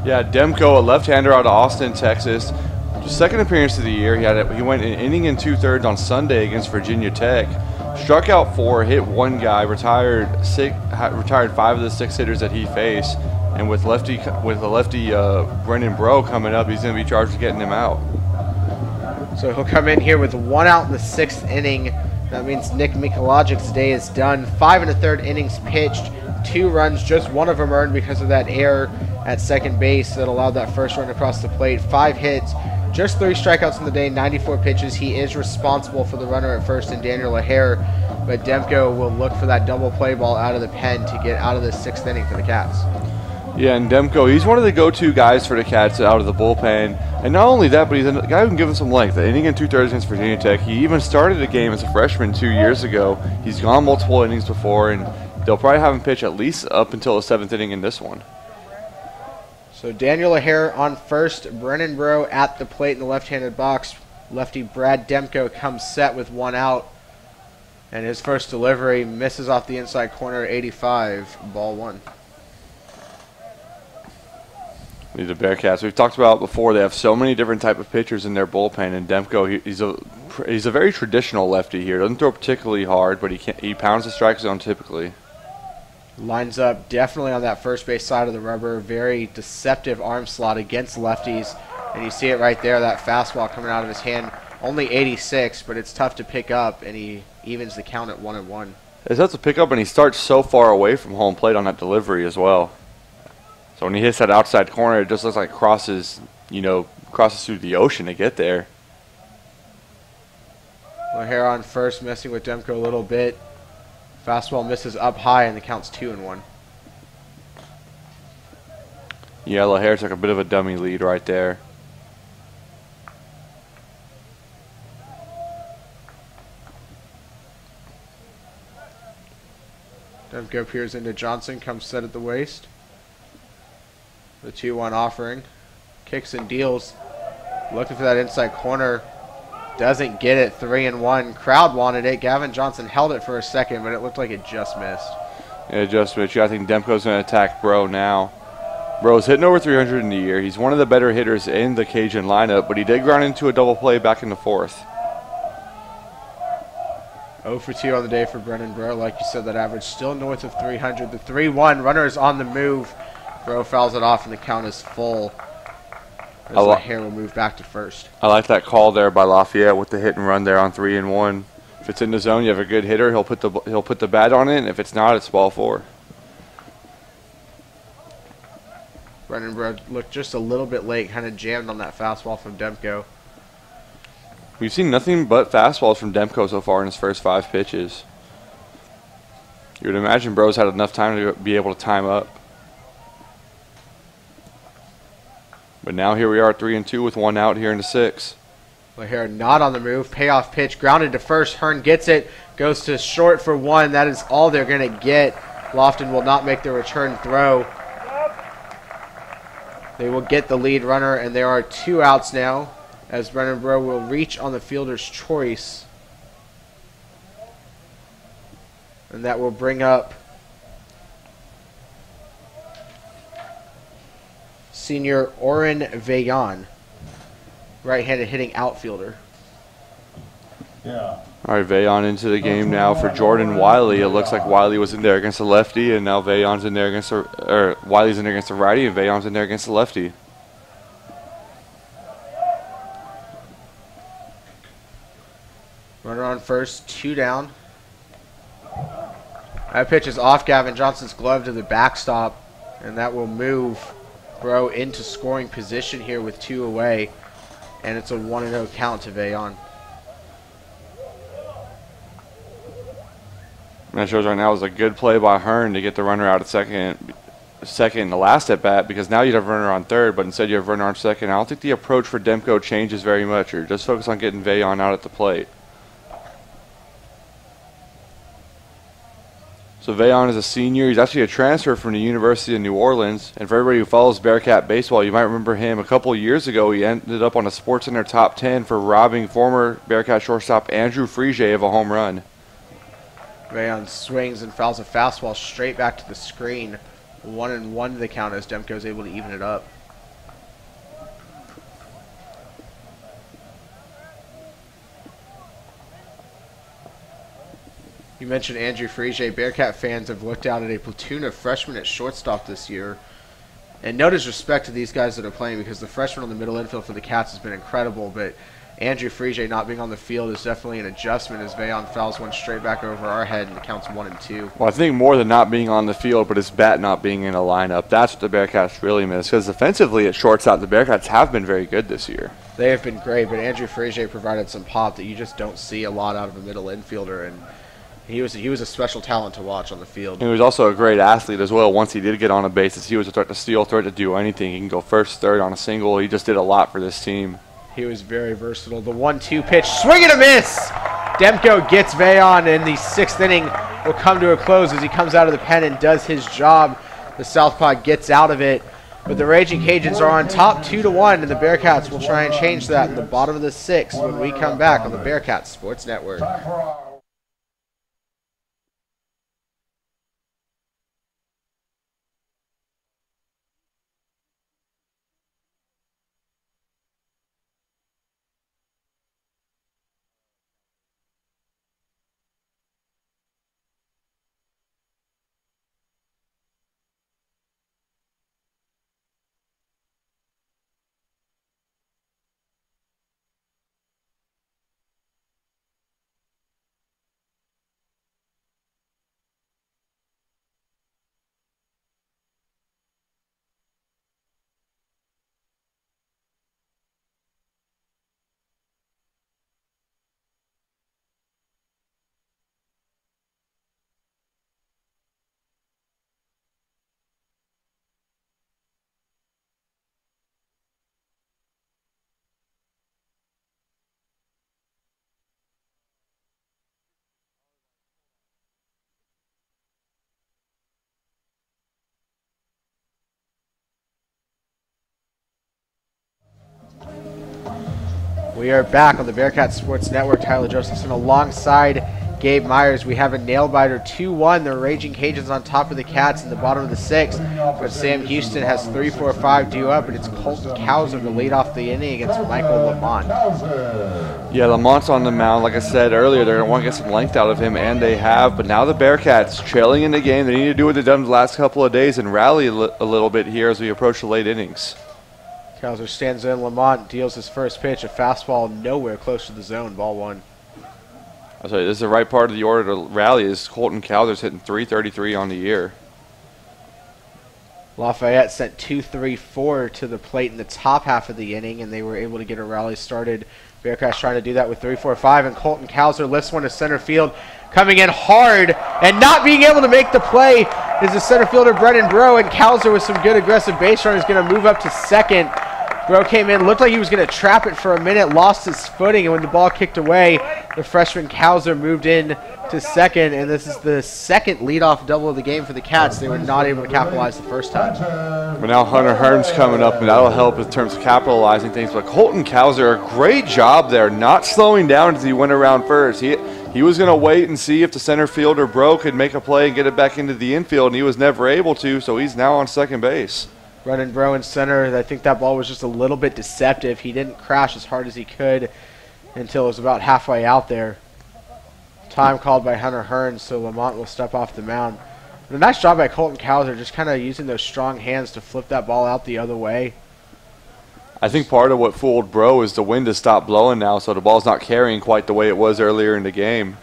Yeah, Demko, a left-hander out of Austin, Texas. Just second appearance of the year. He went an inning and 2/3 on Sunday against Virginia Tech. Struck out 4, hit 1 guy, retired 5 of the 6 hitters that he faced. And with the lefty Brendan Breaux coming up, he's going to be charged with getting him out. So he'll come in here with 1 out in the 6th inning. That means Nick Mikolajic's day is done. 5 1/3 innings pitched, 2 runs, just 1 of them earned because of that error at second base that allowed that first run across the plate. 5 hits, just 3 strikeouts in the day, 94 pitches. He is responsible for the runner at first in Daniel Lahair, but Demko will look for that double play ball out of the pen to get out of the 6th inning for the Cats. Yeah, and Demko, he's one of the go-to guys for the Cats out of the bullpen. And not only that, but he's a guy who can give them some length. The inning and 2/3 against Virginia Tech. He even started a game as a freshman 2 years ago. He's gone multiple innings before, and they'll probably have him pitch at least up until the 7th inning in this one. So Daniel Lahair on first, Brennan Breaux at the plate in the left-handed box. Lefty Brad Demko comes set with 1 out. And his first delivery misses off the inside corner, 85, ball 1. The Bearcats, we've talked about before, they have so many different type of pitchers in their bullpen, and Demko, he's a very traditional lefty here. Doesn't throw particularly hard, but he pounds the strike zone typically. Lines up definitely on that first base side of the rubber. Very deceptive arm slot against lefties, and you see it right there, that fastball coming out of his hand. Only 86, but it's tough to pick up, and he evens the count at 1-1. It's tough to pick up, and he starts so far away from home plate on that delivery as well. So when he hits that outside corner, it just looks like crosses through the ocean to get there. Lahair on first, messing with Demko a little bit. Fastball misses up high, and the count's 2-1. Yeah, Lahair took a bit of a dummy lead right there. Demko peers into Johnson, comes set at the waist. The 2-1 offering. Kicks and deals. Looking for that inside corner. Doesn't get it. 3-1. Crowd wanted it. Gavin Johnson held it for a second, but it looked like it just missed. Yeah, just missed. I think Demko's going to attack Breaux now. Breaux's hitting over 300 in the year. He's one of the better hitters in the Cajun lineup, but he did ground into a double play back in the 4th. 0 for 2 on the day for Brennan Breaux. Like you said, that average still north of 300. The 3-1. Runner is on the move. Breaux fouls it off, and the count is full. As Lahair will move back to first. I like that call there by Lafayette with the hit and run there on 3-1. If it's in the zone, you have a good hitter. He'll put the bat on it, and if it's not, it's ball 4. Brennan Breaux looked just a little bit late, kind of jammed on that fastball from Demko. We've seen nothing but fastballs from Demko so far in his first 5 pitches. You would imagine Breaux's had enough time to be able to time up. But now here we are 3-2 with 1 out here in the 6th. Lahair not on the move. Payoff pitch. Grounded to first. Hearn gets it. Goes to short for 1. That is all they're going to get. Lofton will not make the return throw. They will get the lead runner, and there are 2 outs now as Brennan Breaux will reach on the fielder's choice. And that will bring up senior Oren Veillon, right-handed hitting outfielder. Yeah. All right, Veillon into the game now for Jordan Wiley. It looks like Wiley was in there against the lefty, and now Veillon's in there against Wiley's in there against the righty, and Veillon's in there against the lefty. Runner on first, 2 down. That pitch is off Gavin Johnson's glove to the backstop, and that will move Breaux into scoring position here with 2 away, and it's a 1-0 count to Veillon. That shows right now is a good play by Hearn to get the runner out at second in the last at bat, because now you'd have runner on third, but instead you have runner on second. I don't think the approach for Demko changes very much, or just focus on getting Veillon out at the plate. So Veillon is a senior. He's actually a transfer from the University of New Orleans. And for everybody who follows Bearcat baseball, you might remember him. A couple years ago, he ended up on a SportsCenter top 10 for robbing former Bearcat shortstop Andrew Frege of a home run. Rayon swings and fouls a fastball straight back to the screen. 1-1 to the count as Demko is able to even it up. You mentioned Andrew Frege. Bearcat fans have looked out at a platoon of freshmen at shortstop this year. And no disrespect to these guys that are playing, because the freshman on the middle infield for the Cats has been incredible, but Andrew Frege not being on the field is definitely an adjustment as Vayon fouls one straight back over our head and the count's 1-2. Well, I think more than not being on the field, but his bat not being in a lineup, that's what the Bearcats really miss, because defensively at shortstop, the Bearcats have been very good this year. They have been great, but Andrew Frege provided some pop that you just don't see a lot out of a middle infielder, and he was a special talent to watch on the field. He was also a great athlete as well. Once he did get on a bases, he was a threat to steal, threat to do anything. He can go first, third on a single. He just did a lot for this team. He was very versatile. The 1-2 pitch, swing and a miss! Demko gets Vayon, and the 6th inning will come to a close as he comes out of the pen and does his job. The Southpaw gets out of it, but the Raging Cajuns are on top 2-1, and the Bearcats will try and change that in the bottom of the 6th when we come back on the Bearcats Sports Network. We are back on the Bearcat Sports Network. Tyler Josephson alongside Gabe Myers. We have a nail-biter 2-1. The Raging Cajuns on top of the Cats in the bottom of the 6th. But Sam Houston has 3-4-5 due up, and it's Colton Cowser to lead off the inning against Michael Lamont. Yeah, Lamont's on the mound. Like I said earlier, they're going to want to get some length out of him, and they have. But now the Bearcats trailing in the game. They need to do what they've done the last couple of days and rally a little bit here as we approach the late innings. Cowser stands in. Lamont deals his first pitch. A fastball nowhere close to the zone. Ball 1. I'll tell you, this is the right part of the order to rally. Is Colton Cowser's hitting .333 on the year. Lafayette sent 2-3-4 to the plate in the top half of the inning, and they were able to get a rally started. Bearcats trying to do that with 3-4-5, and Colton Cowser lifts one to center field, coming in hard and not being able to make the play is the center fielder Brennan Bro, and Cowser with some good aggressive base running is going to move up to second. Bro came in, looked like he was going to trap it for a minute, lost his footing, and when the ball kicked away, the freshman Cowser moved in to second, and this is the second leadoff double of the game for the Cats. They were not able to capitalize the first time. But now Hunter Hearn's coming up, and that'll help in terms of capitalizing things. But Colton Cowser, a great job there, not slowing down as he went around first. He was going to wait and see if the center fielder Bro could make a play and get it back into the infield, and he was never able to, so he's now on second base. Brennan Bro in center. I think that ball was just a little bit deceptive. He didn't crash as hard as he could until it was about halfway out there. Time called by Hunter Hearn, so Lamont will step off the mound. But a nice job by Colton Cowser, just kind of using those strong hands to flip that ball out the other way. I think part of what fooled Bro is the wind has stopped blowing now, so the ball's not carrying quite the way it was earlier in the game.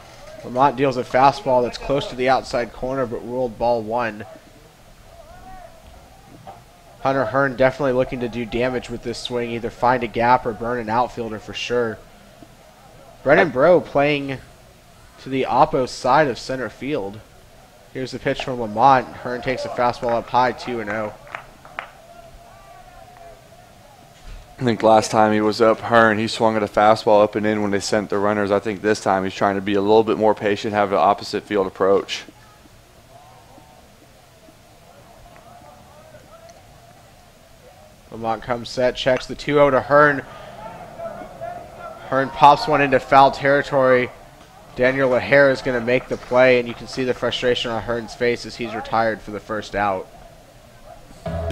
Lamont deals a fastball that's close to the outside corner, but ruled ball 1. Hunter Hearn definitely looking to do damage with this swing, either find a gap or burn an outfielder for sure. Brennan Bro playing to the opposite side of center field. Here's the pitch from Lamont. Hearn takes a fastball up high, 2-0. I think last time he was up, Hearn, he swung at a fastball up and in when they sent the runners. I think this time he's trying to be a little bit more patient, have an opposite field approach. Lamont comes set, checks the 2-0 to Hearn. Hearn pops one into foul territory. Daniel O'Hare is going to make the play, and you can see the frustration on Hearn's face as he's retired for the first out.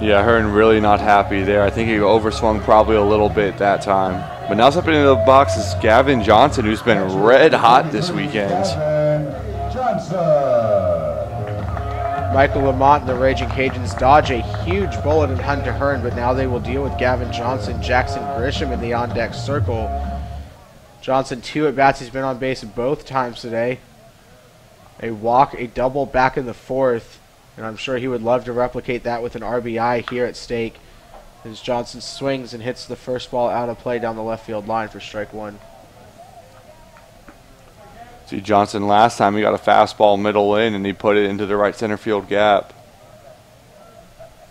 Yeah, Hearn really not happy there. I think he overswung probably a little bit that time. But now stepping into the box is Gavin Johnson, who's been red hot this weekend. Michael Lamont and the Raging Cajuns dodge a huge bullet in Hunter Hearn, but now they will deal with Gavin Johnson, Jackson Grisham in the on-deck circle. Johnson 2 at-bats. He's been on base both times today. A walk, a double back in the 4th, and I'm sure he would love to replicate that with an RBI here at stake as Johnson swings and hits the first ball out of play down the left field line for strike 1. See, Johnson last time he got a fastball middle in and he put it into the right center field gap.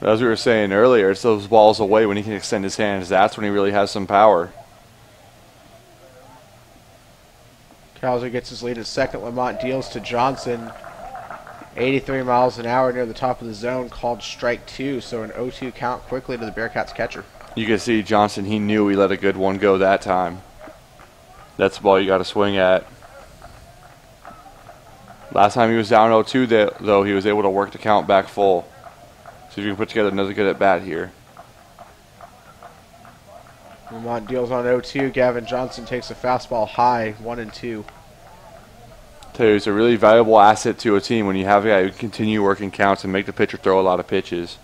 But as we were saying earlier, it's those balls away when he can extend his hands. That's when he really has some power. Cowser gets his lead at second. Lamont deals to Johnson. 83 miles an hour near the top of the zone, called strike 2. So an 0-2 count quickly to the Bearcats catcher. You can see Johnson, he knew he let a good one go that time. That's the ball you got to swing at. Last time he was down 0-2, though, he was able to work the count back full. See if you can put together another good at-bat here. Lamont deals on 0-2. Gavin Johnson takes a fastball high, 1-2. Tell you, it's a really valuable asset to a team when you have a guy who can continue working counts and make the pitcher throw a lot of pitches.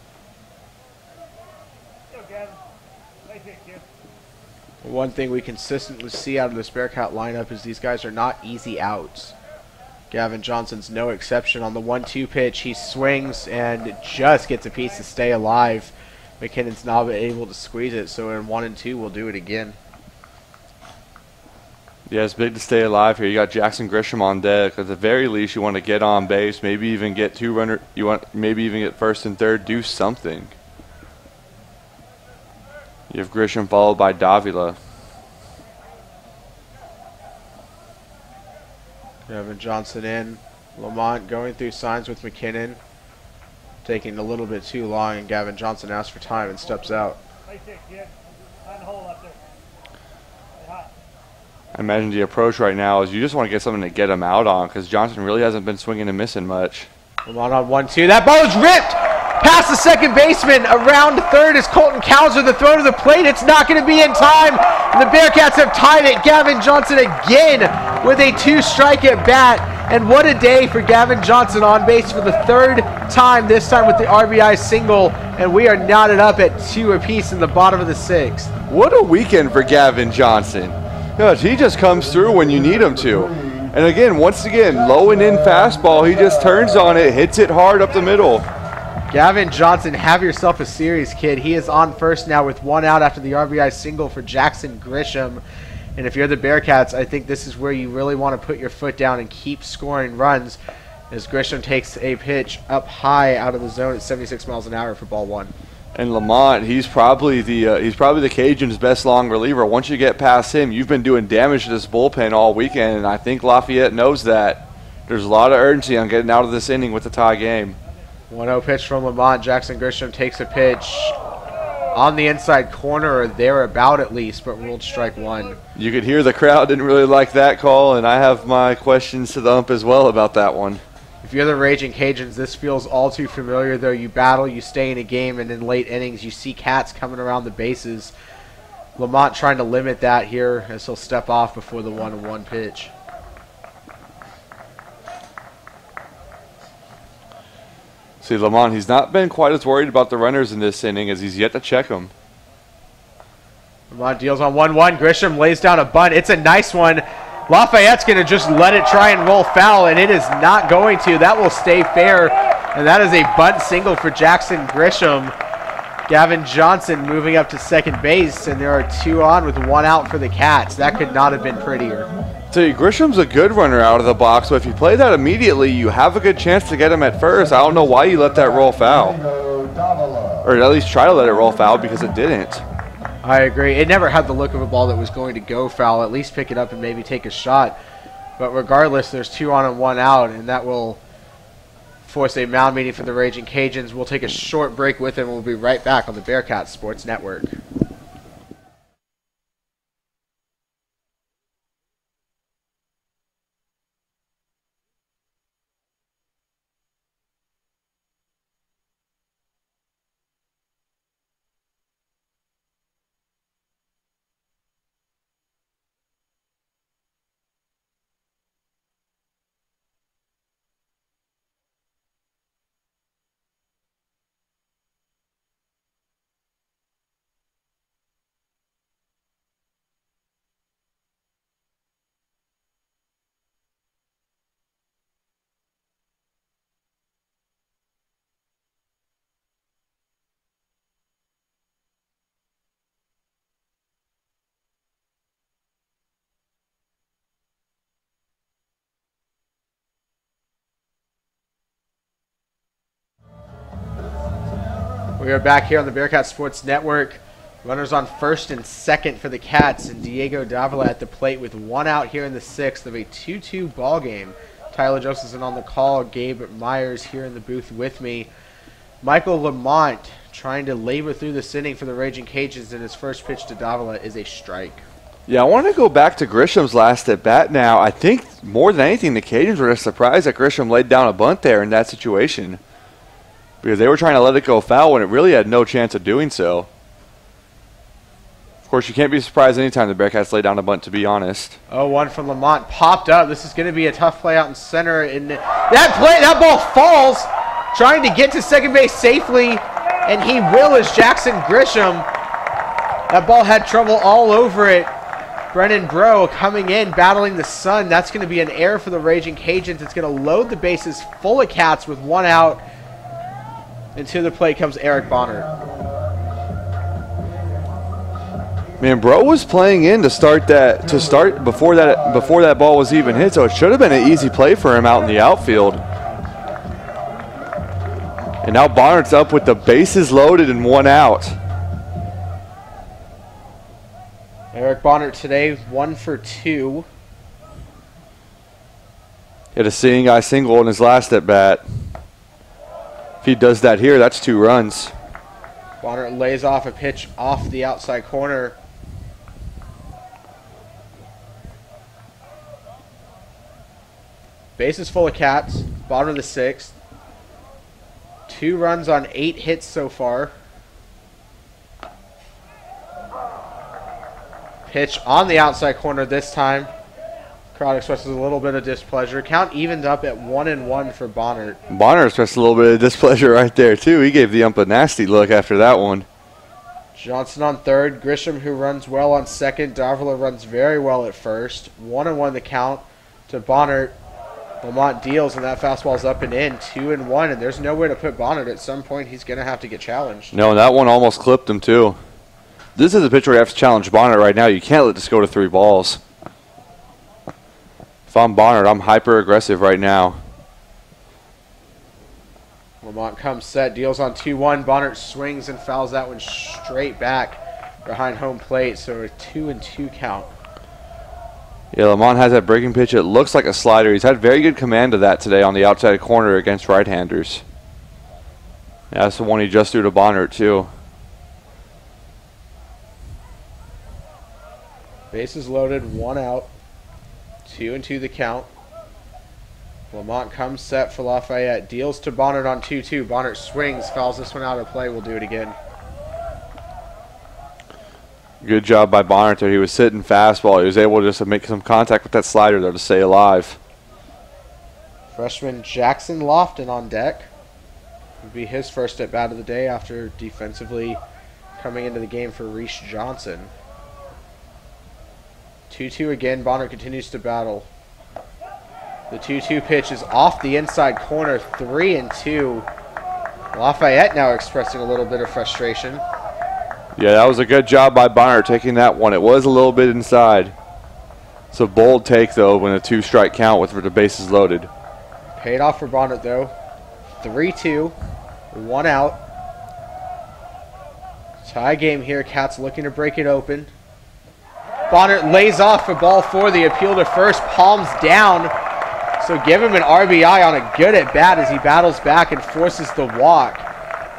One thing we consistently see out of this Bearcat lineup is these guys are not easy outs. Gavin Johnson's no exception. On the 1-2 pitch, he swings and just gets a piece to stay alive. McKinnon's not able to squeeze it, so in 1-2, we'll do it again. Yeah, it's big to stay alive here. You got Jackson Grisham on deck. At the very least, you want to get on base, maybe even get maybe even get first and third, do something. You have Grisham followed by Davila. Gavin Johnson in. Lamont going through signs with McKinnon. Taking a little bit too long, and Gavin Johnson asks for time and steps out. I imagine the approach right now is you just want to get something to get him out on because Johnson really hasn't been swinging and missing much. Lamont on 1-2. That ball is ripped past the second baseman. Around third is Colton Cowser. The throw to the plate. It's not going to be in time. And the Bearcats have tied it. Gavin Johnson again with a 2-strike at bat. And what a day for Gavin Johnson on base for the 3rd time, this time with the RBI single. And we are knotted up at 2 apiece in the bottom of the 6th. What a weekend for Gavin Johnson. Gosh, he just comes through when you need him to. And again, once again, low and in fastball. He just turns on it, hits it hard up the middle. Gavin Johnson, have yourself a series, kid. He is on first now with 1 out after the RBI single for Jackson Grisham. And if you're the Bearcats, I think this is where you really want to put your foot down and keep scoring runs as Grisham takes a pitch up high out of the zone at 76 miles an hour for ball 1. And Lamont, he's probably the Cajuns' best long reliever. Once you get past him, you've been doing damage to this bullpen all weekend, and I think Lafayette knows that. There's a lot of urgency on getting out of this inning with the tie game. 1-0 pitch from Lamont. Jackson Grisham takes a pitch on the inside corner or thereabout at least, but ruled strike 1. You could hear the crowd didn't really like that call, and I have my questions to the ump as well about that one. If you're the Raging Cajuns, this feels all too familiar, though. You battle, you stay in a game, and in late innings, you see cats coming around the bases. Lamont trying to limit that here as he'll step off before the 1-1 pitch. See, Lamont, he's not been quite as worried about the runners in this inning as he's yet to check them. Lamont deals on 1-1. Grisham lays down a bunt. It's a nice one. Lafayette's going to just let it try and roll foul, and it is not going to. That will stay fair, and that is a bunt single for Jackson Grisham. Gavin Johnson moving up to second base, and there are 2 on with 1 out for the Cats. That could not have been prettier. See, Grisham's a good runner out of the box, so if you play that immediately, you have a good chance to get him at first. I don't know why you let that roll foul. Or at least try to let it roll foul because it didn't. I agree. It never had the look of a ball that was going to go foul. At least pick it up and maybe take a shot. But regardless, there's 2 on and 1 out, and that will force a mound meeting for the Raging Cajuns. We'll take a short break with him. We'll be right back on the Bearcats Sports Network. We are back here on the Bearcat Sports Network. Runners on first and second for the Cats, and Diego Davila at the plate with 1 out here in the 6th of a 2-2 ball game. Tyler Josephson on the call, Gabe Myers here in the booth with me. Michael Lamont trying to labor through this inning for the Raging Cajuns, and his first pitch to Davila is a strike. Yeah, I want to go back to Grisham's last at bat now. I think more than anything, the Cajuns were just surprised that Grisham laid down a bunt there in that situation, because they were trying to let it go foul when it really had no chance of doing so. Of course, you can't be surprised anytime the Bearcats lay down a bunt, to be honest. 0-1 from Lamont, popped up. This is going to be a tough play out in center. And that ball falls, trying to get to second base safely, and he will as Jackson Grisham. That ball had trouble all over it. Brennan Bro coming in, battling the sun. That's going to be an error for the Raging Cajuns. It's going to load the bases full of Cats with 1 out. And to the plate comes Eric Bonner. Man, Bro was playing in to start before that ball was even hit, so it should have been an easy play for him out in the outfield. And now Bonner's up with the bases loaded and 1 out. Eric Bonner today 1 for 2. Hit a seeing eye single in his last at bat. If he does that here, that's 2 runs. Bonner lays off a pitch off the outside corner. Bases full of Cats. Bottom of the 6th. 2 runs on 8 hits so far. Pitch on the outside corner this time. Crowd expresses a little bit of displeasure. Count evened up at 1-1 for Bonner. Bonner expressed a little bit of displeasure right there, too. He gave the ump a nasty look after that one. Johnson on third. Grisham, who runs well on second. Davila runs very well at first. 1-1 the count to Bonner. Lamont deals, and that fastball's up and in. 2-1, and there's nowhere to put Bonner. At some point, he's going to have to get challenged. No, that one almost clipped him, too. This is a pitch where you have to challenge Bonner right now. You can't let this go to 3 balls. If I'm Bonner, I'm hyper-aggressive right now. Lamont comes set, deals on 2-1. Bonner swings and fouls that one straight back behind home plate, so a 2-2 count. Yeah, Lamont has that breaking pitch. It looks like a slider. He's had very good command of that today on the outside corner against right-handers. Yeah, that's the one he just threw to Bonner, too. Bases loaded, 1 out. 2-2 the count. Lamont comes set for Lafayette. Deals to Bonner on 2-2. Bonner swings, fouls this one out of play. We'll do it again. Good job by Bonner there. He was sitting fastball. He was able just to make some contact with that slider there to stay alive. Freshman Jackson Lofton on deck. Would be his first at bat of the day after defensively coming into the game for Reese Johnson. 2-2 again. Bonner continues to battle. The 2-2 pitch is off the inside corner. 3-2. Lafayette now expressing a little bit of frustration. Yeah, that was a good job by Bonner taking that one. It was a little bit inside. It's a bold take, though, when a 2-strike count with the bases loaded. Paid off for Bonner, though. 3-2. 1 out. Tie game here. Cats looking to break it open. Bonner lays off a ball 4. The appeal to first. Palms down. So give him an RBI on a good at bat as he battles back and forces the walk.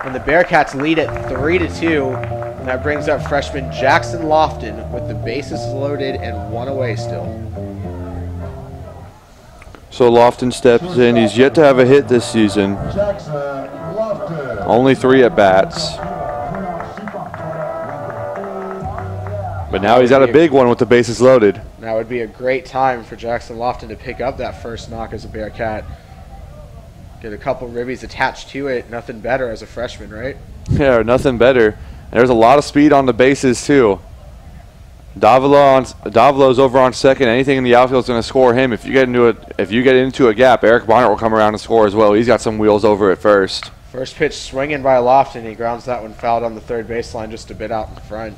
And the Bearcats lead at 3-2. And that brings up freshman Jackson Lofton with the bases loaded and 1 away still. So Lofton steps in. He's yet to have a hit this season. Jackson Lofton. Only 3 at-bats. But now he's got a big one with the bases loaded. Now would be a great time for Jackson Lofton to pick up that first knock as a Bearcat. Get a couple ribbies attached to it. Nothing better as a freshman, right? Yeah, nothing better. And there's a lot of speed on the bases, too. Davila's over on second. Anything in the outfield is going to score him. If you get into a gap, Eric Bonner will come around and score as well. He's got some wheels over at first. First pitch swinging by Lofton. He grounds that one fouled on the third baseline just a bit out in front.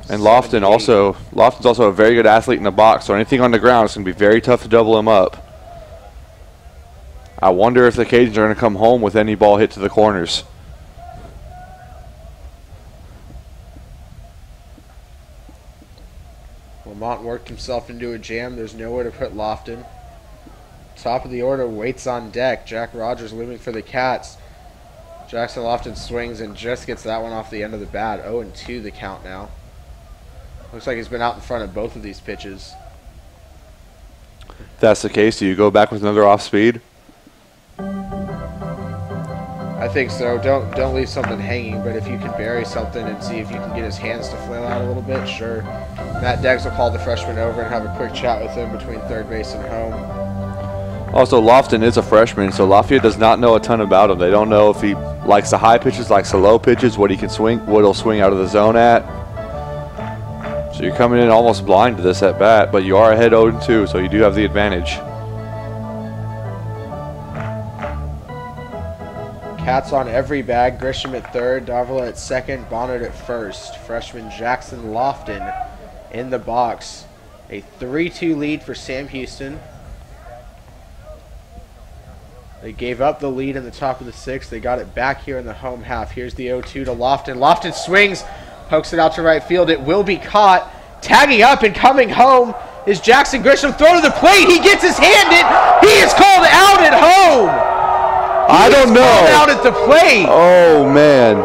And Lofton's also a very good athlete in the box, so anything on the ground is going to be very tough to double him up. I wonder if the Cajuns are going to come home with any ball hit to the corners. Lamont worked himself into a jam. There's nowhere to put Lofton. Top of the order waits on deck. Jack Rogers looming for the Cats. Jackson Lofton swings and just gets that one off the end of the bat. 0-2 the count now. Looks like he's been out in front of both of these pitches. If that's the case, do you go back with another off speed? I think so. Don't leave something hanging, but if you can bury something and see if you can get his hands to flail out a little bit, sure. Matt Deggs will call the freshman over and have a quick chat with him between third base and home. Also, Lofton is a freshman, so Lafayette does not know a ton about him. They don't know if he likes the high pitches, likes the low pitches, what he can swing, what he'll swing out of the zone at. So you're coming in almost blind to this at bat, but you are ahead 0-2, so you do have the advantage. Cats on every bag. Grisham at third, Davila at second, Bonnet at first. Freshman Jackson Lofton in the box. A 3-2 lead for Sam Houston. They gave up the lead in the top of the sixth. They got it back here in the home half. Here's the 0-2 to Lofton. Lofton swings, pokes it out to right field. It will be caught. Tagging up and coming home is Jackson Grisham. Throw to the plate. He gets his hand in. He is called out at home. I don't know. Called out at the plate. Oh, man.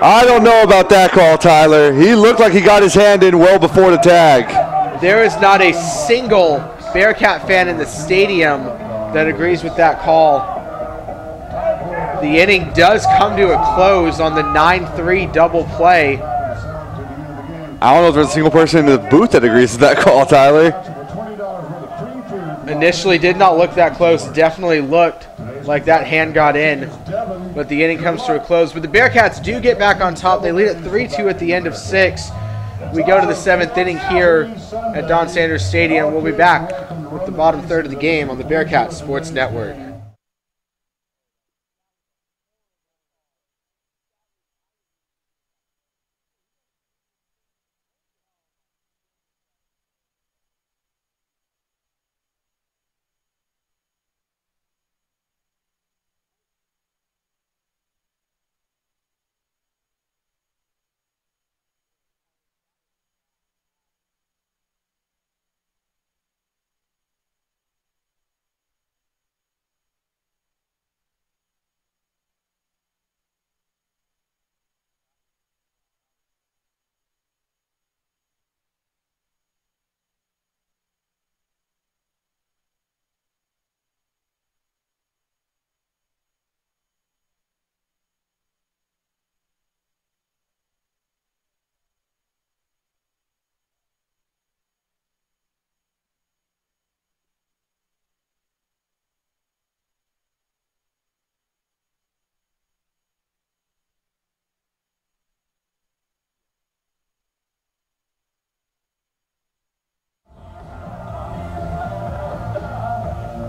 I don't know about that call, Tyler. He looked like he got his hand in well before the tag. There is not a single Bearcat fan in the stadium that agrees with that call. The inning does come to a close on the 9-3 double play. I don't know if there's a single person in the booth that agrees with that call, Tyler. Initially did not look that close. Definitely looked like that hand got in. But the inning comes to a close. But the Bearcats do get back on top. They lead at 3-2 at the end of 6. We go to the 7th inning here at Don Sanders Stadium. We'll be back with the bottom third of the game on the Bearcat Sports Network.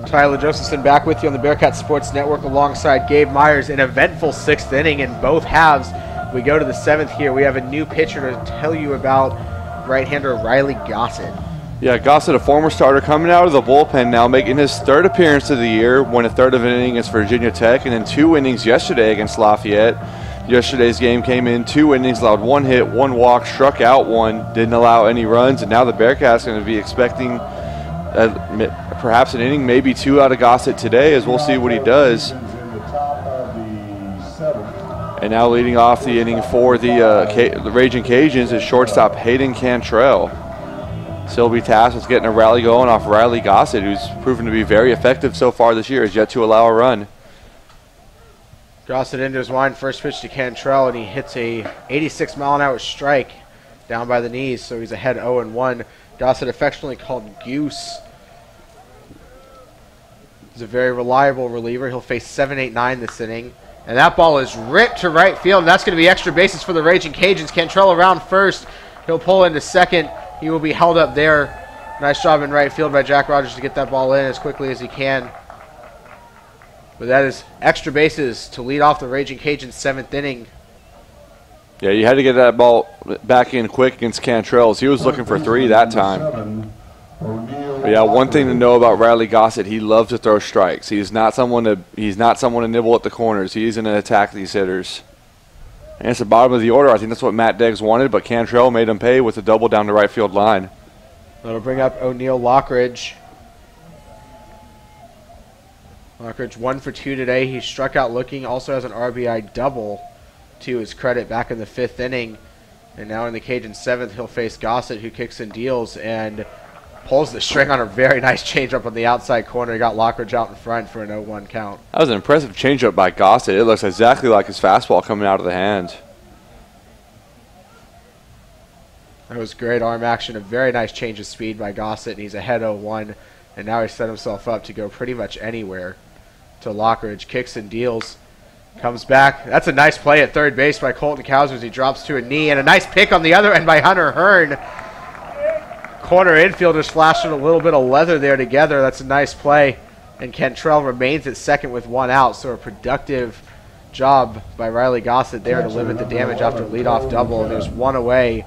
Tyler Josephson back with you on the Bearcat Sports Network alongside Gabe Myers. An eventful 6th inning in both halves. We go to the 7th here. We have a new pitcher to tell you about, right-hander Riley Gossett. Yeah, Gossett, a former starter, coming out of the bullpen now, making his 3rd appearance of the year, won a 3rd of an inning against Virginia Tech, and then 2 innings yesterday against Lafayette. Yesterday's game came in 2 innings, allowed 1 hit, 1 walk, struck out 1, didn't allow any runs, and now the Bearcats going to be expecting perhaps an inning, maybe 2 out of Gossett today, as we'll see what he does. And now leading off the inning for the Raging Cajuns is shortstop Hayden Cantrell. Still be tasked with getting a rally going off Riley Gossett, who's proven to be very effective so far this year, has yet to allow a run. Gossett into his line, first pitch to Cantrell, and he hits a 86-mile-an-hour strike down by the knees, so he's ahead 0-1. Gossett, affectionately called Goose. He's a very reliable reliever. He'll face 7-8-9 this inning. And that ball is ripped to right field, and that's going to be extra bases for the Raging Cajuns. Cantrell around first. He'll pull into second. He will be held up there. Nice job in right field by Jack Rogers to get that ball in as quickly as he can. But that is extra bases to lead off the Raging Cajuns' 7th inning. Yeah, you had to get that ball back in quick against Cantrell. He was looking for 3 that time. But yeah, one thing to know about Riley Gossett, he loves to throw strikes. He's not someone to nibble at the corners. He's going to attack these hitters. And it's the bottom of the order. I think that's what Matt Deggs wanted, but Cantrell made him pay with a double down the right field line. That'll bring up O'Neal Lockridge. Lockridge 1 for 2 today. He struck out looking, also has an RBI double to his credit back in the 5th inning. And now in the Cajun 7th, he'll face Gossett, who kicks and deals and pulls the string on a very nice changeup on the outside corner. He got Lockridge out in front for an 0-1 count. That was an impressive changeup by Gossett. It looks exactly like his fastball coming out of the hand. That was great arm action. A very nice change of speed by Gossett, and he's ahead 0-1. And now he's set himself up to go pretty much anywhere. To Lockridge, kicks and deals. Comes back. That's a nice play at third base by Colton Cowser as he drops to a knee. And a nice pick on the other end by Hunter Hearn. Corner infielders flashing a little bit of leather there together. That's a nice play. And Cantrell remains at second with 1 out. So a productive job by Riley Gossett there to limit the damage after a leadoff double. And there's 1 away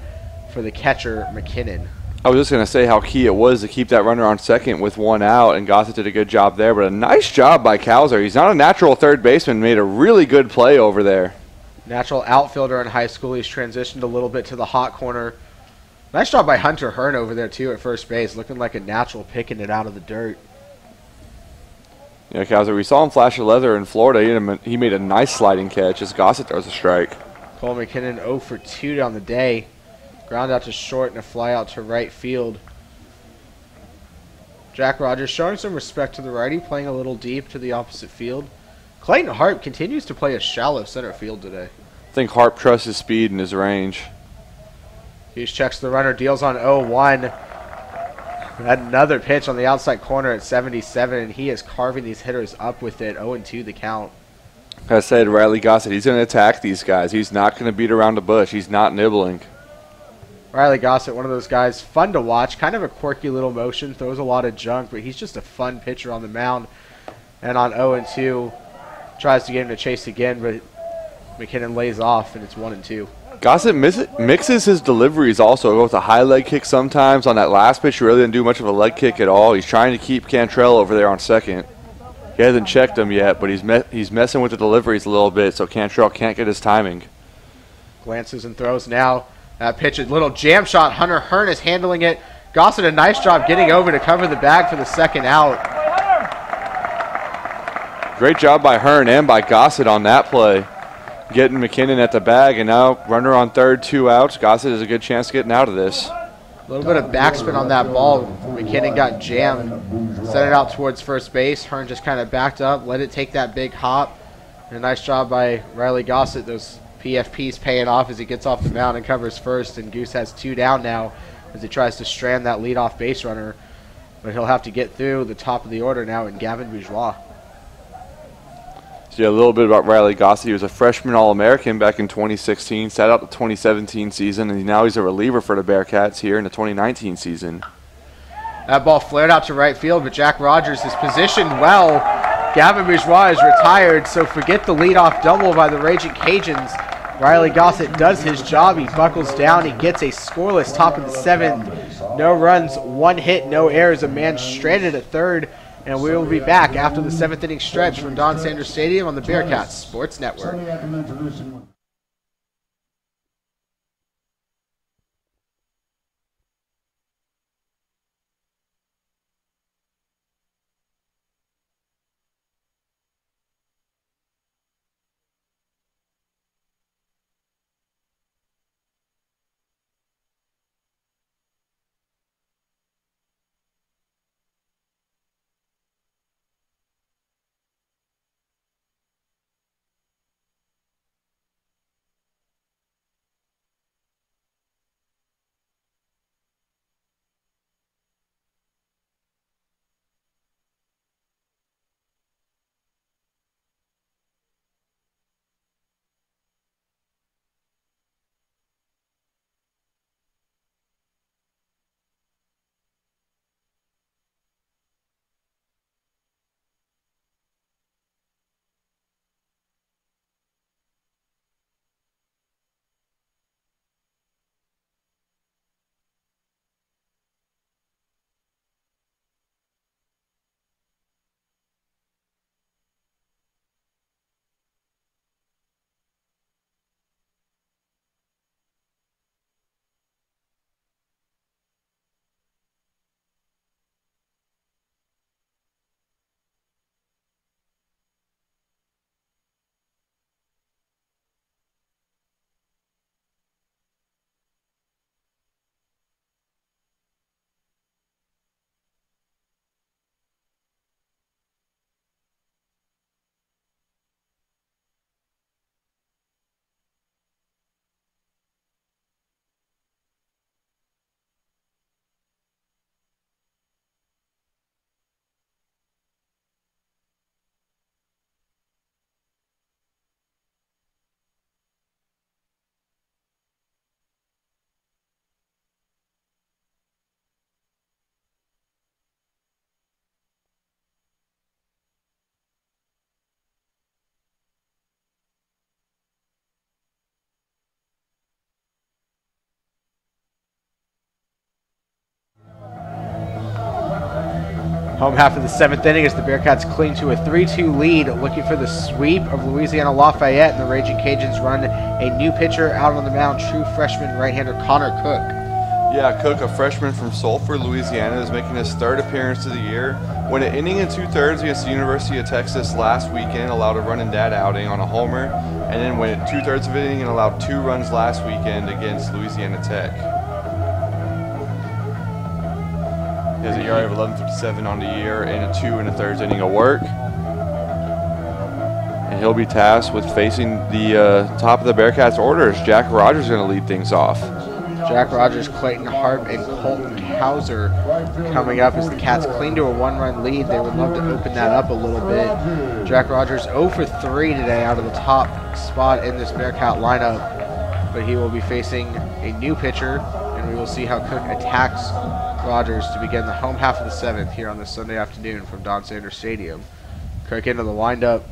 for the catcher, McKinnon. I was just going to say how key it was to keep that runner on second with 1 out, and Gossett did a good job there. But a nice job by Cowser. He's not a natural third baseman, made a really good play over there. Natural outfielder in high school. He's transitioned a little bit to the hot corner. Nice job by Hunter Hearn over there, too, at first base. Looking like a natural, picking it out of the dirt. Yeah, Cowser, we saw him flash a leather in Florida. He made a nice sliding catch as Gossett throws a strike. Cole McKinnon 0 for 2 on the day. Ground out to short and a fly out to right field. Jack Rogers showing some respect to the righty, playing a little deep to the opposite field. Clayton Harp continues to play a shallow center field today. I think Harp trusts his speed and his range. Hughes checks the runner, deals on 0-1. Had another pitch on the outside corner at 77, and he is carving these hitters up with it. 0-2 the count. I said, Riley Gossett, he's going to attack these guys. He's not going to beat around the bush. He's not nibbling. Riley Gossett, one of those guys, fun to watch, kind of a quirky little motion, throws a lot of junk, but he's just a fun pitcher on the mound. And on 0-2, tries to get him to chase again, but McKinnon lays off, and it's 1-2. Gossett mixes his deliveries also. Goes with a high leg kick sometimes. On that last pitch, he really didn't do much of a leg kick at all. He's trying to keep Cantrell over there on second. He hasn't checked him yet, but he's messing with the deliveries a little bit, so Cantrell can't get his timing. Glances and throws now. That pitch, a little jam shot. Hunter Hearn is handling it. Gossett, a nice job getting over to cover the bag for the second out. Great job by Hearn and by Gossett on that play. Getting McKinnon at the bag, and now runner on third, 2 outs. Gossett has a good chance of getting out of this. A little bit of backspin on that ball. McKinnon got jammed. Set it out towards first base. Hearn just kind of backed up, let it take that big hop. And a nice job by Riley Gossett. Those PFPs paying off as he gets off the mound and covers first. And Goose has 2 down now as he tries to strand that leadoff base runner. But he'll have to get through the top of the order now in Gavin Bourgeois. So yeah, a little bit about Riley Gossett. He was a freshman All-American back in 2016, sat out the 2017 season, and now he's a reliever for the Bearcats here in the 2019 season. That ball flared out to right field, but Jack Rogers is positioned well. Gavin Bourgeois is retired, so forget the leadoff double by the Raging Cajuns. Riley Gossett does his job. He buckles down. He gets a scoreless top of the 7th. No runs, 1 hit, no errors. A man stranded at third. And we will be back after the 7th inning stretch from Don Sanders Stadium on the Bearcats Sports Network. Home half of the 7th inning as the Bearcats cling to a 3-2 lead, looking for the sweep of Louisiana Lafayette, and the Raging Cajuns run a new pitcher out on the mound, true freshman right-hander Connor Cook. Yeah, Cook, a freshman from Sulphur, Louisiana, is making his 3rd appearance of the year. Went an inning and 2/3 against the University of Texas last weekend, allowed a run and that outing on a homer, and then went 2/3 of an inning and allowed 2 runs last weekend against Louisiana Tech. He has an ERA of 11.57 on the year and a 2 1/3 inning of work. And he'll be tasked with facing the top of the Bearcats orders. Jack Rogers is going to lead things off. Jack Rogers, Clayton Harp, and Colton Hauser coming up as the Cats cling to a 1-run lead. They would love to open that up a little bit. Jack Rogers 0 for 3 today out of the top spot in this Bearcat lineup, but he will be facing a new pitcher, and we will see how Cook attacks Rogers to begin the home half of the 7th here on this Sunday afternoon from Don Sanders Stadium. Cook into the windup,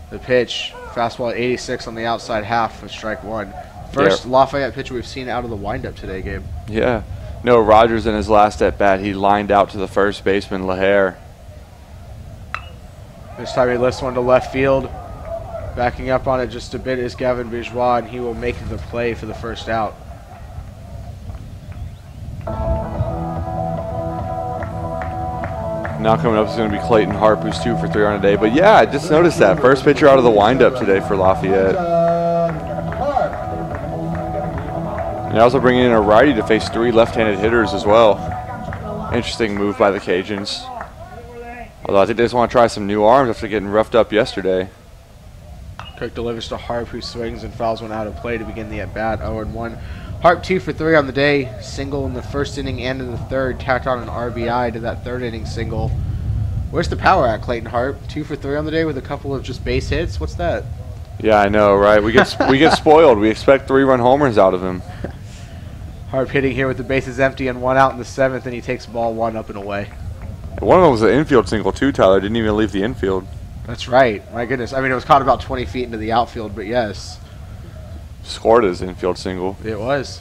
the pitch, fastball at 86 on the outside half for strike 1. First Lafayette pitcher we've seen out of the windup today, Gabe. Yeah. No, Rogers in his last at-bat, he lined out to the first baseman, Lahair. This time he lifts one to left field. Backing up on it just a bit is Gavin Bourgeois, and he will make the play for the first out. Now coming up is going to be Clayton Harp, who's 2 for 3 on a day. But yeah, I just noticed that. First pitcher out of the windup today for Lafayette. And also bringing in a righty to face 3 left-handed hitters as well. Interesting move by the Cajuns. Although I think they just want to try some new arms after getting roughed up yesterday. Cook delivers to Harp, who swings and fouls one out of play to begin the at-bat, 0-1. Harp 2 for 3 on the day, single in the first inning and in the third, tacked on an RBI to that third inning single. Where's the power at, Clayton Harp? 2 for 3 on the day with a couple of just base hits? What's that? Yeah, I know, right? We get spoiled. We expect 3-run homers out of him. Harp hitting here with the bases empty and 1 out in the 7th, and he takes ball 1 up and away. One of them was an infield single too, Tyler. Didn't even leave the infield. That's right. My goodness. I mean, it was caught about 20 feet into the outfield, but yes. Scored his infield single. It was.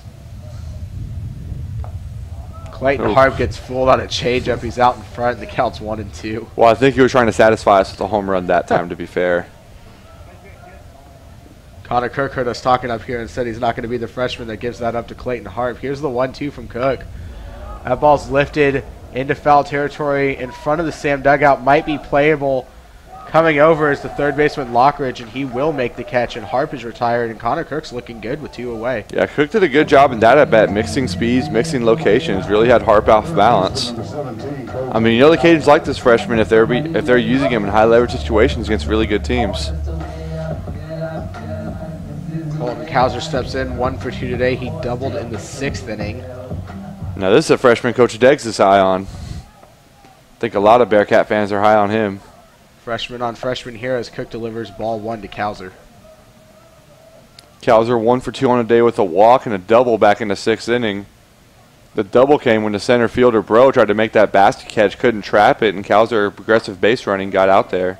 Clayton Harp gets fooled on a changeup. He's out in front, and the count's 1-2. Well, I think he was trying to satisfy us with a home run that time, to be fair. Connor Cook heard us talking up here and said he's not going to be the freshman that gives that up to Clayton Harp. Here's the 1-2 from Cook. That ball's lifted into foul territory in front of the Sam dugout. Might be playable. Coming over is the third baseman Lockridge, and he will make the catch, and Harp is retired, and Connor Cook's looking good with 2 away. Yeah, Cook did a good job in that at-bat, mixing speeds, mixing locations, really had Harp off balance. I mean, you know the Cajuns like this freshman if they're using him in high-leverage situations against really good teams. Colton Hauser steps in, 1 for 2 today. He doubled in the 6th inning. Now this is a freshman Coach Deggs is high on. I think a lot of Bearcat fans are high on him. Freshman on freshman here as Cook delivers ball 1 to Hauser. Hauser 1 for 2 on a day with a walk and a double back in the 6th inning. The double came when the center fielder Bro tried to make that basket catch, couldn't trap it, and Hauser, aggressive base running, got out there.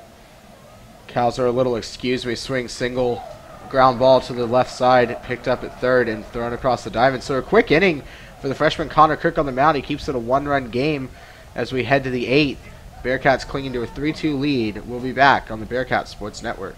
Hauser, a little swing single, ground ball to the left side, picked up at third and thrown across the diamond. So a quick inning for the freshman Connor Cook on the mound. He keeps it a 1-run game as we head to the 8th. Bearcats clinging to a 3-2 lead. We'll be back on the Bearcat Sports Network.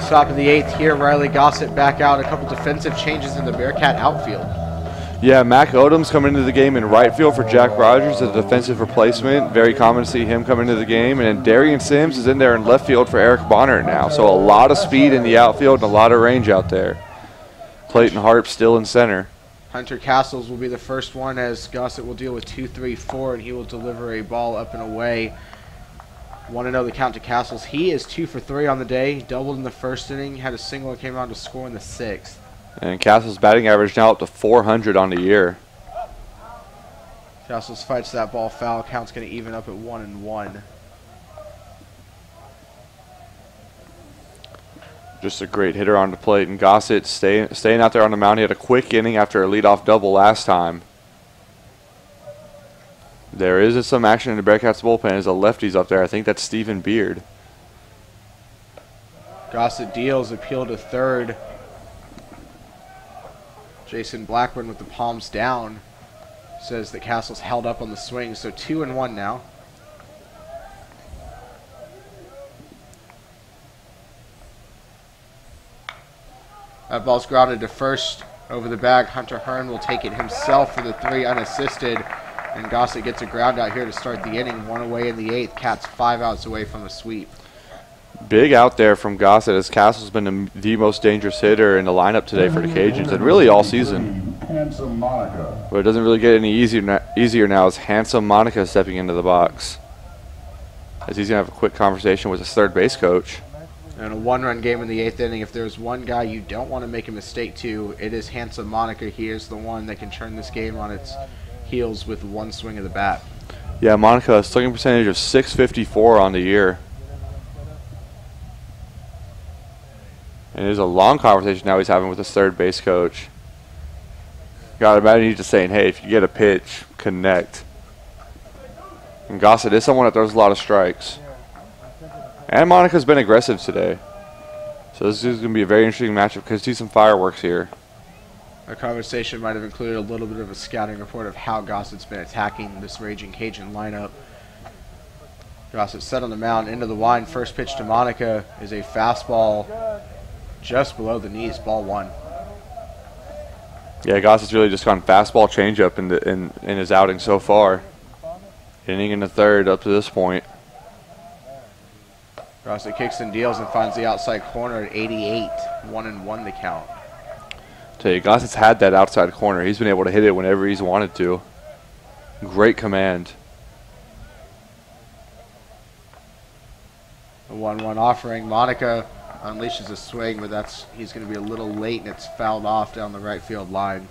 Top of the 8th here, Riley Gossett back out. A couple defensive changes in the Bearcat outfield. Yeah, Mac Odom's coming into the game in right field for Jack Rogers, a defensive replacement. Very common to see him come into the game. And then Darian Sims is in there in left field for Eric Bonner now. So a lot of speed in the outfield and a lot of range out there. Clayton Harp still in center. Hunter Castles will be the first one as Gossett will deal with 2-3-4, and he will deliver a ball up and away. 1-0 the count to Castles. He is 2 for 3 on the day. Doubled in the first inning, had a single and came on to score in the 6th. And Castles' batting average now up to 400 on the year. Castles fights that ball foul. Count's going to even up at 1-1. Just a great hitter on the plate. And Gossett staying out there on the mound. He had a quick inning after a leadoff double last time. There is some action in the Bearcats bullpen as a lefty's up there. I think that's Stephen Beard. Gossett deals, appeal to third. Jason Blackburn with the palms down says that Castles held up on the swing, so 2-1 now. That ball's grounded to first over the bag. Hunter Hearn will take it himself for the 3 unassisted, and Gossett gets a ground out here to start the inning. 1 away in the 8th. Cats 5 outs away from a sweep. Big out there from Gossett as Castle's been the most dangerous hitter in the lineup today for the Cajuns and really all season. But it doesn't really get any easier now as Handsome Monica stepping into the box. As he's going to have a quick conversation with his third base coach. And a 1-run game in the 8th inning. If there's one guy you don't want to make a mistake to, it is Handsome Monica. He is the one that can turn this game on its heels with one swing of the bat. Yeah, Monica, a slugging percentage of .654 on the year. And there's a long conversation now he's having with his third base coach. Gotta imagine he's just saying, hey, if you get a pitch, connect. And Gossett is someone that throws a lot of strikes. And Monica's been aggressive today. So this is going to be a very interesting matchup because see some fireworks here. Our conversation might have included a little bit of a scouting report of how Gossett's been attacking this Raging Cajun lineup. Gossett set on the mound into the wind. First pitch to Monica is a fastball just below the knees, ball 1. Yeah, Gossett's really just gone fastball changeup in his outing so far. Inning in the 3rd up to this point. Gossett kicks and deals and finds the outside corner at 88. 1-1 the count. Tell you, Gossett's had that outside corner. He's been able to hit it whenever he's wanted to. Great command. A 1-1 offering. Monica unleashes a swing, but he's going to be a little late, and it's fouled off down the right field line.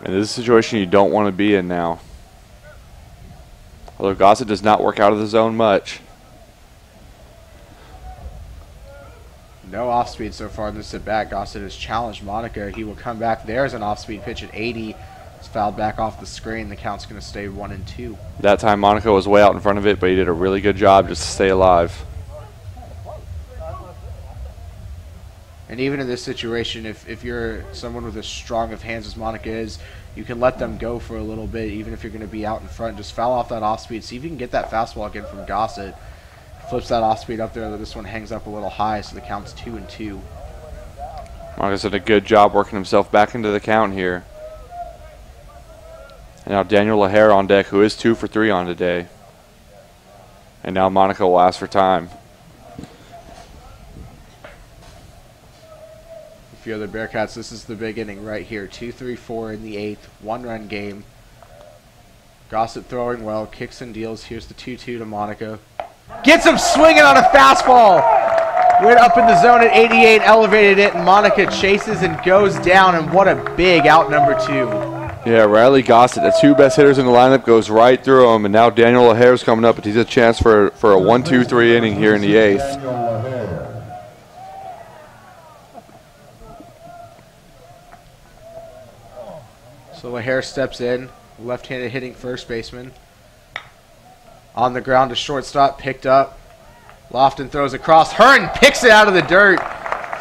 And this is a situation you don't want to be in now. Although Gossett does not work out of the zone much. No off-speed so far in this at-bat. Gossett has challenged Monica. He will come back. There's an off-speed pitch at 80. It's fouled back off the screen. The count's going to stay 1-2. That time Monica was way out in front of it, but he did a really good job just to stay alive. And even in this situation, if you're someone with as strong of hands as Monica is, you can let them go for a little bit, even if you're going to be out in front. Just foul off that off-speed. See if you can get that fastball again from Gossett. Flips that off-speed up there. This one hangs up a little high, so the count's 2-2. Monica's did a good job working himself back into the count here. And now Daniel LaHare on deck, who is 2 for 3 on today. And now Monica will ask for time. A few other Bearcats, this is the big inning right here. 2-3-4 in the 8th. 1-run game. Gossett throwing well. Kicks and deals. Here's the 2-2 to Monica. Gets him swinging on a fastball. Went up in the zone at 88, elevated it, and Monica chases and goes down, and what a big out number 2. Yeah, Riley Gossett, the 2 best hitters in the lineup, goes right through him, and now Daniel LaHare's coming up, but he's a chance for a 1-2-3 inning here in the 8th. So LaHare steps in, left-handed hitting first baseman. On the ground to shortstop, picked up. Lofton throws across. Hearn picks it out of the dirt.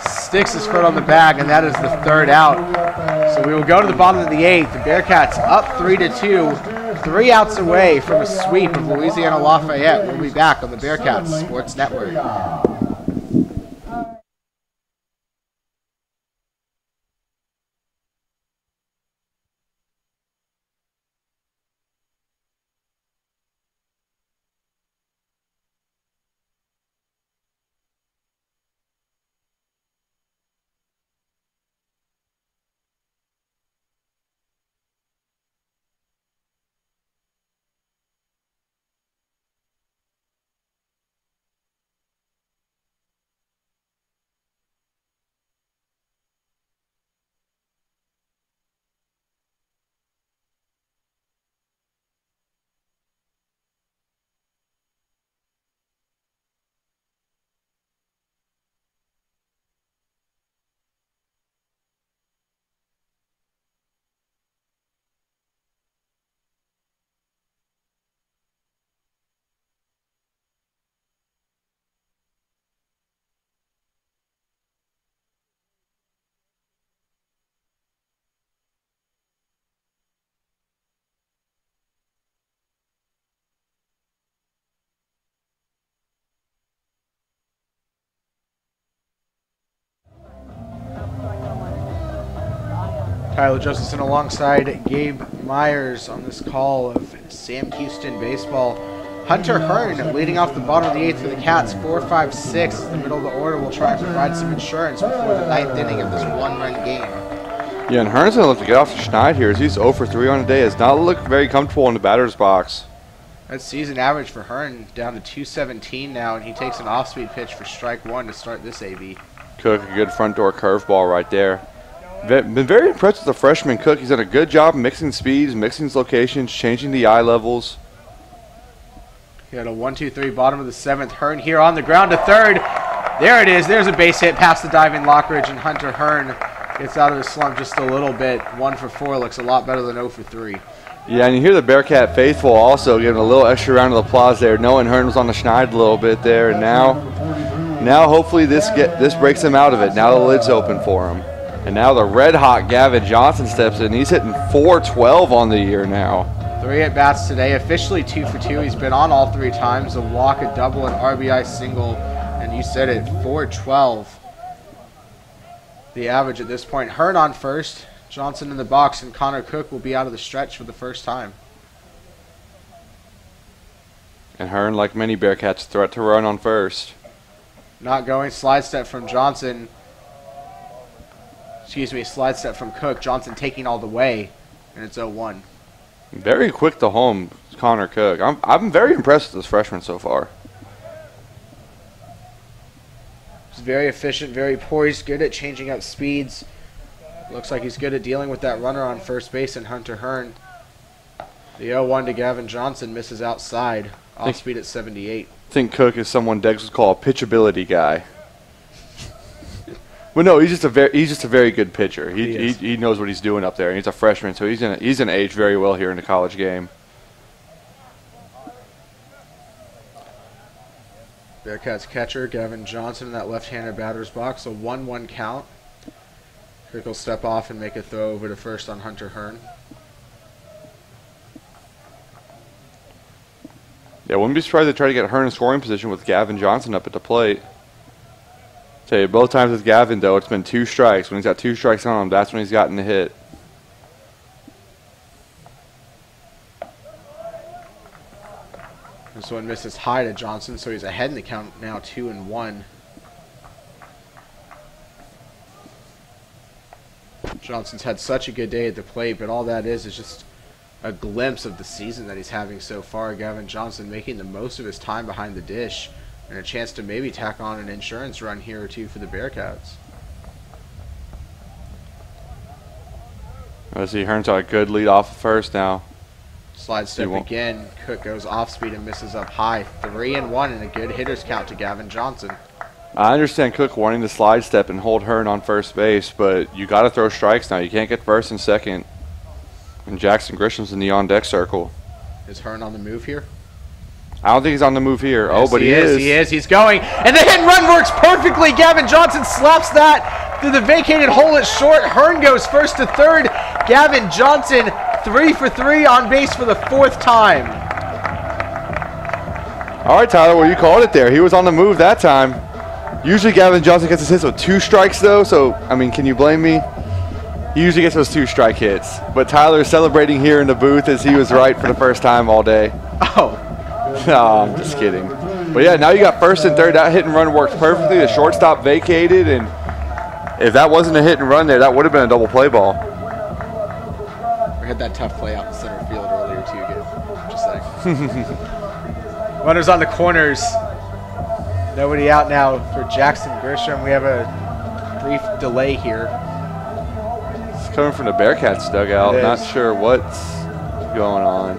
Sticks his foot on the bag, and that is the 3rd out. So we will go to the bottom of the 8th. The Bearcats up 3-2. 3 outs away from a sweep of Louisiana Lafayette. We'll be back on the Bearcats Sports Network. Tyler Josephson alongside Gabe Myers on this call of Sam Houston baseball. Hunter Hearn leading off the bottom of the 8th for the Cats, 4-5-6. The middle of the order will try and provide some insurance before the 9th inning of this one-run game. Yeah, and Hearn's going to look to get off the schneid here as he's 0 for 3 on the day. Has not looked very comfortable in the batter's box. That season average for Hearn down to 217 now, and he takes an off-speed pitch for strike 1 to start this AB. Cook, a good front door curveball right there. Been very impressed with the freshman Cook. He's done a good job mixing speeds, mixing locations, changing the eye levels. He had a 1-2-3 bottom of the 7th. Hearn here on the ground to third. There it is. There's a base hit past the diving Lockridge, and Hunter Hearn gets out of his slump just a little bit. 1 for 4 looks a lot better than 0 for 3. Yeah, and you hear the Bearcat faithful also giving a little extra round of applause there, knowing Hearn was on the schneid a little bit there, and now hopefully this breaks him out of it. Now the lid's open for him. And now the red-hot Gavin Johnson steps in. He's hitting .412 on the year now. 3 at-bats today, officially 2 for 2. He's been on all 3 times, a walk, a double, an RBI single, and you said it, .412. The average at this point. Hearn on first, Johnson in the box, and Connor Cook will be out of the stretch for the first time. And Hearn, like many Bearcats, threat to run on first. Not going, slide step from Johnson. Slide step from Cook. Johnson taking all the way, and it's 0-1. Very quick to home, Connor Cook. I'm very impressed with this freshman so far. He's very efficient, very poised, good at changing up speeds. Looks like he's good at dealing with that runner on first base in Hunter Hearn. The 0-1 to Gavin Johnson misses outside. Off speed at 78. I think Cook is someone Deggs would call a pitchability guy. Well, no, he's just a very good pitcher. He knows what he's doing up there. And he's a freshman, so he's gonna age very well here in the college game. Bearcats catcher Gavin Johnson in that left-handed batter's box. A 1-1 count. Cook will step off and make a throw over to first on Hunter Hearn. Yeah, wouldn't be surprised to try to get Hearn in scoring position with Gavin Johnson up at the plate. Tell you, both times with Gavin, though, it's been 2 strikes. When he's got 2 strikes on him, that's when he's gotten the hit. This one misses high to Johnson, so he's ahead in the count now, 2-1. Johnson's had such a good day at the plate, but all that is just a glimpse of the season that he's having so far. Gavin Johnson making the most of his time behind the dish, and a chance to maybe tack on an insurance run here or two for the Bearcats. I see Hearn's got a good lead off first now. Slide step again. Cook goes off speed and misses up high. 3-1 and a good hitter's count to Gavin Johnson. I understand Cook wanting to slide step and hold Hearn on first base, but you got to throw strikes now. You can't get first and second. And Jackson Grisham's in the on-deck circle. Is Hearn on the move here? I don't think he's on the move here. Yes, oh, but he is. He is. He's going. And the hit and run works perfectly. Gavin Johnson slaps that through the vacated hole at short. Hearn goes first to third. Gavin Johnson 3 for 3 on base for the 4th time. All right, Tyler, well, you called it there. He was on the move that time. Usually Gavin Johnson gets his hits with 2 strikes, though, so, I mean, can you blame me? He usually gets those 2-strike hits. But Tyler is celebrating here in the booth as he was right for the first time all day. Oh. No, I'm just kidding. But, yeah, now you got first and third. That hit and run worked perfectly. The shortstop vacated, and if that wasn't a hit and run there, that would have been a double play ball. We had that tough play out in center field earlier, too, again. Just saying. Runners on the corners. Nobody out now for Jackson Grisham. We have a brief delay here. It's coming from the Bearcats dugout. Not sure what's going on.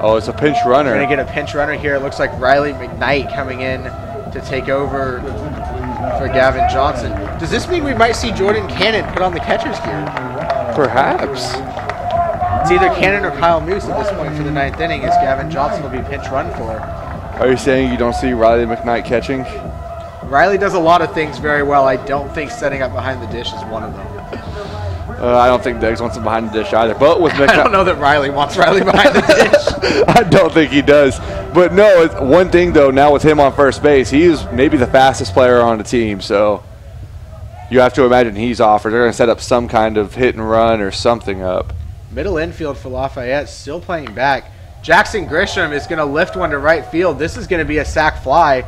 Oh, it's a pinch runner. We're going to get a pinch runner here. It looks like Riley McKnight coming in to take over for Gavin Johnson. Does this mean we might see Jordan Cannon put on the catcher's gear? Perhaps. It's either Cannon or Kyle Moose at this point for the 9th inning, as Gavin Johnson will be pinch run for. Are you saying you don't see Riley McKnight catching? Riley does a lot of things very well. I don't think setting up behind the dish is one of them. I don't think Deggs wants him behind the dish either. But with McKnight, I don't know that Riley wants Riley behind the dish. I don't think he does. But no, it's one thing though, now with him on first base, he is maybe the fastest player on the team. So you have to imagine he's off, or they're going to set up some kind of hit and run or something up. Middle infield for Lafayette still playing back. Jackson Grisham is going to lift one to right field. This is going to be a sac fly.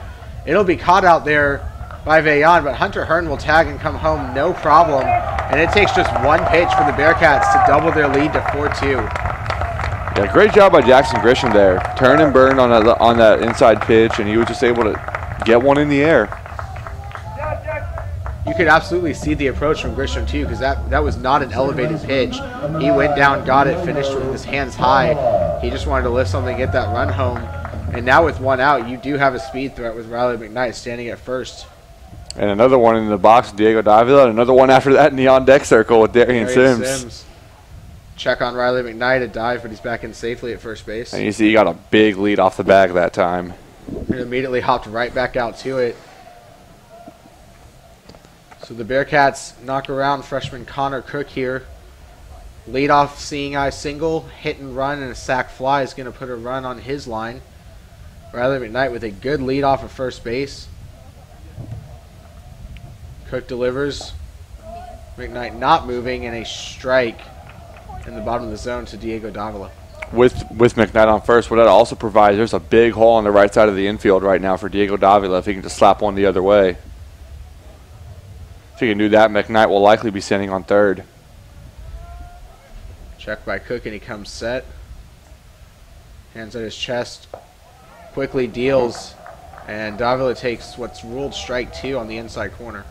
It'll be caught out there by Vaillant, but Hunter Hearn will tag and come home no problem. And it takes just one pitch for the Bearcats to double their lead to 4-2. Yeah, great job by Jackson Grisham there. Turn and burn on that inside pitch, and he was just able to get one in the air. You could absolutely see the approach from Grisham, too, because that was not an elevated pitch. He went down, got it, finished with his hands high. He just wanted to lift something, get that run home. And now with one out, you do have a speed threat with Riley McKnight standing at first. And another one in the box with Diego Davila, and another one after that in the on-deck circle with Darian Sims. Check on Riley McKnight, a dive, but he's back in safely at first base. And you see he got a big lead off the bag that time. And immediately hopped right back out to it. So the Bearcats knock around freshman Connor Cook here. Leadoff seeing eye single, hit and run, and a sac fly is going to put a run on his line. Riley McKnight with a good lead off of first base. Cook delivers. McKnight not moving, and a strike in the bottom of the zone to Diego Davila. With McKnight on first, what that also provides, there's a big hole on the right side of the infield right now for Diego Davila if he can just slap one the other way. If he can do that, McKnight will likely be standing on third. Check by Cook, and he comes set. Hands at his chest. Quickly deals, and Davila takes what's ruled strike 2 on the inside corner.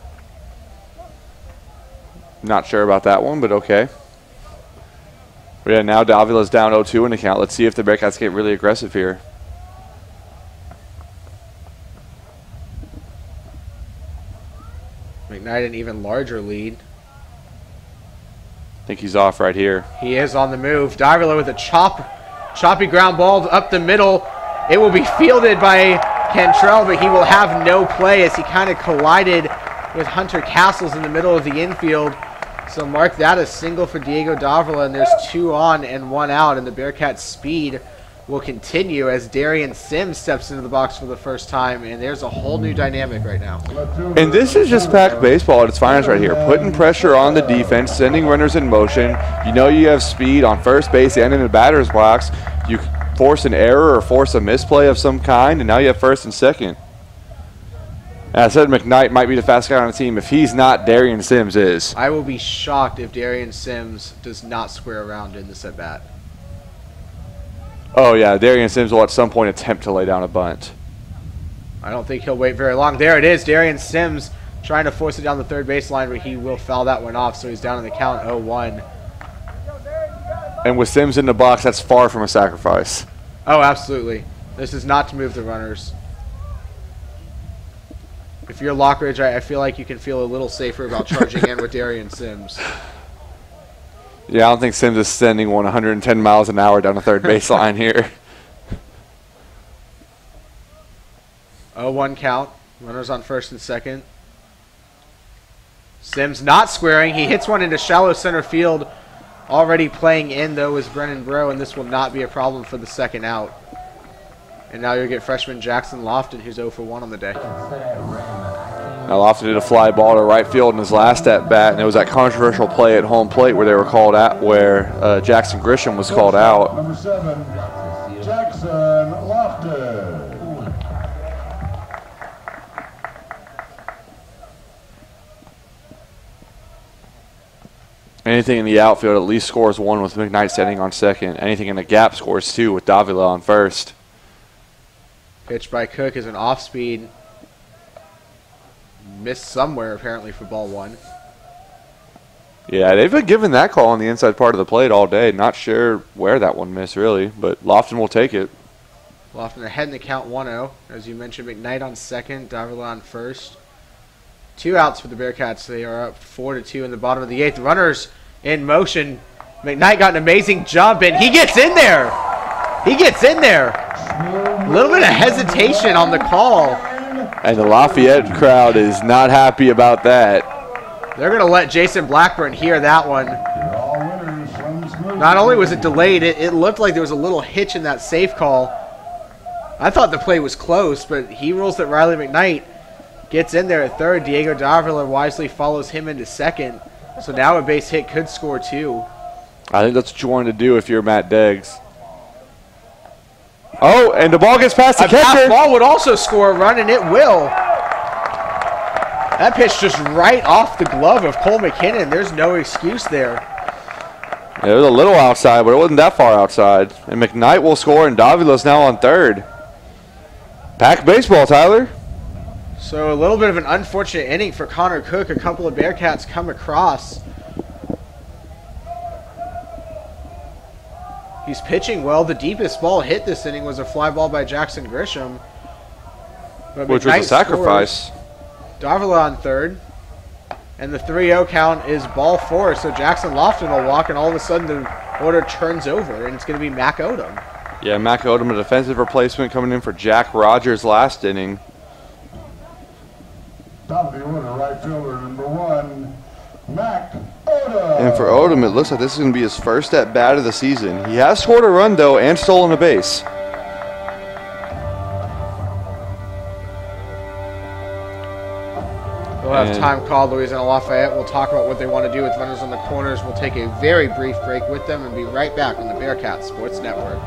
Not sure about that one, but okay. But yeah, now Davila's down 0-2 in the count. Let's see if the Bearcats get really aggressive here. McKnight an even larger lead. I think he's off right here. He is on the move. Davila with a choppy ground ball up the middle. It will be fielded by Cantrell, but he will have no play as he kind of collided with Hunter Castles in the middle of the infield. So mark that a single for Diego Davila, and there's 2 on and 1 out, and the Bearcats' speed will continue as Darian Sims steps into the box for the first time, and there's a whole new dynamic right now. And this is just packed baseball at its finest right here. Putting pressure on the defense, sending runners in motion. You know you have speed on first base and in the batter's box. You force an error or force a misplay of some kind, and now you have first and second. And I said McKnight might be the fastest guy on the team. If he's not, Darian Sims is. I will be shocked if Darian Sims does not square around in this at-bat. Oh, yeah, Darian Sims will at some point attempt to lay down a bunt. I don't think he'll wait very long. There it is, Darian Sims trying to force it down the third baseline, but he will foul that one off, so he's down in the count 0-1. And with Sims in the box, that's far from a sacrifice. Oh, absolutely. This is not to move the runners. If you're Lockridge, I feel like you can feel a little safer about charging in with Darian Sims. Yeah, I don't think Sims is sending 110 miles an hour down the third baseline here. 0-1 count. Runners on first and second. Sims not squaring. He hits one into shallow center field. Already playing in, though, is Brennan Bro, and this will not be a problem for the second out. And now you'll get freshman Jackson Lofton, who's 0 for 1 on the day. Now Lofton did a fly ball to right field in his last at bat, and it was that controversial play at home plate where they were called out, where Jackson Grisham was called out. Number 7, Jackson Lofton. Anything in the outfield at least scores 1 with McKnight standing on second. Anything in the gap scores 2 with Davila on first. Pitch by Cook is an off-speed. Missed somewhere, apparently, for ball 1. Yeah, they've been giving that call on the inside part of the plate all day. Not sure where that one missed, really, but Lofton will take it. Lofton ahead in the count 1-0. As you mentioned, McKnight on second, Davila on first. 2 outs for the Bearcats. They are up 4-2 in the bottom of the 8th. Runners in motion. McKnight got an amazing jump, and he gets in there. He gets in there. A little bit of hesitation on the call. And the Lafayette crowd is not happy about that. They're going to let Jason Blackburn hear that one. Not only was it delayed, it looked like there was a little hitch in that safe call. I thought the play was close, but he rules that Riley McKnight gets in there at third. Diego Davila wisely follows him into second. So now a base hit could score 2. I think that's what you wanted to do if you're Matt Deggs. Oh, and the ball gets past the catcher. That ball would also score a run, and it will. That pitch just right off the glove of Cole McKinnon. There's no excuse there. Yeah, it was a little outside, but it wasn't that far outside. And McKnight will score, and Davila's now on third. Pack baseball, Tyler. So a little bit of an unfortunate inning for Connor Cook. A couple of Bearcats come across. He's pitching well. The deepest ball hit this inning was a fly ball by Jackson Grisham. But which was a sacrifice. Davila on third. And the 3-0 count is ball 4. So Jackson Lofton will walk, and all of a sudden the order turns over, and it's going to be Mac Odom. Yeah, Mac Odom, a defensive replacement coming in for Jack Rogers last inning. Top of the order, right fielder number 1, Mac Odom. And for Odom, it looks like this is going to be his first at bat of the season. He has scored a run, though, and stolen a base. We'll have time called. Louisiana Lafayette. We'll talk about what they want to do with runners on the corners. We'll take a very brief break with them and be right back on the Bearcats Sports Network.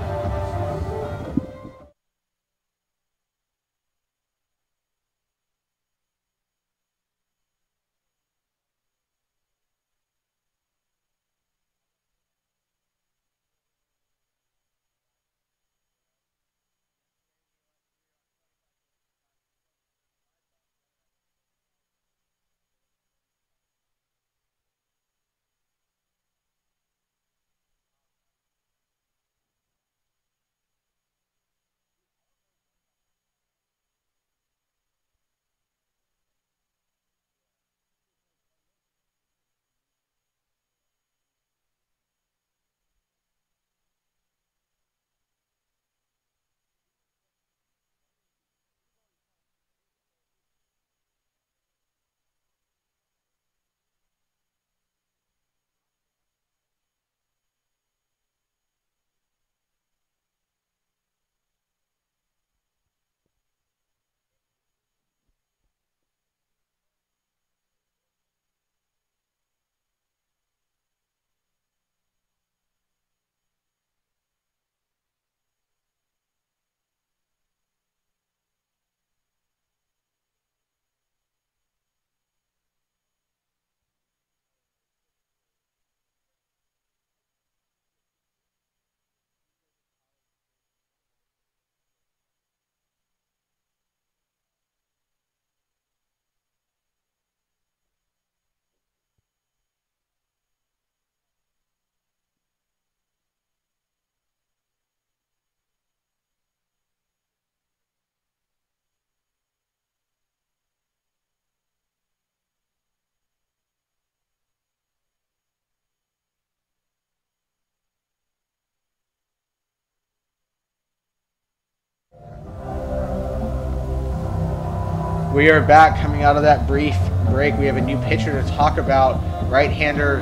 We are back coming out of that brief break. We have a new pitcher to talk about. Right-hander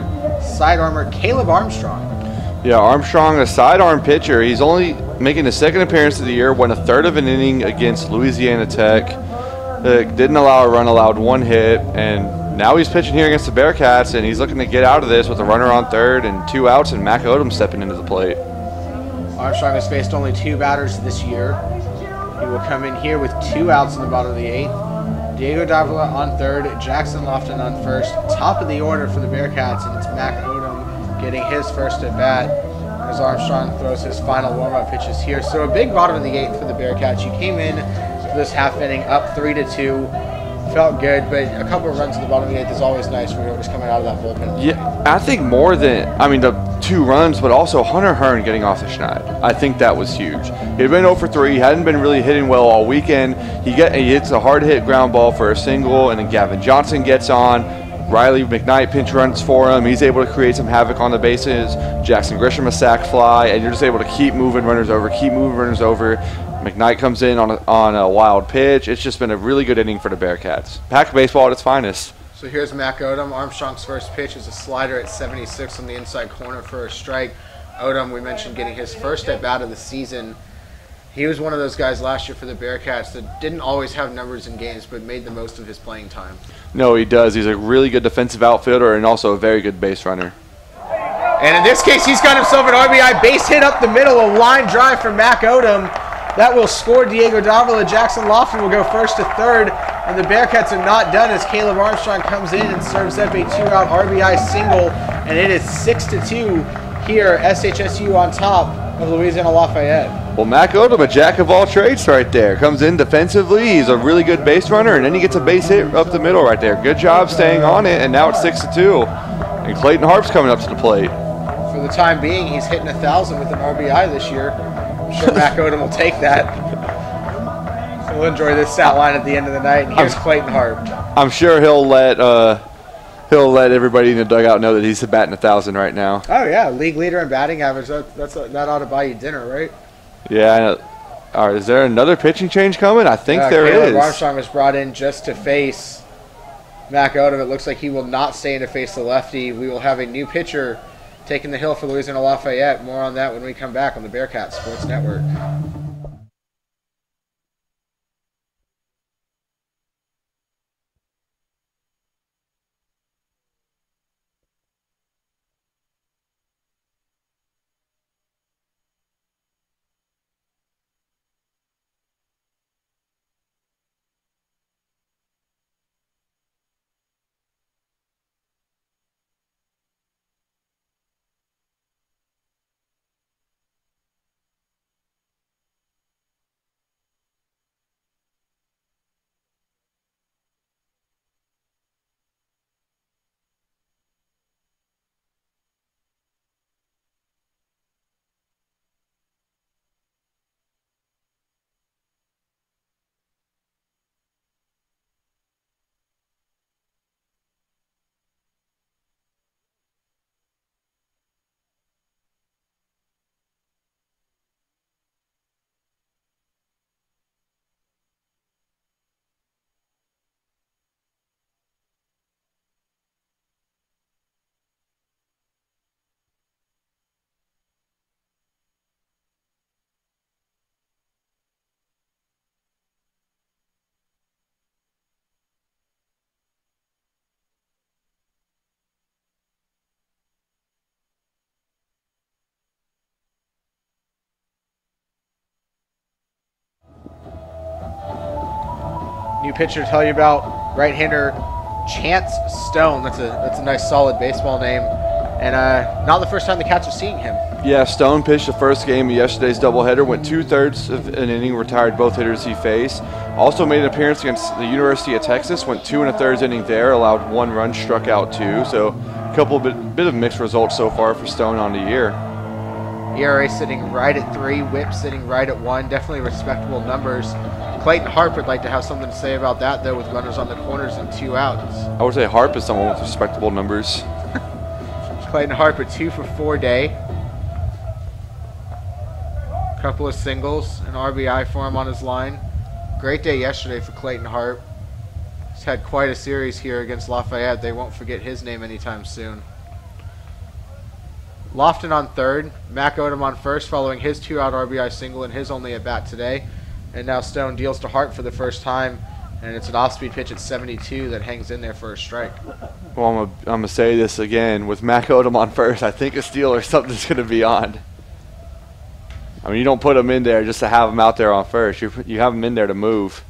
sidearmer Caleb Armstrong. Yeah, Armstrong, a sidearm pitcher. He's only making his second appearance of the year, went a third of an inning against Louisiana Tech. Didn't allow a run, allowed one hit, and now he's pitching here against the Bearcats, and he's looking to get out of this with a runner on third and 2 outs, and Mac Odom stepping into the plate. Armstrong has faced only 2 batters this year. He will come in here with 2 outs in the bottom of the 8th. Diego Davila on third, Jackson Lofton on first. Top of the order for the Bearcats, and it's Mac Odom getting his first at bat as Armstrong throws his final warm-up pitches here. So a big bottom of the 8th for the Bearcats. You came in for this half inning up 3-2. Felt good, but a couple of runs in the bottom of the 8th is always nice when you're just coming out of that bullpen. Yeah, I think more than, the 2 runs, but also Hunter Hearn getting off the schneid. I think that was huge. He'd been 0 for 3. He hadn't been really hitting well all weekend. He hits a hard hit ground ball for a single, and then Gavin Johnson gets on. Riley McKnight pinch runs for him. He's able to create some havoc on the bases. Jackson Grisham a sac fly, and you're just able to keep moving runners over, McKnight comes in on a wild pitch. It's just been a really good inning for the Bearcats. Pack baseball at its finest. So here's Mac Odom. Armstrong's first pitch is a slider at 76 on the inside corner for a strike. Odom, we mentioned, getting his first at bat of the season. He was one of those guys last year for the Bearcats that didn't always have numbers in games, but made the most of his playing time. No, he does. He's a really good defensive outfielder and also a very good base runner. And in this case, he's got himself an RBI base hit up the middle, a line drive from Mac Odom. That will score Diego Davila. Jackson Lofton will go first to third, and the Bearcats are not done as Caleb Armstrong comes in and serves up a 2-out RBI single, and it is 6-2 here, SHSU on top of Louisiana Lafayette. Well, Mac Odom, a jack of all trades right there. Comes in defensively. He's a really good base runner, and then he gets a base hit up the middle right there. Good job staying on it, and now it's 6-2. And Clayton Harp's coming up to the plate. For the time being, he's hitting 1,000 with an RBI this year. I'm sure Mac Odom will take that. We'll enjoy this stat line at the end of the night. And here's Clayton Harp. I'm sure he'll let everybody in the dugout know that he's batting 1,000 right now. Oh yeah, league leader in batting average. That ought to buy you dinner, right? Yeah. All right, is there another pitching change coming? I think there is. Caleb Armstrong was brought in just to face Mac Odom. It looks like he will not stay in to face the lefty. We will have a new pitcher taking the hill for Louisiana Lafayette. More on that when we come back on the Bearcat Sports Network. New pitcher to tell you about, right-hander Chance Stone. That's a nice solid baseball name, and not the first time the Cats are seeing him. Yeah, Stone pitched the first game of yesterday's doubleheader, went 2/3 of an inning, retired both hitters he faced. Also made an appearance against the University of Texas, went 2 1/3 inning there, allowed 1 run, struck out 2. So a couple bit of mixed results so far for Stone on the year. ERA sitting right at 3, WHIP sitting right at 1. Definitely respectable numbers. Clayton Harp would like to have something to say about that, though, with runners on the corners and 2 outs. I would say Harp is someone with respectable numbers. Clayton Harp a 2 for 4 day. Couple of singles, an RBI for him on his line. Great day yesterday for Clayton Harp. He's had quite a series here against Lafayette. They won't forget his name anytime soon. Lofton on third, Mac Odom on first following his 2-out RBI single and his only at-bat today. And now Stone deals to Hart for the first time, and it's an off-speed pitch at 72 that hangs in there for a strike. Well, I'm going to say this again. With Mac Odom on first, I think a steal or something's going to be on. I mean, you don't put him in there just to have him out there on first. You have him in there to move.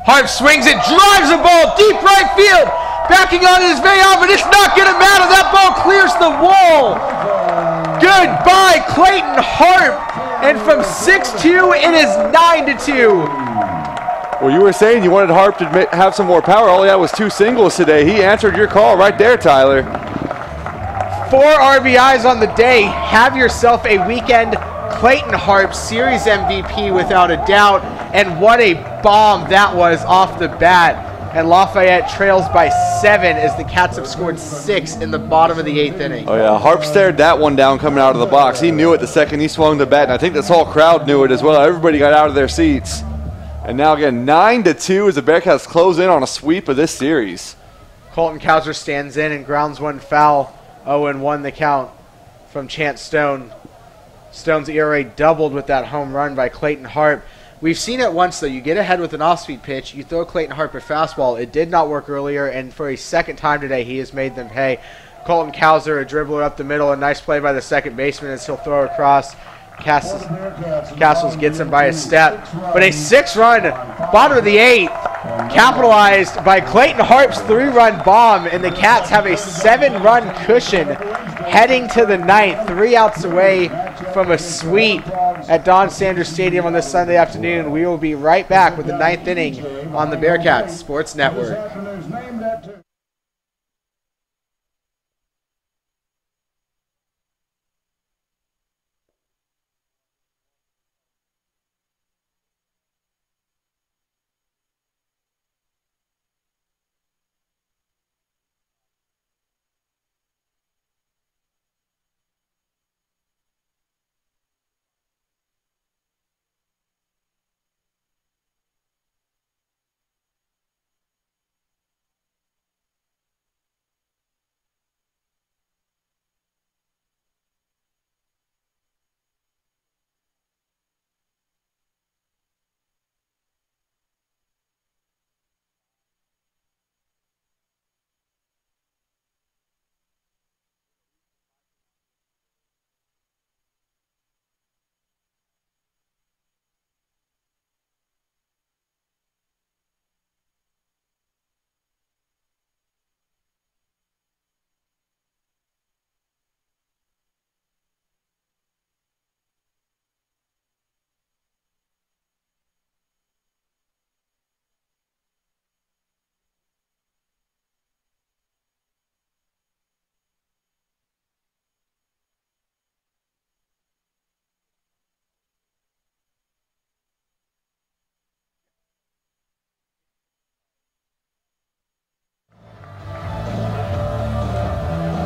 Hart swings it, drives the ball deep right field. Backing on his way out, but it's not going to matter. That ball clears the wall. Goodbye, Clayton Hart. And from 6-2, it is 9-2. Well, you were saying you wanted Harp to have some more power. All he had was 2 singles today. He answered your call right there, Tyler. 4 RBIs on the day. Have yourself a weekend. Clayton Harp, series MVP without a doubt. And what a bomb that was off the bat. And Lafayette trails by 7 as the Cats have scored 6 in the bottom of the 8th inning. Oh, yeah. Harp stared that one down coming out of the box. He knew it the second he swung the bat, and I think this whole crowd knew it as well. Everybody got out of their seats. And now again, 9-2 as the Bearcats close in on a sweep of this series. Colton Kauser stands in and grounds one foul. 0-1 the count from Chance Stone. Stone's ERA doubled with that home run by Clayton Harp. We've seen it once, though. You get ahead with an off-speed pitch, you throw Clayton Harp a fastball. It did not work earlier, and for a second time today, he has made them pay. Colton Kauser, a dribbler up the middle, a nice play by the second baseman as he'll throw across. Castles gets him by a step. But a 6-run, bottom of the 8th, capitalized by Clayton Harp's 3-run bomb, and the Cats have a 7-run cushion heading to the 9th, 3 outs away from a sweep at Don Sanders Stadium on this Sunday afternoon. We will be right back with the 9th inning on the Bearcats Sports Network.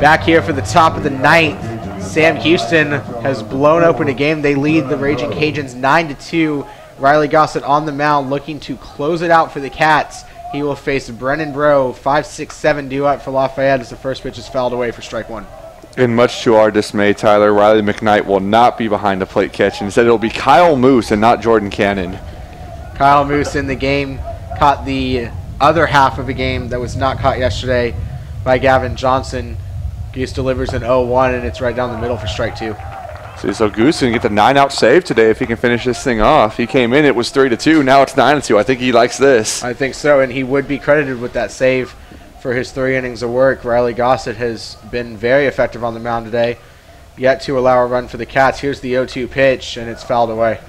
Back here for the top of the 9th, Sam Houston has blown open a game. They lead the Raging Cajuns 9-2. Riley Gossett on the mound looking to close it out for the Cats. He will face Brennan Bro, 5-6-7 due out for Lafayette as the first pitch is fouled away for strike 1. And much to our dismay, Tyler, Riley McKnight will not be behind the plate catch. Instead, it'll be Kyle Moose and not Jordan Cannon. Kyle Moose in the game caught the other half of a game that was not caught yesterday by Gavin Johnson. Goose delivers an 0-1, and it's right down the middle for strike 2. So Goose can get the 9-out save today if he can finish this thing off. He came in, it was 3-2. Now it's 9-2. I think he likes this. I think so, and he would be credited with that save for his 3 innings of work. Riley Gossett has been very effective on the mound today, yet to allow a run for the Cats. Here's the 0-2 pitch, and it's fouled away.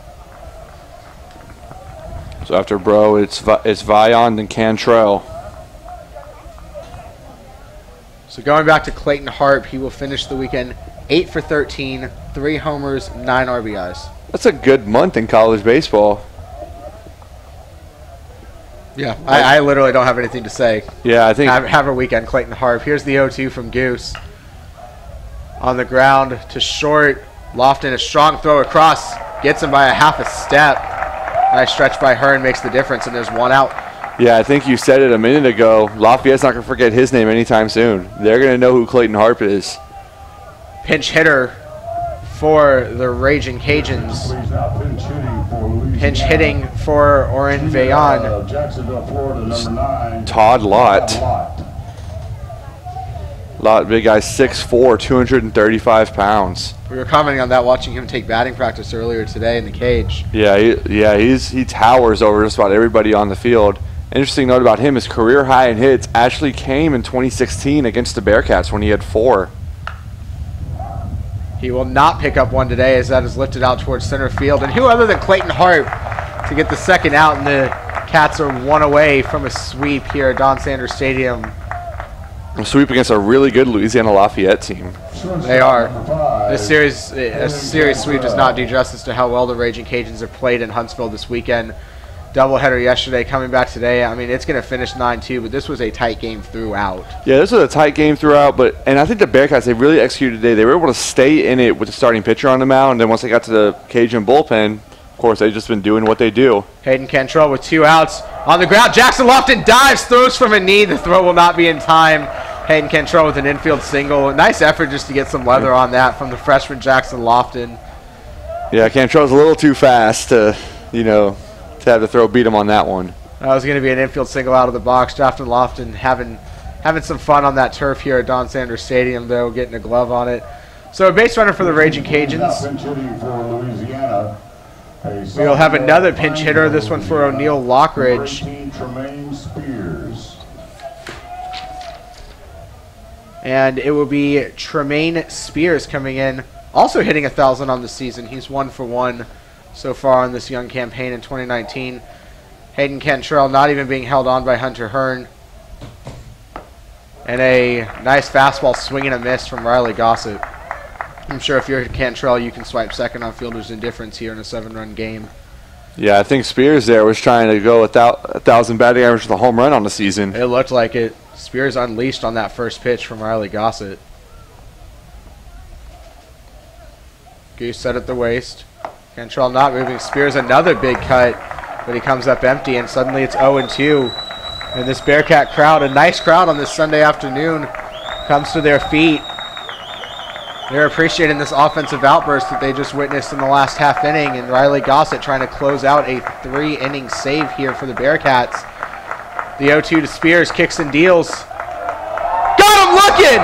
So after Bro, it's Vion and Cantrell. So going back to Clayton Harp, he will finish the weekend 8 for 13, 3 homers, 9 RBIs. That's a good month in college baseball. Yeah, I literally don't have anything to say. Yeah, I think have a weekend, Clayton Harp. Here's the 0-2 from Goose. On the ground to short. Lofton, a strong throw across. Gets him by a half a step. Nice stretch by Hearn makes the difference, and there's 1 out. Yeah, I think you said it a minute ago. Lafayette's not going to forget his name anytime soon. They're going to know who Clayton Harp is. pinch hitter for the Raging Cajuns. Pinch hitting for Oren Veillon. Jacksonville, Florida, number 9. Todd Lott. Lott, big guy, 6'4", 235 pounds. We were commenting on that, watching him take batting practice earlier today in the cage. Yeah, he towers over just about everybody on the field. Interesting note about him, his career high in hits actually came in 2016 against the Bearcats when he had 4. He will not pick up one today as that is lifted out towards center field. And who other than Clayton Harp to get the second out, and the Cats are 1 away from a sweep here at Don Sanders Stadium. A sweep against a really good Louisiana Lafayette team. They are. This series, a series sweep does not do justice to how well the Raging Cajuns have played in Huntsville this weekend. Doubleheader yesterday, coming back today. I mean, it's going to finish 9-2, but this was a tight game throughout. Yeah, this was a tight game throughout, and I think the Bearcats, they really executed today. They were able to stay in it with the starting pitcher on the mound, and then once they got to the Cajun bullpen, of course, they've just been doing what they do. Hayden Cantrell with 2 outs on the ground. Jackson Lofton dives, throws from a knee. The throw will not be in time. Hayden Cantrell with an infield single. Nice effort just to get some leather on that from the freshman Jackson Lofton. Yeah, Cantrell's a little too fast to, to have the throw beat him on that one. That was going to be an infield single out of the box. Jackson Lofton having some fun on that turf here at Don Sanders Stadium, though, getting a glove on it. So a base runner for the Raging Cajuns. We'll have another pinch hitter, this one for O'Neill Lockridge. And it will be Tremaine Spears coming in, also hitting 1,000 on the season. He's 1 for 1 so far on this young campaign in 2019. Hayden Cantrell not even being held on by Hunter Hearn. And a nice fastball swing and a miss from Riley Gossett. I'm sure if you're Cantrell, you can swipe second on fielder's indifference here in a 7-run game. Yeah, I think Spears there was trying to go 1,000 batting average with a home run on the season. It looked like it. Spears unleashed on that first pitch from Riley Gossett. Goose set at the waist. Cantrell not moving. Spears another big cut, but he comes up empty, and suddenly it's 0-2. And this Bearcat crowd, a nice crowd on this Sunday afternoon, comes to their feet. They're appreciating this offensive outburst that they just witnessed in the last half inning, and Riley Gossett trying to close out a 3-inning save here for the Bearcats. The 0-2 to Spears, kicks and deals. Got him looking!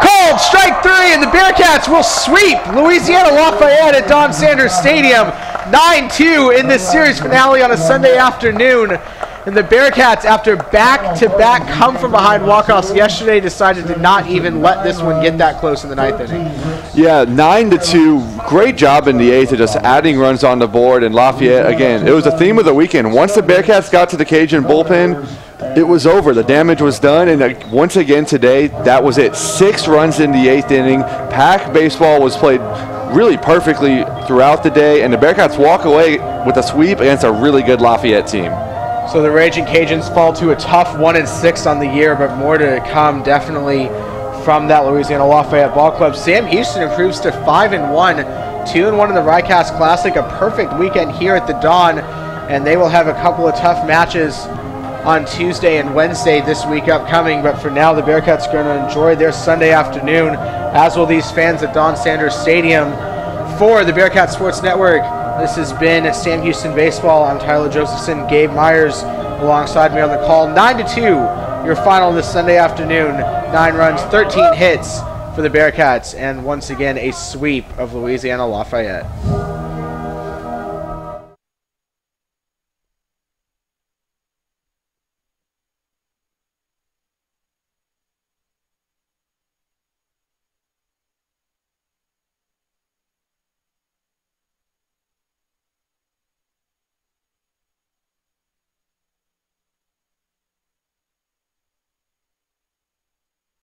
Called, strike 3, and the Bearcats will sweep Louisiana Lafayette at Don Sanders Stadium. 9-2 in this series finale on a Sunday afternoon. And the Bearcats, after back-to-back come-from-behind walk-offs yesterday, decided to not even let this one get that close in the 9th inning. Yeah, 9-2. Great job in the 8th of just adding runs on the board. And Lafayette, again, it was the theme of the weekend. Once the Bearcats got to the Cajun bullpen, it was over. The damage was done. And once again today, that was it. 6 runs in the 8th inning. Pack baseball was played really perfectly throughout the day. And the Bearcats walk away with a sweep against a really good Lafayette team. So the Raging Cajuns fall to a tough 1-6 on the year, but more to come definitely from that Louisiana Lafayette Ball Club. Sam Houston improves to 5-1, 2-1 in the RICAS Classic, a perfect weekend here at the Dawn, and they will have a couple of tough matches on Tuesday and Wednesday this week upcoming, but for now the Bearcats are going to enjoy their Sunday afternoon, as will these fans at Don Sanders Stadium. For the Bearcat Sports Network, this has been Sam Houston Baseball. I'm Tyler Josephson. Gabe Myers alongside me on the call. 9-2, your final this Sunday afternoon. 9 runs, 13 hits for the Bearcats, and once again a sweep of Louisiana Lafayette.